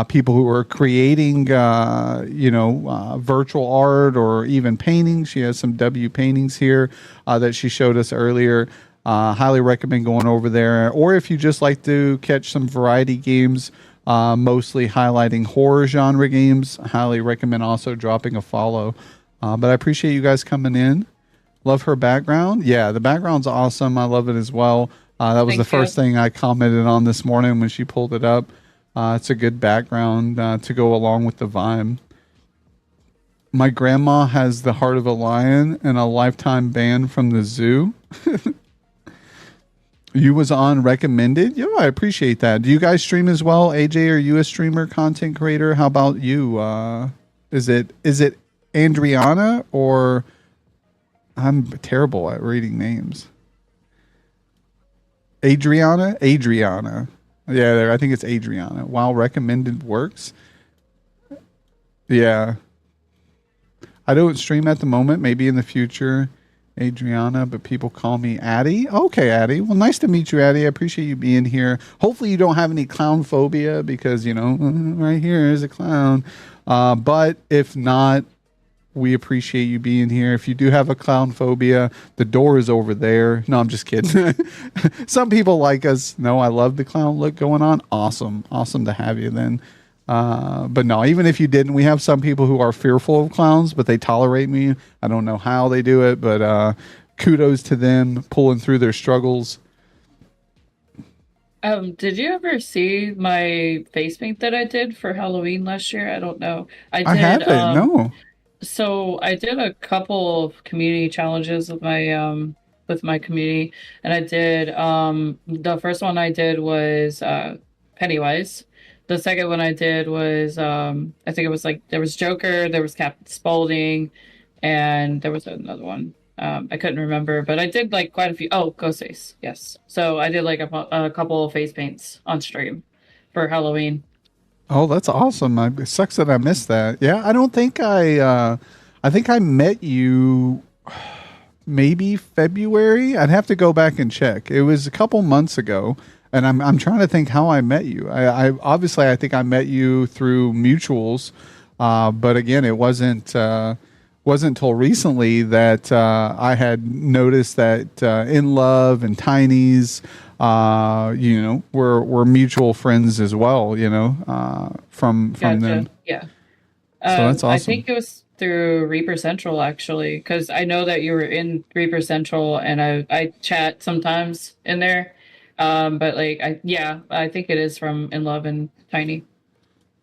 people who are creating, virtual art or even paintings. She has some W paintings here that she showed us earlier. Highly recommend going over there. Or if you just like to catch some variety games, mostly highlighting horror genre games, highly recommend also dropping a follow. But I appreciate you guys coming in. Love her background. Yeah, the background's awesome. I love it as well. That was the first thing I commented on this morning when she pulled it up. It's a good background to go along with the vibe. My grandma has the heart of a lion and a lifetime ban from the zoo. You was on recommended. Yo, I appreciate that. Do you guys stream as well? AJ, are you a streamer, content creator? How about you? Is it Andriana, or I'm terrible at reading names. Adriana. Yeah, I think it's Adriana. Wow, recommended works. Yeah. I don't stream at the moment, maybe in the future, Adriana, but people call me Addie. Okay, Addie. Well, nice to meet you, Addie. I appreciate you being here. Hopefully you don't have any clown phobia because, right here is a clown. But if not, we appreciate you being here. If you do have a clown phobia, the door is over there. No, I'm just kidding. Some people like us. No, I love the clown look going on. Awesome to have you then. But no, even if you didn't, we have some people who are fearful of clowns, but they tolerate me. I don't know how they do it, but kudos to them pulling through their struggles. Did you ever see my face paint that I did for Halloween last year? I don't know. I haven't. No. So I did a couple of community challenges with my community, and I did the first one I did was Pennywise. The second one I did was I think it was there was Joker, there was Captain Spaulding, and there was another one. I couldn't remember, but I did quite a few. Oh, Ghostface, yes. So I did a couple of face paints on stream for Halloween. Oh, that's awesome. It sucks that I missed that. Yeah, I don't think I think I met you maybe February. I'd have to go back and check. It was a couple months ago, and I'm trying to think how I met you. I obviously I think I met you through mutuals, but again, it wasn't until recently that I had noticed that In Love and Tiny's we're mutual friends as well, from Gotcha. them. Yeah. So that's awesome. I think it was through Reaper Central, actually, because I know that you were in Reaper Central, and I chat sometimes in there. But I think it is from In Love and Tiny.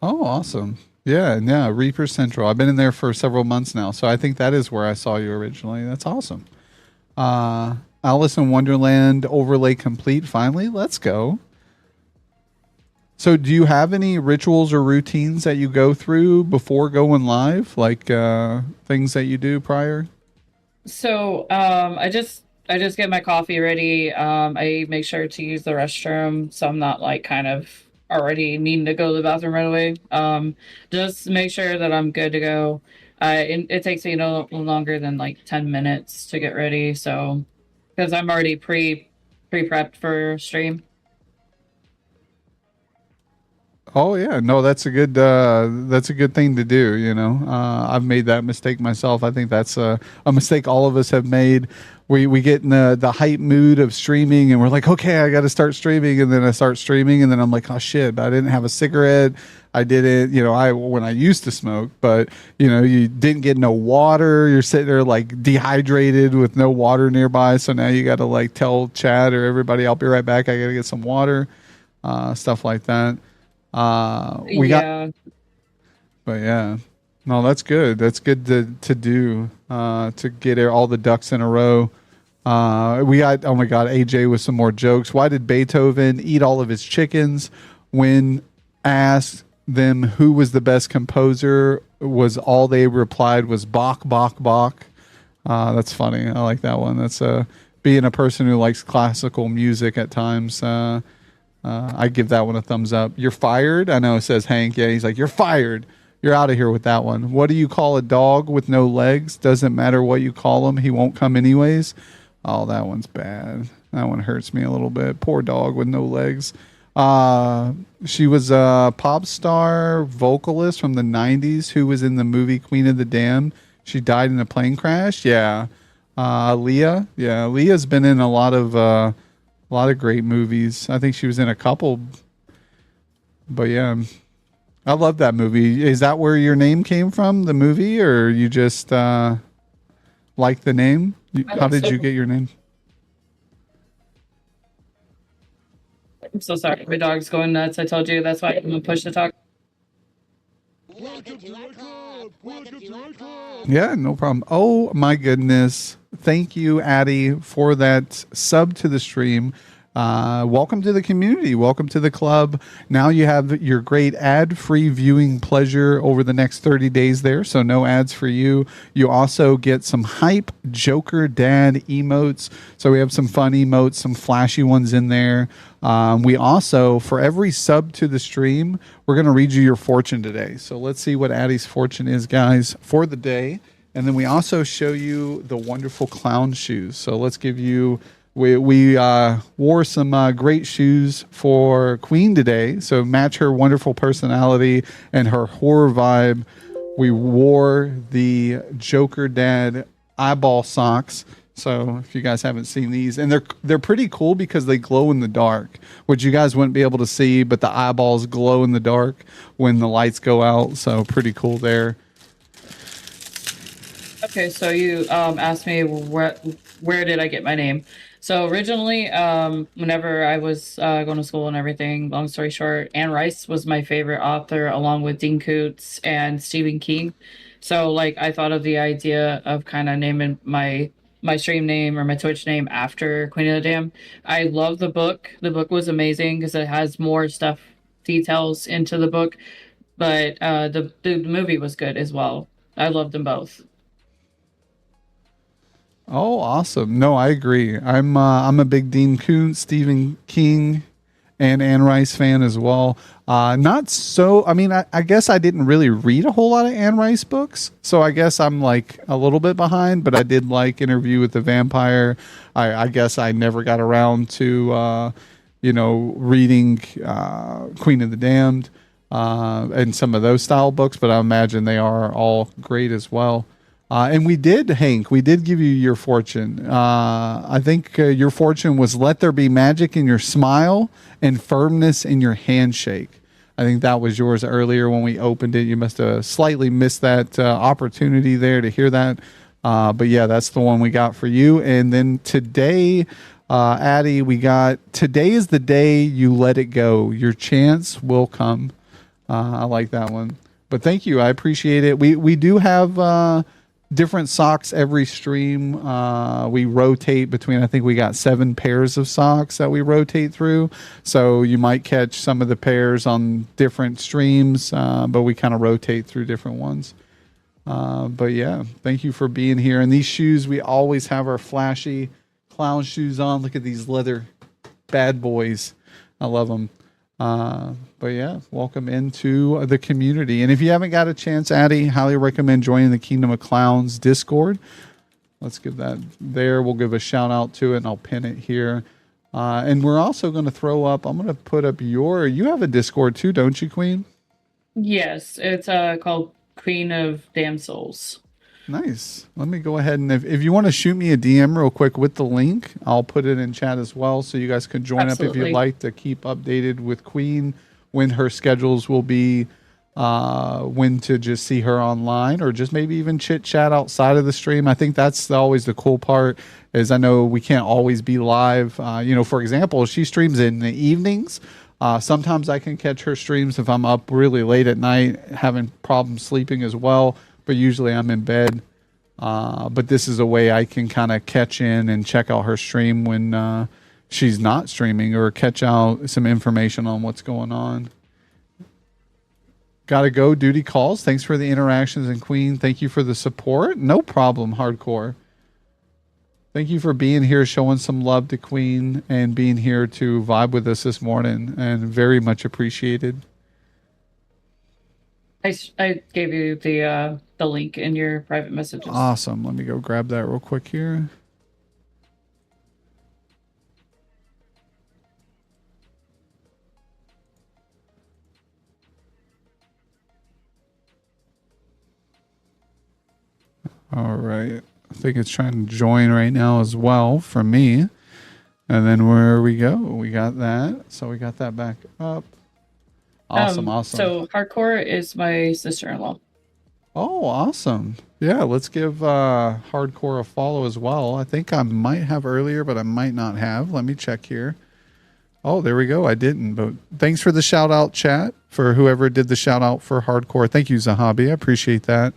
Oh, awesome. Yeah, Reaper Central. I've been in there for several months now, so I think that is where I saw you originally. That's awesome. Alice in Wonderland overlay complete. Finally, let's go. So do you have any rituals or routines that you go through before going live? Things that you do prior? So I just get my coffee ready. I make sure to use the restroom, so I'm not kind of already needing to go to the bathroom right away. Just make sure that I'm good to go. It takes me no longer than 10 minutes to get ready, so because I'm already pre-prepped for stream. Oh yeah, no, that's a good thing to do. You know, I've made that mistake myself. I think that's a mistake all of us have made. We get in the hype mood of streaming, and we're like, okay, I got to start streaming, and then I start streaming, and then I'm like, oh shit, I didn't have a cigarette. I didn't, when I used to smoke, but you didn't get no water. You're sitting there like dehydrated with no water nearby. So now you got to like tell Chad or everybody, I'll be right back. I got to get some water, stuff like that. But yeah, no, that's good. That's good to do, to get all the ducks in a row. We got, oh my God, AJ with some more jokes. Why did Beethoven eat all of his chickens? When asked them who was the best composer, was all they replied was Bach, Bach, Bach. That's funny. I like that one. That's being a person who likes classical music at times. I give that one a thumbs up. You're fired. I know, it says Hank. Yeah, he's like, you're fired. You're out of here with that one. What do you call a dog with no legs? Doesn't matter what you call him. He won't come anyways. Oh, that one's bad. That one hurts me a little bit. Poor dog with no legs. She was a pop star vocalist from the 90s who was in the movie Queen of the Damned. She died in a plane crash. Yeah. Leah. Yeah, Leah's been in a lot of great movies. I think she was in a couple. But yeah, I love that movie. Is that where your name came from, the movie, or you just like the name? How did you get your name? I'm so sorry. My dog's going nuts. I told you that's why I'm gonna push the talk. Yeah, no problem. Oh my goodness. Thank you, Addie, for that sub to the stream. Welcome to the community. Welcome to the club. Now you have your great ad-free viewing pleasure over the next 30 days there, so no ads for you. You also get some hype Jokerdad emotes. So we have some fun emotes, some flashy ones in there. We also, for every sub to the stream, we're going to read you your fortune today. So let's see what Addie's fortune is, guys, for the day. And then we also show you the wonderful clown shoes. So let's give you... We wore some great shoes for Queen today, so match her wonderful personality and her horror vibe. We wore the Jokerdad eyeball socks. So if you guys haven't seen these, and they're pretty cool because they glow in the dark, which you guys wouldn't be able to see, but the eyeballs glow in the dark when the lights go out. So pretty cool there. Okay, so you asked me where did I get my name? So originally, whenever I was going to school and everything, long story short, Anne Rice was my favorite author, along with Dean Koontz and Stephen King. So like I thought of the idea of kind of naming my stream name or my Twitch name after Queen of the Damned. I love the book. The book was amazing because it has more stuff, details into the book. But the movie was good as well. I loved them both. Oh, awesome. No, I agree. I'm a big Dean Koontz, Stephen King, and Anne Rice fan as well. Not so, I mean, I guess I didn't really read a whole lot of Anne Rice books, so I guess I'm like a little bit behind, but I did like Interview with the Vampire. I guess I never got around to, reading Queen of the Damned and some of those style books, but I imagine they are all great as well. And we did, Hank, we did give you your fortune. I think your fortune was let there be magic in your smile and firmness in your handshake. I think that was yours earlier when we opened it. You must have slightly missed that opportunity there to hear that. But yeah, that's the one we got for you. And then today, Addie, we got, today is the day you let it go. Your chance will come. I like that one. But thank you. I appreciate it. We do have... different socks every stream. We rotate between, I think we got 7 pairs of socks that we rotate through. So you might catch some of the pairs on different streams, but we kind of rotate through different ones. But yeah, thank you for being here. And these shoes, we always have our flashy clown shoes on. Look at these leather bad boys. I love them. But yeah, welcome into the community. And if you haven't got a chance, Addie, highly recommend joining the Kingdom of Clowns Discord. Let's give that there. We'll give a shout out to it and I'll pin it here. And we're also going to throw up, I'm going to put up you have a Discord too, don't you, Queen? Yes, it's called Queen of Damn Souls. Nice. Let me go ahead and if you want to shoot me a DM real quick with the link, I'll put it in chat as well so you guys can join up if you'd like to keep updated with Queen, when her schedules will be, when to just see her online or just maybe even chit chat outside of the stream. I think that's always the cool part is I know we can't always be live. For example, she streams in the evenings. Sometimes I can catch her streams if I'm up really late at night, having problems sleeping as well. But usually I'm in bed. But this is a way I can kind of catch in and check out her stream when she's not streaming or catch out some information on what's going on. Gotta go. Duty calls. Thanks for the interactions. And Queen, thank you for the support. No problem, Hardcore. Thank you for being here, showing some love to Queen and being here to vibe with us this morning. And very much appreciated. I gave you the link in your private messages. Awesome. Let me go grab that real quick here. All right. I think it's trying to join right now as well for me. And then where we go, we got that. So we got that back up. Awesome. So Hardcore is my sister-in-law. Oh, awesome. Yeah, let's give Hardcore a follow as well. I think I might have earlier, but I might not have. Let me check here. Oh, there we go. I didn't, but thanks for the shout out, chat, for whoever did the shout out for Hardcore. Thank you, Zahabi. I appreciate that.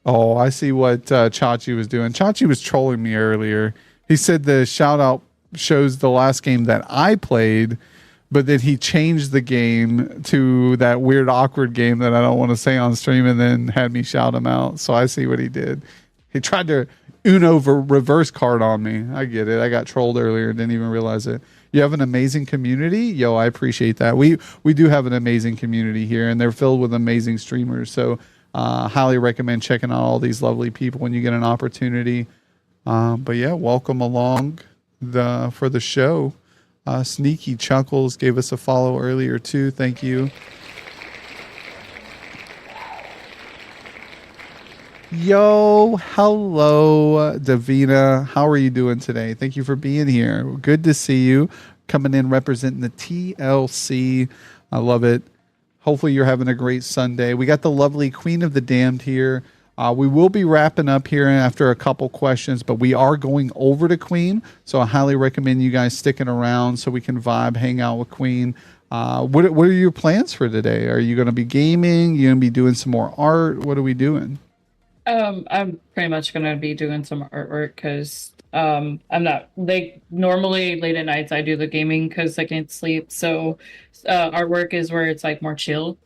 Oh, I see what Chachi was doing. Chachi was trolling me earlier. He said the shout out shows the last game that I played, but then he changed the game to that weird, awkward game that I don't want to say on stream and then had me shout him out. So I see what he did. He tried to reverse card on me. I get it. I got trolled earlier. Didn't even realize it. You have an amazing community. Yo, I appreciate that. We do have an amazing community here, and they're filled with amazing streamers. So highly recommend checking out all these lovely people when you get an opportunity. But yeah, welcome along for the show. Sneaky Chuckles gave us a follow earlier too. Thank you. Yo, hello, Davina. How are you doing today? Thank you for being here. Good to see you. Coming in representing the TLC. I love it. Hopefully you're having a great Sunday. We got the lovely Queen of the Damned here. We will be wrapping up here after a couple questions, but we are going over to Queen. So I highly recommend you guys sticking around so we can vibe, hang out with Queen. What are your plans for today? Are you going to be gaming? You going to be doing some more art? What are we doing? I'm pretty much going to be doing some artwork because I'm not normally late at nights I do the gaming because I can't sleep. So artwork is where it's like more chill.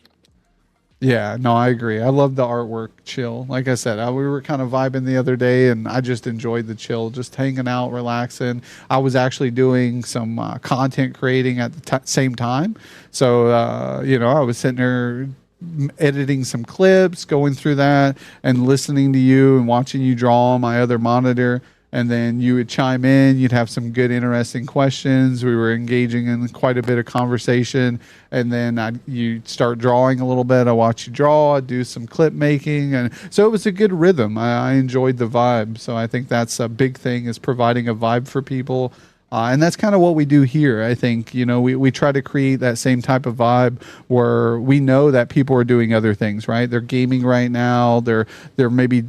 Yeah, no, I agree. I love the artwork chill. Like I said, we were kind of vibing the other day and I just enjoyed the chill, just hanging out, relaxing. I was actually doing some content creating at the same time. So, I was sitting there editing some clips, going through that and listening to you and watching you draw on my other monitor. And then you would chime in. You'd have some good, interesting questions. We were engaging in quite a bit of conversation. And then you'd start drawing a little bit. I watch you draw, do some clip making. And so it was a good rhythm. I enjoyed the vibe. So I think that's a big thing, is providing a vibe for people. And that's kind of what we do here. I think, we try to create that same type of vibe where we know that people are doing other things, right? They're gaming right now. They're maybe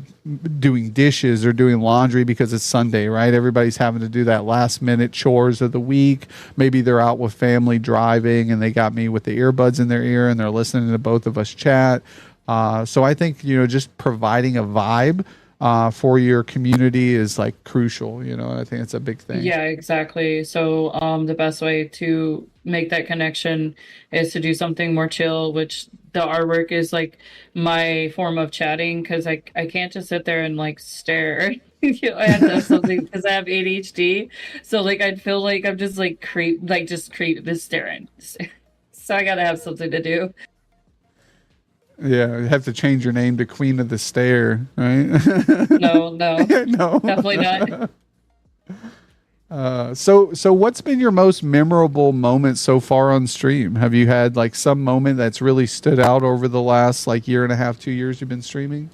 doing dishes or doing laundry because it's Sunday, right? Everybody's having to do that last minute chores of the week. Maybe they're out with family driving and they got me with the earbuds in their ear and they're listening to both of us chat. So I think, just providing a vibe for your community is like crucial. I think it's a big thing. Yeah, exactly. So the best way to make that connection is to do something more chill, which the artwork is like my form of chatting, because I can't just sit there and like stare. I have to have something because I have ADHD. So like I'd feel like I'm just like just staring. So I gotta have something to do. Yeah, you have to change your name to Queen of the Stair, right? No, No. definitely not. So what's been your most memorable moment so far on stream? Have you had like some moment that's really stood out over the last like year and a half, 2 years you've been streaming?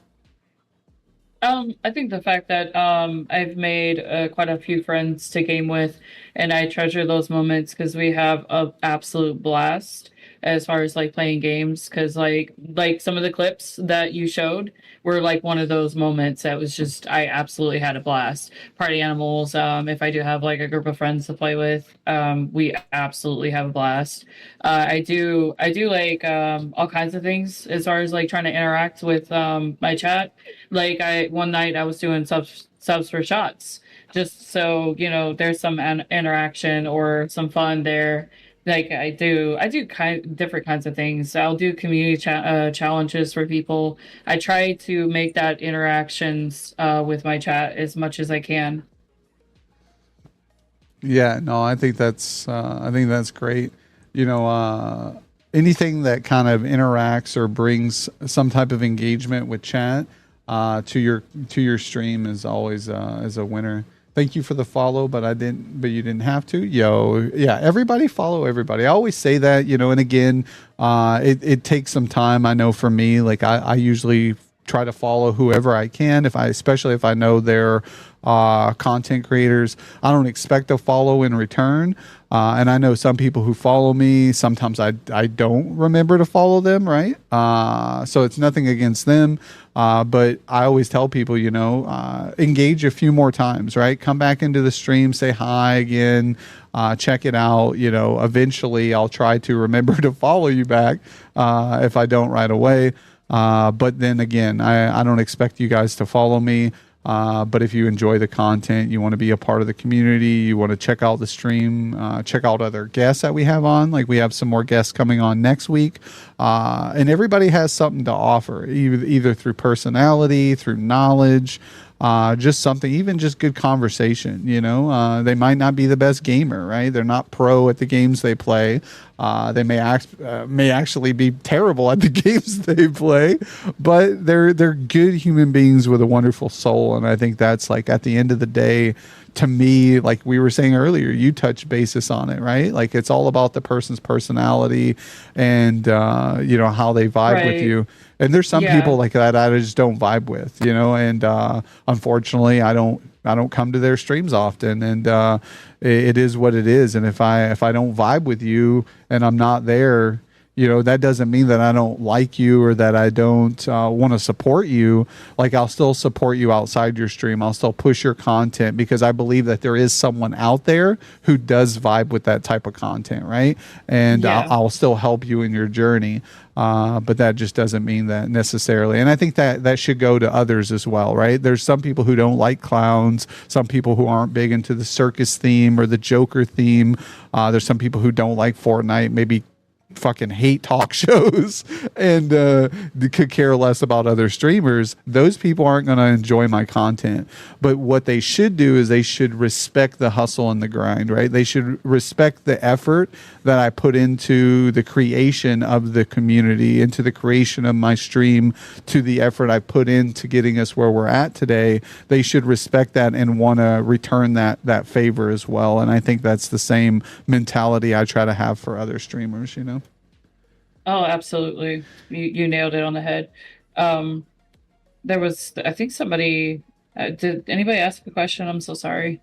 I think the fact that I've made quite a few friends to game with, and I treasure those moments because we have a absolute blast as far as like playing games. Because like some of the clips that you showed were like one of those moments that was just I absolutely had a blast. Party animals. If I do have like a group of friends to play with, we absolutely have a blast. I do like all kinds of things as far as like trying to interact with my chat. Like I one night I was doing subs for shots, just so there's some interaction or some fun there. Like I do different kinds of things. I'll do community challenges for people. I try to make that interactions with my chat as much as I can. Yeah, no, I think that's great. Anything that kind of interacts or brings some type of engagement with chat to your stream is always is a winner. Thank you for the follow, but you didn't have to. Yo, yeah, everybody follow everybody. I always say that, and again, it takes some time. I know for me, like I usually try to follow whoever I can, especially if I know they're content creators. I don't expect a follow in return. And I know some people who follow me, sometimes I don't remember to follow them, right? So it's nothing against them. But I always tell people, engage a few more times, right? Come back into the stream, say hi again, check it out. Eventually I'll try to remember to follow you back if I don't right away. But then again, I don't expect you guys to follow me. But if you enjoy the content, you want to be a part of the community, you want to check out the stream, check out other guests that we have on. Like we have some more guests coming on next week. And everybody has something to offer, either through personality, through knowledge, just something, even just good conversation. They might not be the best gamer, right? They're not pro at the games they play. They may actually be terrible at the games they play, but they're good human beings with a wonderful soul. And I think that's like at the end of the day, to me, like we were saying earlier, you touch basis on it, right? Like it's all about the person's personality and how they vibe with you. And there's some people like that I just don't vibe with, and unfortunately I don't come to their streams often, and it is what it is. And if I don't vibe with you and I'm not there, that doesn't mean that I don't like you or that I don't want to support you. Like I'll still support you outside your stream. I'll still push your content because I believe that there is someone out there who does vibe with that type of content, right? And I'll still help you in your journey. But that just doesn't mean that necessarily. And I think that should go to others as well, right? There's some people who don't like clowns, some people who aren't big into the circus theme or the Joker theme. There's some people who don't like Fortnite, maybe fucking hate talk shows and could care less about other streamers. Those people aren't going to enjoy my content. But what they should do is they should respect the hustle and the grind, right? They should respect the effort that I put into the creation of the community, into the creation of my stream, to the effort I put into getting us where we're at today. They should respect that and want to return that favor as well. And I think that's the same mentality I try to have for other streamers, Oh, absolutely. You nailed it on the head. There was, I think somebody, did anybody ask a question? I'm so sorry.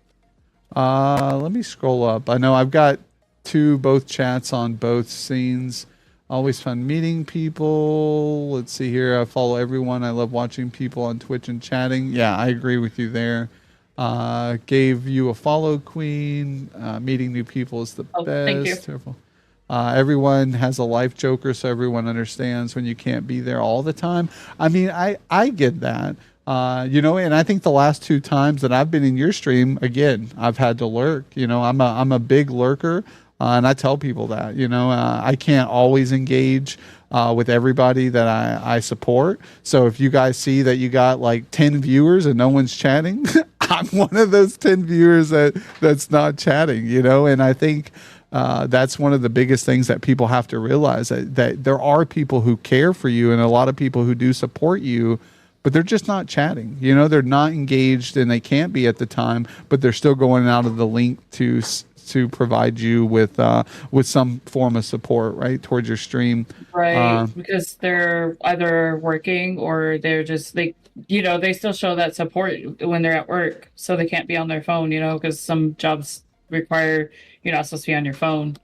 Let me scroll up. I know I've got both chats on both scenes. Always fun meeting people. Let's see here. I follow everyone. I love watching people on Twitch and chatting. Yeah, I agree with you there. Gave you a follow, Queen. Meeting new people is the best. Thank you. Terrible. Everyone has a life, Joker, so everyone understands when you can't be there all the time. I mean, I get that. And I think the last 2 times that I've been in your stream, again, I've had to lurk. I'm a big lurker, and I tell people that. I can't always engage with everybody that I support. So if you guys see that you got like 10 viewers and no one's chatting, I'm one of those 10 viewers that's not chatting. And I think That's one of the biggest things that people have to realize, that there are people who care for you and a lot of people who do support you, but they're just not chatting. You know, they're not engaged and they can't be at the time, but they're still going out of the link to provide you with some form of support, right, towards your stream. Right, because they're either working or they're just they still show that support when they're at work, so they can't be on their phone, because some jobs require you're not supposed to be on your phone.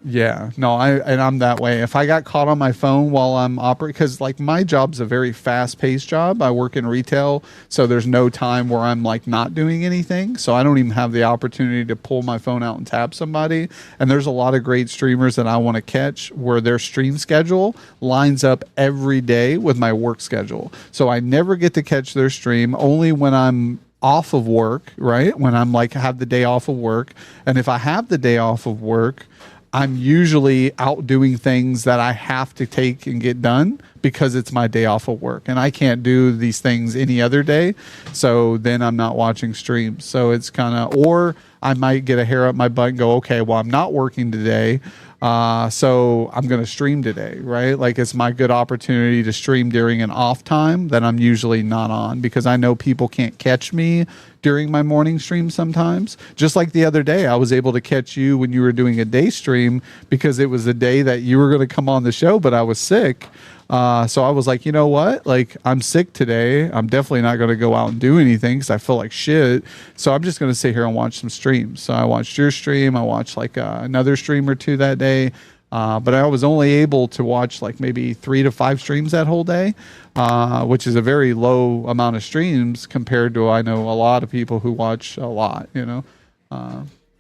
Yeah, no, I'm that way. If I got caught on my phone while I'm operating, because like my job's a very fast-paced job. I work in retail, so there's no time where I'm like not doing anything. So I don't even have the opportunity to pull my phone out and tap somebody. And there's a lot of great streamers that I want to catch where their stream schedule lines up every day with my work schedule. So I never get to catch their stream, only when I'm off of work, right? When I'm like have the day off of work. And if I have the day off of work, I'm usually out doing things that I have to take and get done because it's my day off of work and I can't do these things any other day. So then I'm not watching streams. So it's kind of, or I might get a hair up my butt and go, okay, well, I'm not working today. So I'm going to stream today, right? Like it's my good opportunity to stream during an off time that I'm usually not on, because I know people can't catch me during my morning stream sometimes. Just like the other day, I was able to catch you when you were doing a day stream because it was the day that you were going to come on the show, but I was sick. So I was like, you know what? Like, I'm sick today. I'm definitely not going to go out and do anything because I feel like shit. So I'm just going to sit here and watch some streams. So I watched your stream. I watched like another stream or two that day. But I was only able to watch like maybe 3 to 5 streams that whole day, which is a very low amount of streams compared to, I know a lot of people who watch a lot,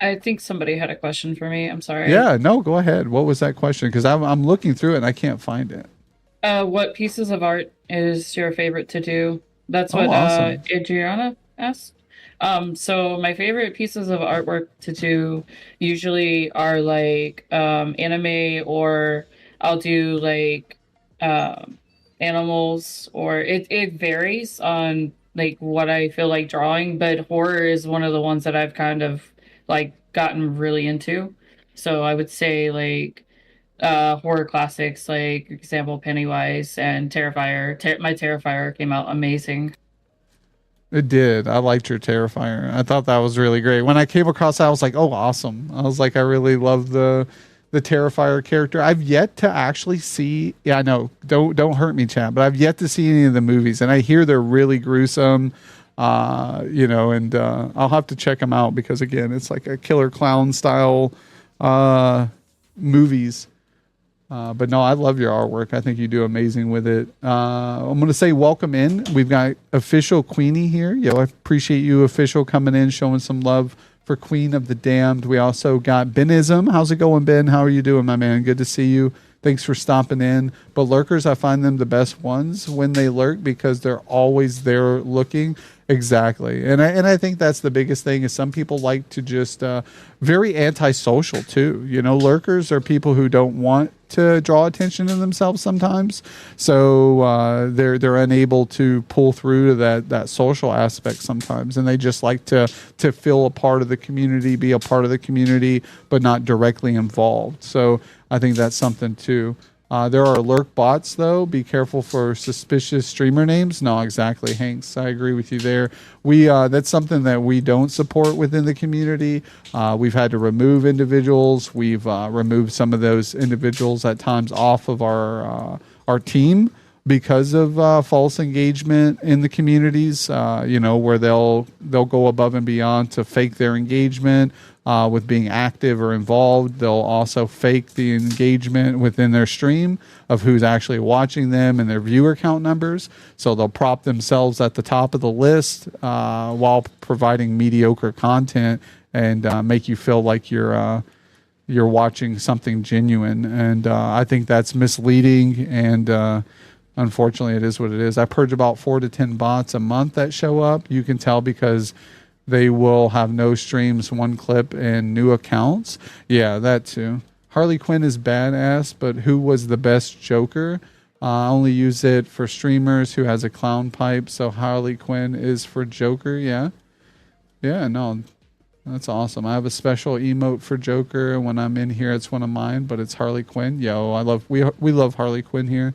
I think somebody had a question for me. I'm sorry. Yeah, no, go ahead. What was that question? Because I'm looking through it and I can't find it. What pieces of art is your favorite to do? That's what awesome. Adriana asked. So my favorite pieces of artwork to do usually are like anime, or I'll do like animals, or it varies on like what I feel like drawing, but horror is one of the ones that I've kind of like gotten really into. So I would say like horror classics, like example Pennywise and Terrifier. My Terrifier came out amazing. It did. I liked your Terrifier. I thought that was really great. When I came across that, I was like, oh, awesome. I was like, I really love the Terrifier character. I've yet to actually see, yeah, I know, don't hurt me, chat, but I've yet to see any of the movies, and I hear they're really gruesome, and I'll have to check them out because, again, it's like a killer clown style movies. But no, I love your artwork. I think you do amazing with it. I'm going to say welcome in. We've got official Queenie here. Yo, I appreciate you, official, coming in, showing some love for Queen of the Damned. We also got Benism. How's it going, Ben? How are you doing, my man? Good to see you. Thanks for stopping in. But lurkers, I find them the best ones when they lurk because they're always there looking. Exactly. And I think that's the biggest thing is some people like to just very antisocial too. Lurkers are people who don't want to draw attention to themselves sometimes. So they're unable to pull through to that social aspect sometimes. And they just like to feel a part of the community, be a part of the community, but not directly involved. So I think that's something too. There are lurk bots, though. Be careful for suspicious streamer names. No, exactly, Hanks. I agree with you there. That's something that we don't support within the community. We've had to remove individuals. We've removed some of those individuals at times off of our team because of false engagement in the communities. Where they'll go above and beyond to fake their engagement. With being active or involved. They'll also fake the engagement within their stream of who's actually watching them and their viewer count numbers. So they'll prop themselves at the top of the list while providing mediocre content and make you feel like you're watching something genuine. And I think that's misleading, and unfortunately it is what it is. I purge about 4 to 10 bots a month that show up. You can tell because they will have no streams, one clip, and new accounts. Yeah, that too. Harley Quinn is badass, but who was the best Joker? I only use it for streamers who has a clown pipe, so Harley Quinn is for Joker, yeah. Yeah, no. That's awesome. I have a special emote for Joker. When I'm in here, it's one of mine, but it's Harley Quinn. Yo, we love Harley Quinn here.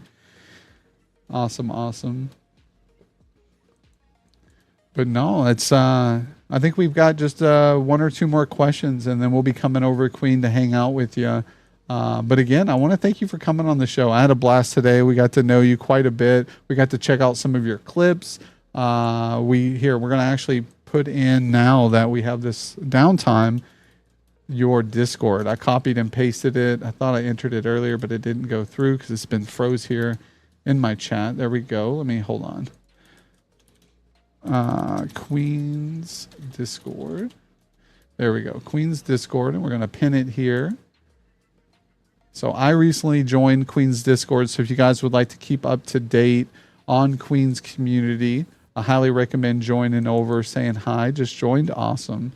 Awesome, awesome. But no, it's I think we've got just one or two more questions, and then we'll be coming over, Queen, to hang out with you. But again, I want to thank you for coming on the show. I had a blast today. We got to know you quite a bit. We got to check out some of your clips. We're going to actually put in, now that we have this downtime, your Discord. I copied and pasted it. I thought I entered it earlier, but it didn't go through because it's been froze here in my chat. There we go. Let me hold on. Queen's Discord. There we go. Queen's Discord, and we're going to pin it here. So I recently joined Queen's Discord, so if you guys would like to keep up to date on Queen's community, I highly recommend joining over, saying hi. Just joined. Awesome.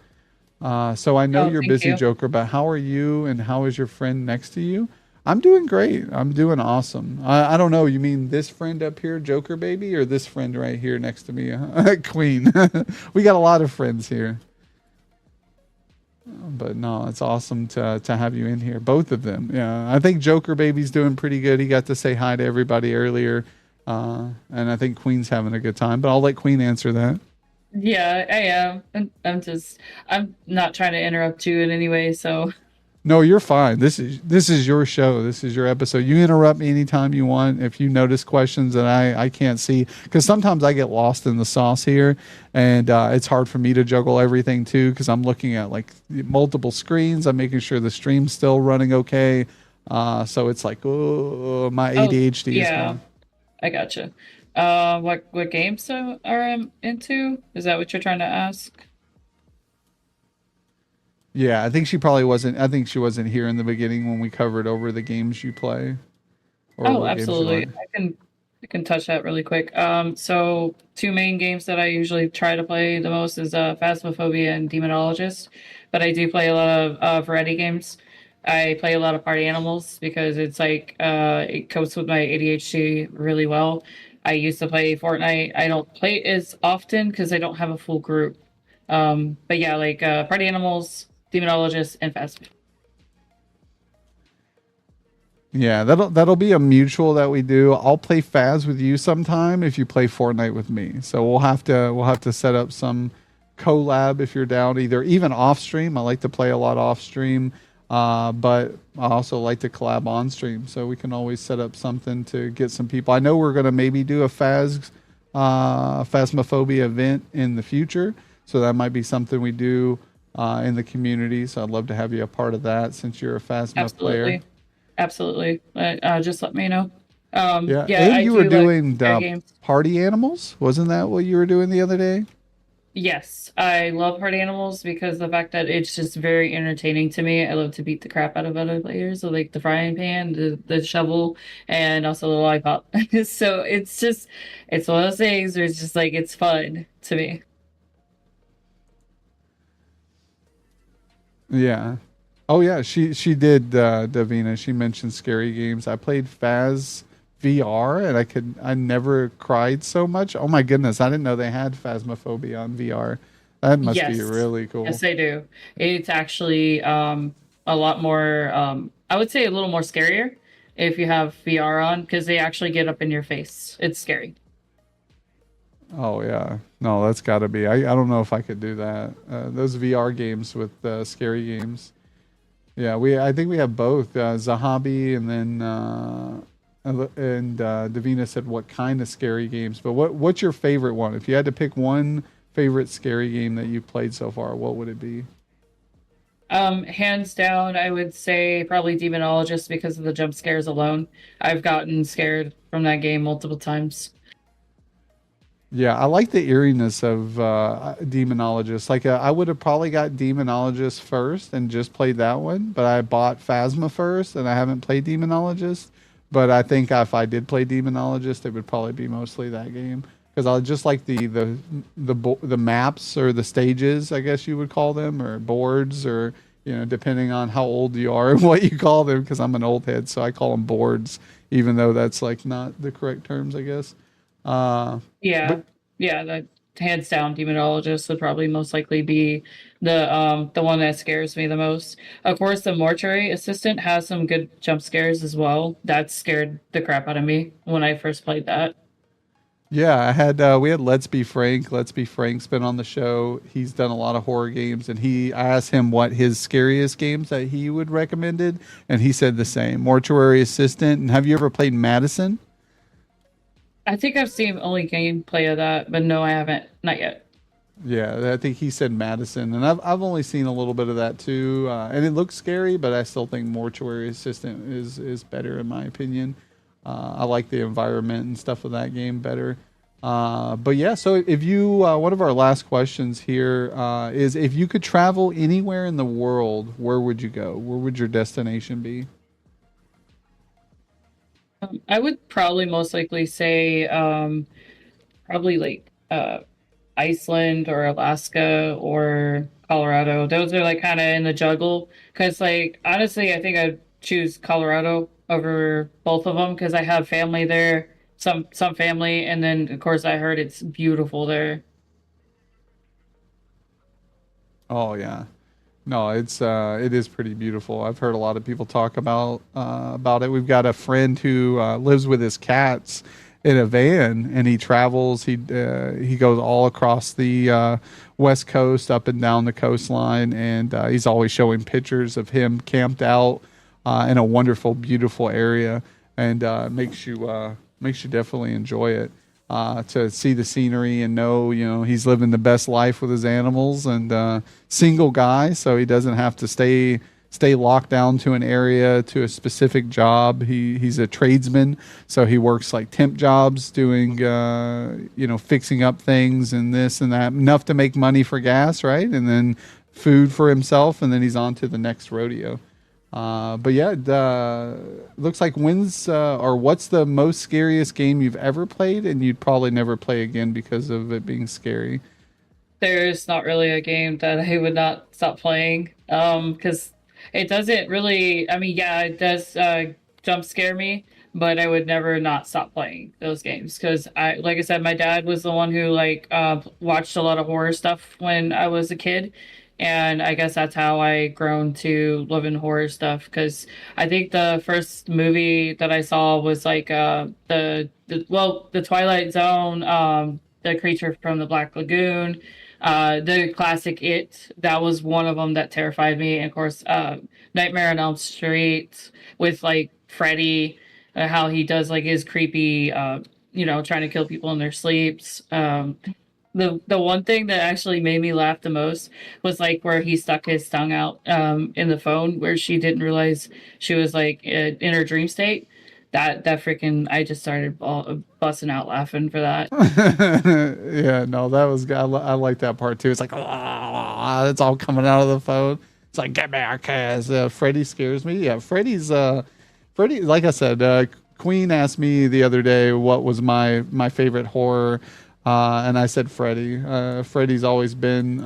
So I know you're busy, Joker, but how are you, and how is your friend next to you? I'm doing great. I'm doing awesome. I don't know. You mean this friend up here, Joker baby, or this friend right here next to me, Queen? We got a lot of friends here. But no, it's awesome to have you in here. Both of them. Yeah, I think Joker baby's doing pretty good. He got to say hi to everybody earlier. And I think Queen's having a good time. But I'll let Queen answer that. Yeah, I am. I'm not trying to interrupt you in any way, so. No, you're fine. This is your show. This is your episode. You interrupt me anytime you want. If you notice questions that I can't see, because sometimes I get lost in the sauce here, and it's hard for me to juggle everything too, because I'm looking at like multiple screens. I'm making sure the stream's still running okay. So it's like, oh, my ADHD is gone. I gotcha. What games are I into? Is that what you're trying to ask? Yeah, I think she probably wasn't. I think she wasn't here in the beginning when we covered over the games you play. Oh, absolutely. I can touch that really quick. So two main games that I usually try to play the most is Phasmophobia and Demonologist, but I do play a lot of variety games. I play a lot of Party Animals because it's like it copes with my ADHD really well. I used to play Fortnite. I don't play it as often because I don't have a full group. But yeah, like Party Animals, Demonologist, and Phasm. Yeah, that'll be a mutual that we do. I'll play Phas with you sometime if you play Fortnite with me. So we'll have to set up some collab if you're down, even off stream. I like to play a lot off stream, but I also like to collab on stream. So we can always set up something to get some people. I know we're gonna maybe do a Phasmophobia event in the future, so that might be something we do in the community. So I'd love to have you a part of that since you're a Phasma player. Absolutely. Just let me know. Yeah, and you were doing Party Animals. Wasn't that what you were doing the other day? Yes, I love Party Animals because the fact that it's just very entertaining to me. I love to beat the crap out of other players, so like the frying pan, the shovel, and also the lollipop. So it's one of those things where it's just like it's fun to me. Yeah. Oh yeah, she did, Davina. She mentioned scary games. I played Phas VR, and I never cried so much. Oh my goodness, I didn't know they had Phasmophobia on VR. That must be really cool. Yes, they do. It's actually a lot more. I would say a little more scarier if you have VR on, because they actually get up in your face. It's scary. Oh yeah, no, that's got to be. I don't know if I could do that. Those VR games with scary games. Yeah, I think we have both Zahabi and then Davina said what kind of scary games. But what's your favorite one? If you had to pick one favorite scary game that you've played so far, what would it be? Hands down, I would say probably Demonologist because of the jump scares alone. I've gotten scared from that game multiple times. Yeah, I like the eeriness of Demonologist. Like, I would have probably got Demonologist first and just played that one, but I bought Phasma first, and I haven't played Demonologist. But I think if I did play Demonologist, it would probably be mostly that game, because I just like the maps or the stages, I guess you would call them, or boards, or depending on how old you are and what you call them. Because I'm an old head, so I call them boards, even though that's like not the correct terms, I guess. hands down, demonologist would probably most likely be the one that scares me the most. Of course, the mortuary assistant has some good jump scares as well. That scared the crap out of me when I first played that. Yeah, we had Let's Be Frank. Let's Be Frank's been on the show. He's done a lot of horror games, and I asked him what his scariest games that he would recommended, and he said the same. Mortuary Assistant. And have you ever played Madison? I think I've seen only gameplay of that, but no, I haven't. Not yet. Yeah, I think he said Madison, and I've only seen a little bit of that too, and it looks scary, but I still think Mortuary Assistant is better in my opinion. I like the environment and stuff of that game better. But yeah, so if you, one of our last questions here is if you could travel anywhere in the world, where would you go? Where would your destination be? I would probably most likely say probably like Iceland or Alaska or Colorado. Those are like kind of in the juggle. Because like honestly, I think I'd choose Colorado over both of them because I have family there, some family, and then of course I heard it's beautiful there. Oh yeah, no, it is pretty beautiful. I've heard a lot of people talk about it. We've got a friend who lives with his cats in a van, and he travels. He goes all across the West Coast, up and down the coastline, and he's always showing pictures of him camped out in a wonderful, beautiful area, and makes you definitely enjoy it. To see the scenery and know, he's living the best life with his animals, and single guy, so he doesn't have to stay locked down to an area, to a specific job. He's a tradesman, so he works like temp jobs doing, fixing up things and this and that, enough to make money for gas, right? And then food for himself, and then he's on to the next rodeo. But yeah, looks like what's the most scariest game you've ever played and you'd probably never play again because of it being scary? There's not really a game that I would not stop playing because it doesn't really, I mean, yeah, it does jump scare me, but I would never not stop playing those games because like I said, my dad was the one who watched a lot of horror stuff when I was a kid. And I guess that's how I grown to love in horror stuff. Because I think the first movie that I saw was like the Twilight Zone, the creature from the Black Lagoon, the classic It. That was one of them that terrified me. And of course, Nightmare on Elm Street with like Freddy, how he does like his creepy, trying to kill people in their sleeps. The one thing that actually made me laugh the most was like where he stuck his tongue out in the phone where she didn't realize she was like in her dream state. That freaking I just started busting out laughing for that. Yeah, no, that was I like that part too. It's like it's all coming out of the phone. It's like get back, ass. Freddy scares me. Yeah, Freddy's Freddy. Like I said, Queen asked me the other day what was my favorite horror. And I said Freddy. Freddy's always been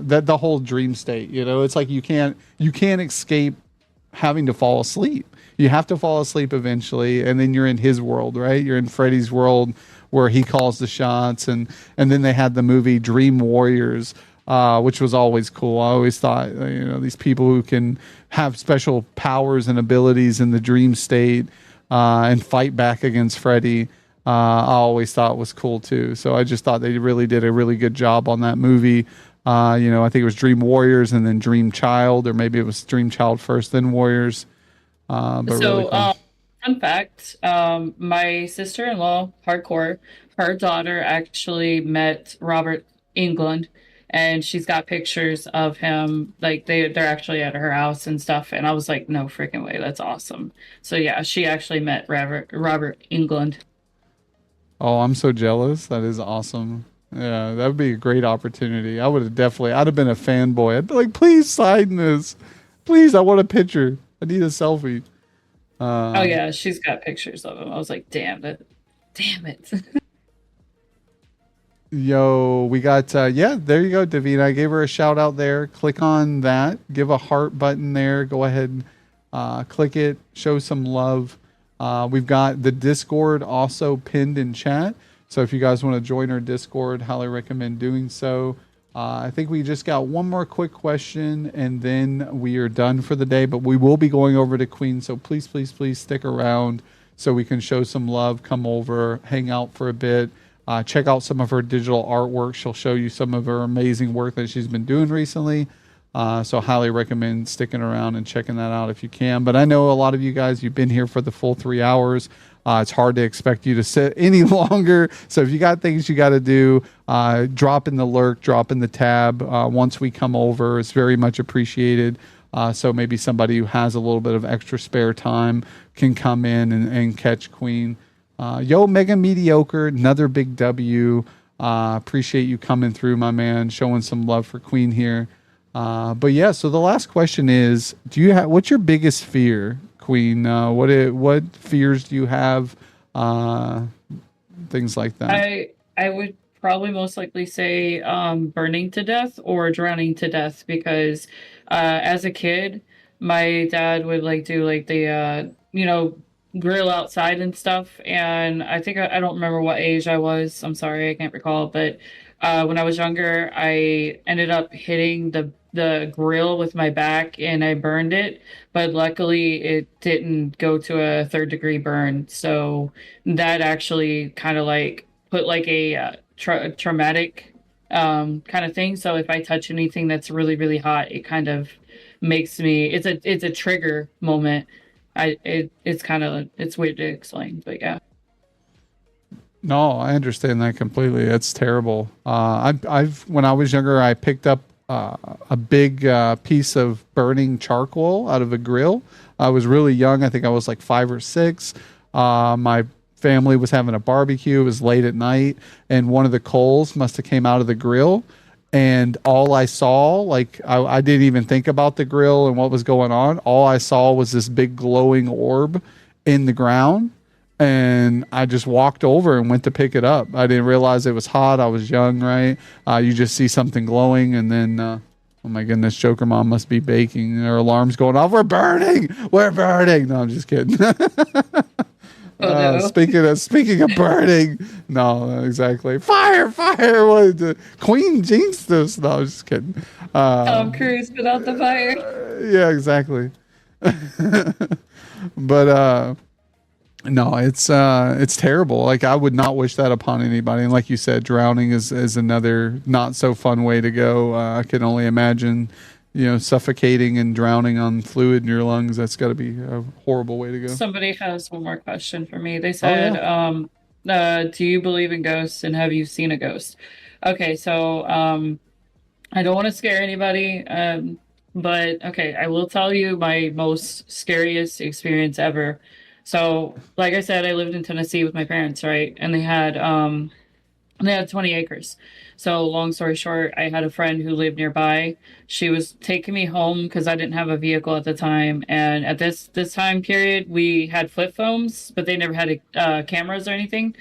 that the whole dream state. It's like you can't escape having to fall asleep. You have to fall asleep eventually, and then you're in his world, right? You're in Freddy's world where he calls the shots, and then they had the movie Dream Warriors, which was always cool. I always thought these people who can have special powers and abilities in the dream state and fight back against Freddy. I always thought was cool too. So I just thought they really did a really good job on that movie. I think it was Dream Warriors and then Dream Child, or maybe it was Dream Child first, then Warriors. But really cool. Fun fact, my sister-in-law, hardcore, her daughter actually met Robert Englund, and she's got pictures of him. Like they're actually at her house and stuff. And I was like, no freaking way, that's awesome. So yeah, she actually met Robert Englund. Oh, I'm so jealous. That is awesome. Yeah, that would be a great opportunity. I'd have been a fanboy. I'd be like, please sign this. Please, I want a picture. I need a selfie. Oh yeah, she's got pictures of him. I was like, damn it. Yo, we got, there you go, Davina. I gave her a shout out there. Click on that. Give a heart button there. Go ahead and click it. Show some love. We've got the Discord also pinned in chat. So if you guys want to join our Discord, highly recommend doing so. I think we just got one more quick question, and then we are done for the day. But we will be going over to Queen, so please, please, please stick around so we can show some love. Come over, hang out for a bit. Check out some of her digital artwork. She'll show you some of her amazing work that she's been doing recently. So highly recommend sticking around and checking that out if you can. But I know a lot of you guys, you've been here for the full 3 hours. It's hard to expect you to sit any longer. So if you got things you got to do, drop in the lurk, drop in the tab. Once we come over, it's very much appreciated. So maybe somebody who has a little bit of extra spare time can come in and catch Queen. Yo, Mega Mediocre, another big W. Appreciate you coming through, my man, showing some love for Queen here. But yeah, so the last question is, what's your biggest fear, Queen? What fears do you have? Things like that. I would probably most likely say burning to death or drowning to death, because as a kid, my dad would like do like the grill outside and stuff, and I think I don't remember what age I was. I'm sorry, I can't recall, but when I was younger, I ended up hitting the grill with my back and I burned it, but luckily it didn't go to a 3rd-degree burn. So that actually kind of like put like a traumatic kind of thing. So if I touch anything that's really, really hot, it kind of makes me, it's a trigger moment. It's weird to explain, but yeah. No, I understand that completely. It's terrible. I've when I was younger, I picked up a big piece of burning charcoal out of a grill. I was really young. I think I was like 5 or 6. My family was having a barbecue. It was late at night, and one of the coals must have came out of the grill. And all I saw, like I didn't even think about the grill and what was going on. All I saw was this big glowing orb in the ground. And I just walked over and went to pick it up. I didn't realize it was hot. I was young, right? You just see something glowing, and then, oh my goodness, Joker Mom must be baking. Her alarm's going off. We're burning. We're burning. No, I'm just kidding. No. Speaking of burning, no, exactly. Fire! What the Queen jinxed us. No, I'm just kidding. Tom Cruise without the fire. Yeah, exactly. But no, it's terrible. Like, I would not wish that upon anybody. And like you said, drowning is another not so fun way to go. I can only imagine, suffocating and drowning on fluid in your lungs. That's got to be a horrible way to go. Somebody has one more question for me. They said, do you believe in ghosts and have you seen a ghost? Okay, so I don't want to scare anybody, but okay, I will tell you my most scariest experience ever. So, like I said, I lived in Tennessee with my parents, right? And they had 20 acres. So, long story short, I had a friend who lived nearby. She was taking me home because I didn't have a vehicle at the time. And at this time period, we had flip phones, but they never had cameras or anything.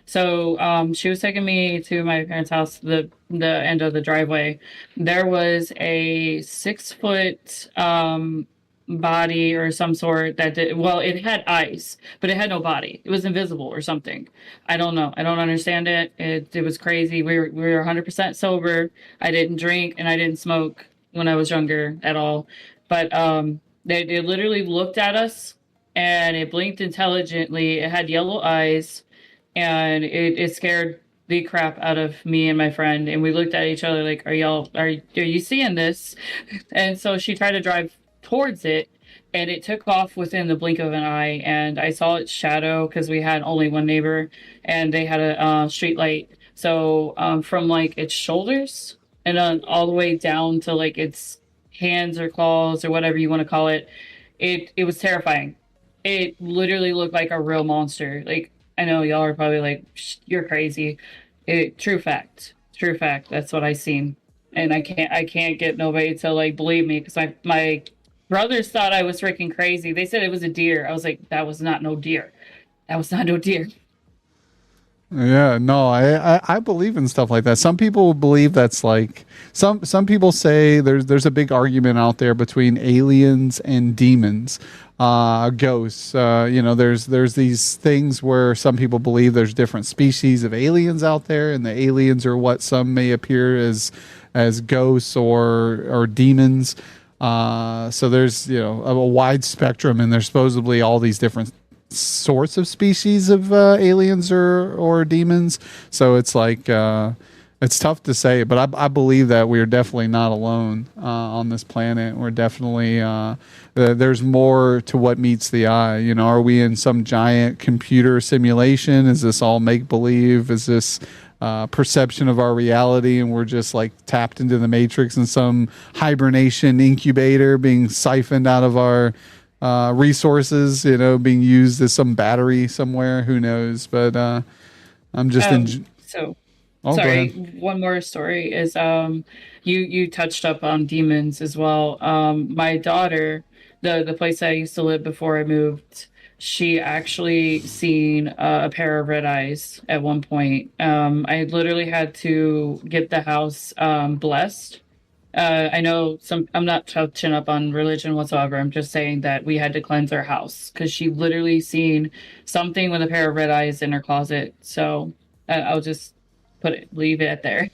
So she was taking me to my parents' house, the end of the driveway. There was a 6-foot body or some sort that it had eyes, but it had no body. It was invisible or something. I don't know. I don't understand it. It was crazy. We were 100% sober. I didn't drink and I didn't smoke when I was younger at all. But they literally looked at us and it blinked intelligently. It had yellow eyes. And it scared the crap out of me and my friend. And we looked at each other like, are you seeing this? And so she tried to drive towards it, and it took off within the blink of an eye. And I saw its shadow because we had only one neighbor, and they had a street light. So from like its shoulders and all the way down to like its hands or claws or whatever you want to call it, it was terrifying. It literally looked like a real monster. Like, I know y'all are probably like, you're crazy. True fact. That's what I seen. And I can't get nobody to like believe me because my brothers thought I was freaking crazy. They said it was a deer. I was like, that was not no deer. Yeah, no, I believe in stuff like that. Some people believe that's like some people say there's a big argument out there between aliens and demons, ghosts. There's these things where some people believe there's different species of aliens out there, and the aliens are what some may appear as ghosts or demons. So there's a wide spectrum, and there's supposedly all these different sorts of species of aliens or demons. So it's like it's tough to say, but I believe that we are definitely not alone on this planet. We're definitely there's more to what meets the eye. Are we in some giant computer simulation? Is this all make believe? Is this perception of our reality, and we're just like tapped into the matrix in some hibernation incubator, being siphoned out of our resources, being used as some battery somewhere? Who knows? But I'm just sorry, one more story is you touched up on demons as well. My daughter, the place I used to live before I moved, she actually seen a pair of red eyes at one point. I literally had to get the house blessed. I know I'm not touching up on religion whatsoever. I'm just saying that we had to cleanse our house because she literally seen something with a pair of red eyes in her closet. So I'll just leave it at there.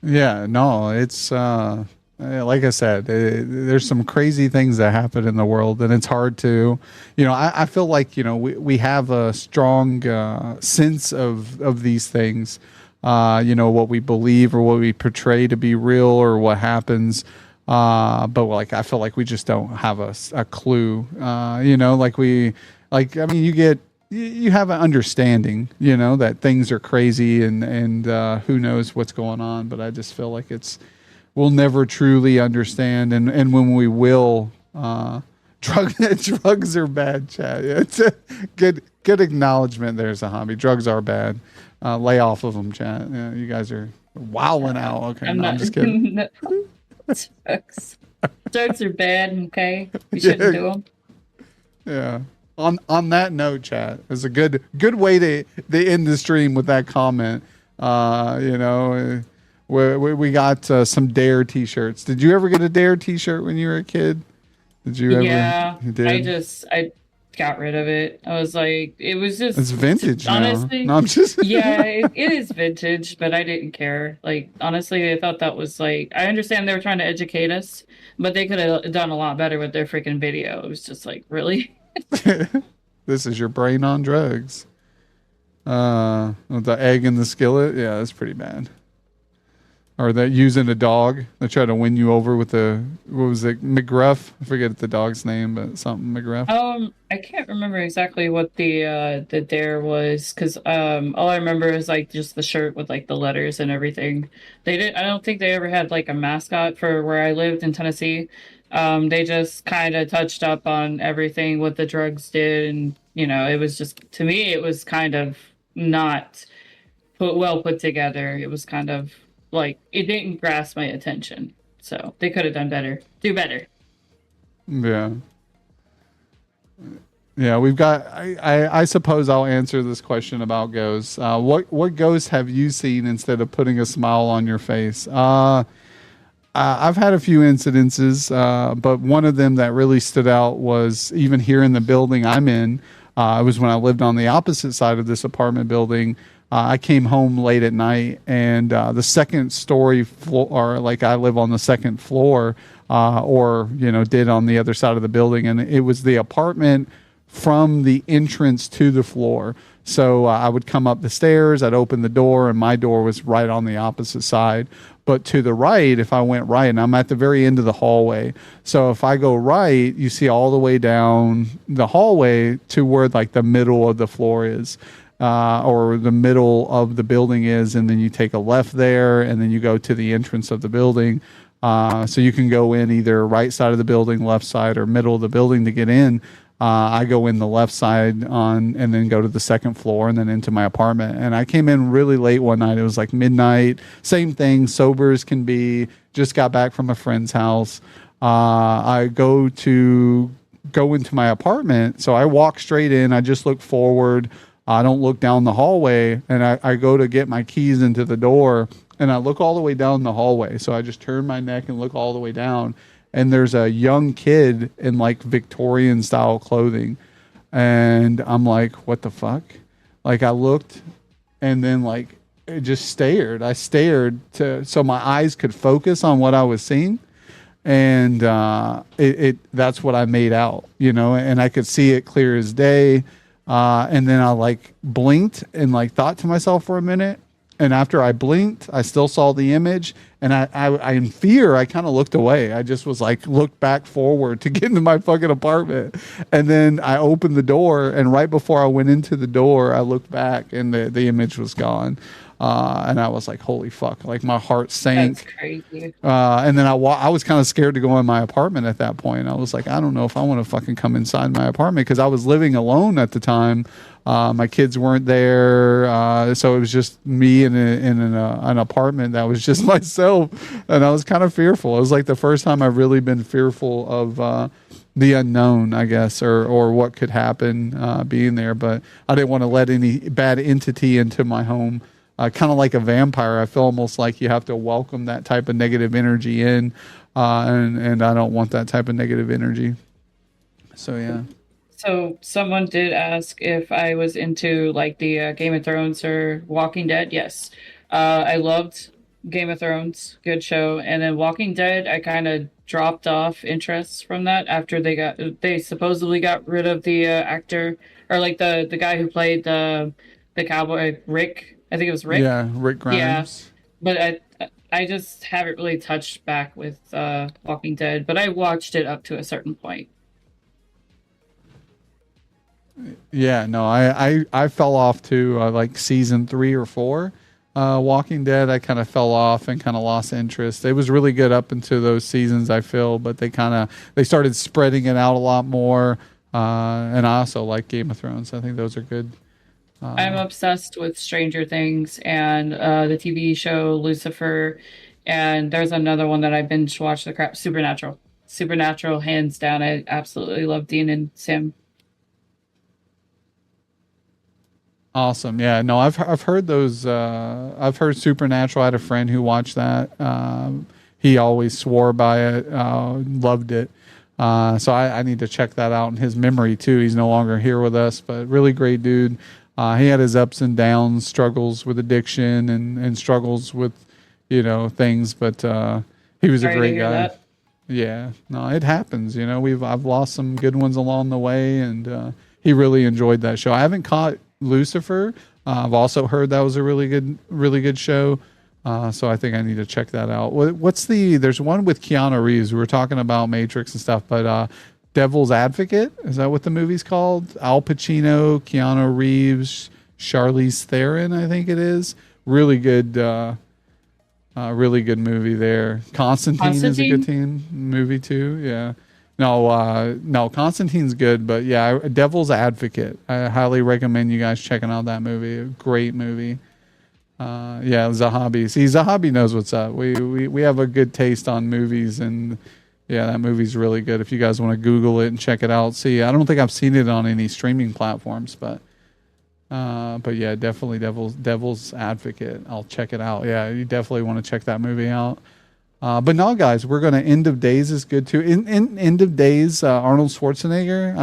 Yeah, no, it's like I said, there's some crazy things that happen in the world, and it's hard to, I feel like, we have a strong sense of these things. What we believe or what we portray to be real or what happens. But like, I feel like we just don't have a clue. You have an understanding, that things are crazy and who knows what's going on. But I just feel like we'll never truly understand. And when we will, drugs are bad, Chad. Yeah, it's a good acknowledgement there, Zahabi. Drugs are bad. Lay off of them, chat. Yeah, you guys are wilding out. Okay, I'm just kidding. Drugs are bad. Okay, we shouldn't do them. Yeah. On that note, chat, it's a good way to end the stream with that comment. We got some Dare T-shirts. Did you ever get a Dare T-shirt when you were a kid? Did you ever? Yeah, you did? I got rid of it. I was like, it was just, it's vintage honestly. No, I'm just yeah, it is vintage, but I didn't care. Like, honestly, I thought that was like, I understand they were trying to educate us, but they could have done a lot better with their freaking video. It was just like, really? This is your brain on drugs. The egg in the skillet. Yeah, that's pretty bad. Or that using a dog. They try to win you over with what was it, McGruff? I forget the dog's name, but something McGruff. I can't remember exactly what the dare was, because all I remember is like just the shirt with like the letters and everything. I don't think they ever had like a mascot for where I lived in Tennessee. They just kind of touched up on everything what the drugs did, and it was just, to me, it was kind of not put together. It was kind of like, it didn't grasp my attention. So they could have done better. Do better. Yeah. Yeah, we've got. I suppose I'll answer this question about ghosts. What ghosts have you seen instead of putting a smile on your face? I've had a few incidences, but one of them that really stood out was even here in the building I'm in. It was when I lived on the opposite side of this apartment building. I came home late at night, and the second story floor, or like I live on the second floor, did on the other side of the building, and it was the apartment from the entrance to the floor. So I would come up the stairs, I'd open the door, and my door was right on the opposite side. But to the right, if I went right, and I'm at the very end of the hallway. So if I go right, you see all the way down the hallway to where like the middle of the floor is. Or the middle of the building is, and then you take a left there, and then you go to the entrance of the building. So you can go in either right side of the building, left side, or middle of the building to get in. I go in the left side and then go to the second floor and then into my apartment. And I came in really late one night. It was like midnight. Same thing, sober as can be. Just got back from a friend's house. I go into my apartment. So I walk straight in. I just look forward. I don't look down the hallway, and I go to get my keys into the door, and I look all the way down the hallway. So I just turn my neck and look all the way down, and there's a young kid in like Victorian style clothing, and I'm like, what the fuck? Like I looked, and then like it just stared. I stared so my eyes could focus on what I was seeing, and that's what I made out, and I could see it clear as day. And then I like blinked and like thought to myself for a minute. And after I blinked, I still saw the image, and I in fear, I kind of looked away. I just was like, looked back forward to get into my fucking apartment. And then I opened the door, and right before I went into the door, I looked back, and the image was gone. And I was like, holy fuck, like my heart sank. That's crazy. And then I was kind of scared to go in my apartment at that point. I was like, I don't know if I want to fucking come inside my apartment, because I was living alone at the time. My kids weren't there. So it was just me in an apartment that was just myself. And I was kind of fearful. It was like the first time I've really been fearful of, the unknown, I guess, or what could happen, being there. But I didn't want to let any bad entity into my home. Kind of like a vampire, I feel almost like you have to welcome that type of negative energy in, and I don't want that type of negative energy. So yeah. So someone did ask if I was into like the Game of Thrones or Walking Dead. Yes, I loved Game of Thrones, good show, and then Walking Dead, I kind of dropped off interest from that after they supposedly got rid of the actor, or like the guy who played the cowboy, Rick. I think it was Rick. Yeah, Rick Grimes. Yeah, but I just haven't really touched back with Walking Dead, but I watched it up to a certain point. Yeah, no, I fell off to like season 3 or 4. Walking Dead, I kind of fell off and kind of lost interest. It was really good up into those seasons, I feel, but they started spreading it out a lot more. And I also like Game of Thrones. I think those are good. I'm obsessed with Stranger Things and the TV show Lucifer, and there's another one that I binge watched the crap. Supernatural. Supernatural, hands down. I absolutely love Dean and Sam. Awesome. Yeah. No, I've heard those. I've heard Supernatural. I had a friend who watched that. He always swore by it. Loved it. So I need to check that out in his memory too. He's no longer here with us, but really great dude. He had his ups and downs, struggles with addiction and struggles with, things, but he was a great guy. That. Yeah, no, it happens. I've lost some good ones along the way, and he really enjoyed that show. I haven't caught Lucifer. I've also heard that was a really good show. So I think I need to check that out. There's one with Keanu Reeves. We were talking about Matrix and stuff, but Devil's Advocate, is that what the movie's called? Al Pacino, Keanu Reeves, Charlize Theron, I think it is. Really good movie there. Constantine is a good movie too. Yeah. No, Constantine's good, but yeah, Devil's Advocate. I highly recommend you guys checking out that movie. A great movie. Yeah, Zahabi. See, Zahabi knows what's up. We have a good taste on movies, and yeah, that movie's really good. If you guys want to Google it and check it out, see, I don't think I've seen it on any streaming platforms, but yeah, definitely Devil's Advocate. I'll check it out. Yeah, you definitely want to check that movie out. But no, guys, we're gonna. End of Days is good too. In End of Days, Arnold Schwarzenegger.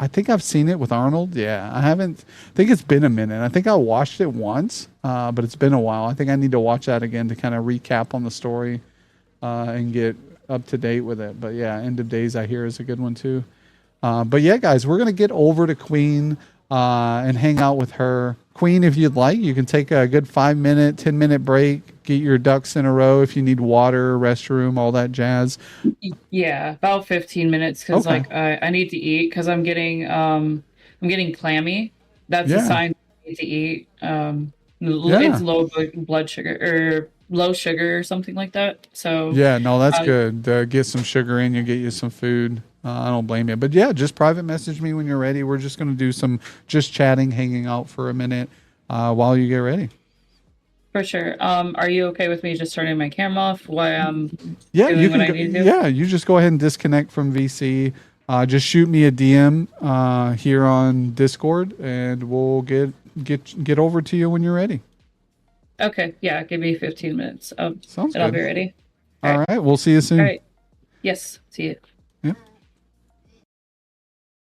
I think I've seen it with Arnold. Yeah, I haven't. I think it's been a minute. I think I watched it once, but it's been a while. I think I need to watch that again to kind of recap on the story, and get up to date with it. But yeah, End of Days I hear is a good one too. But yeah, guys, we're gonna get over to Queen and hang out with her. Queen, if you'd like, you can take a good 5-minute, 10-minute break, get your ducks in a row if you need water, restroom, all that jazz. Yeah, about 15 minutes because I need to eat because I'm getting clammy. That's a sign I need to eat. It's low blood sugar or low sugar or something like that. So yeah, no, that's good. Get some sugar in, you get you some food. I don't blame you. But yeah, just private message me when you're ready. We're just going to do some just chatting, hanging out for a minute while you get ready. For sure. Are you okay with me just turning my camera off while I'm doing what I need to do? Yeah, you just go ahead and disconnect from VC. just shoot me a DM here on Discord, and we'll get over to you when you're ready. Okay, yeah, give me 15 minutes. Sounds and I'll good. be ready. All right, we'll see you soon. All right. Yes, see you.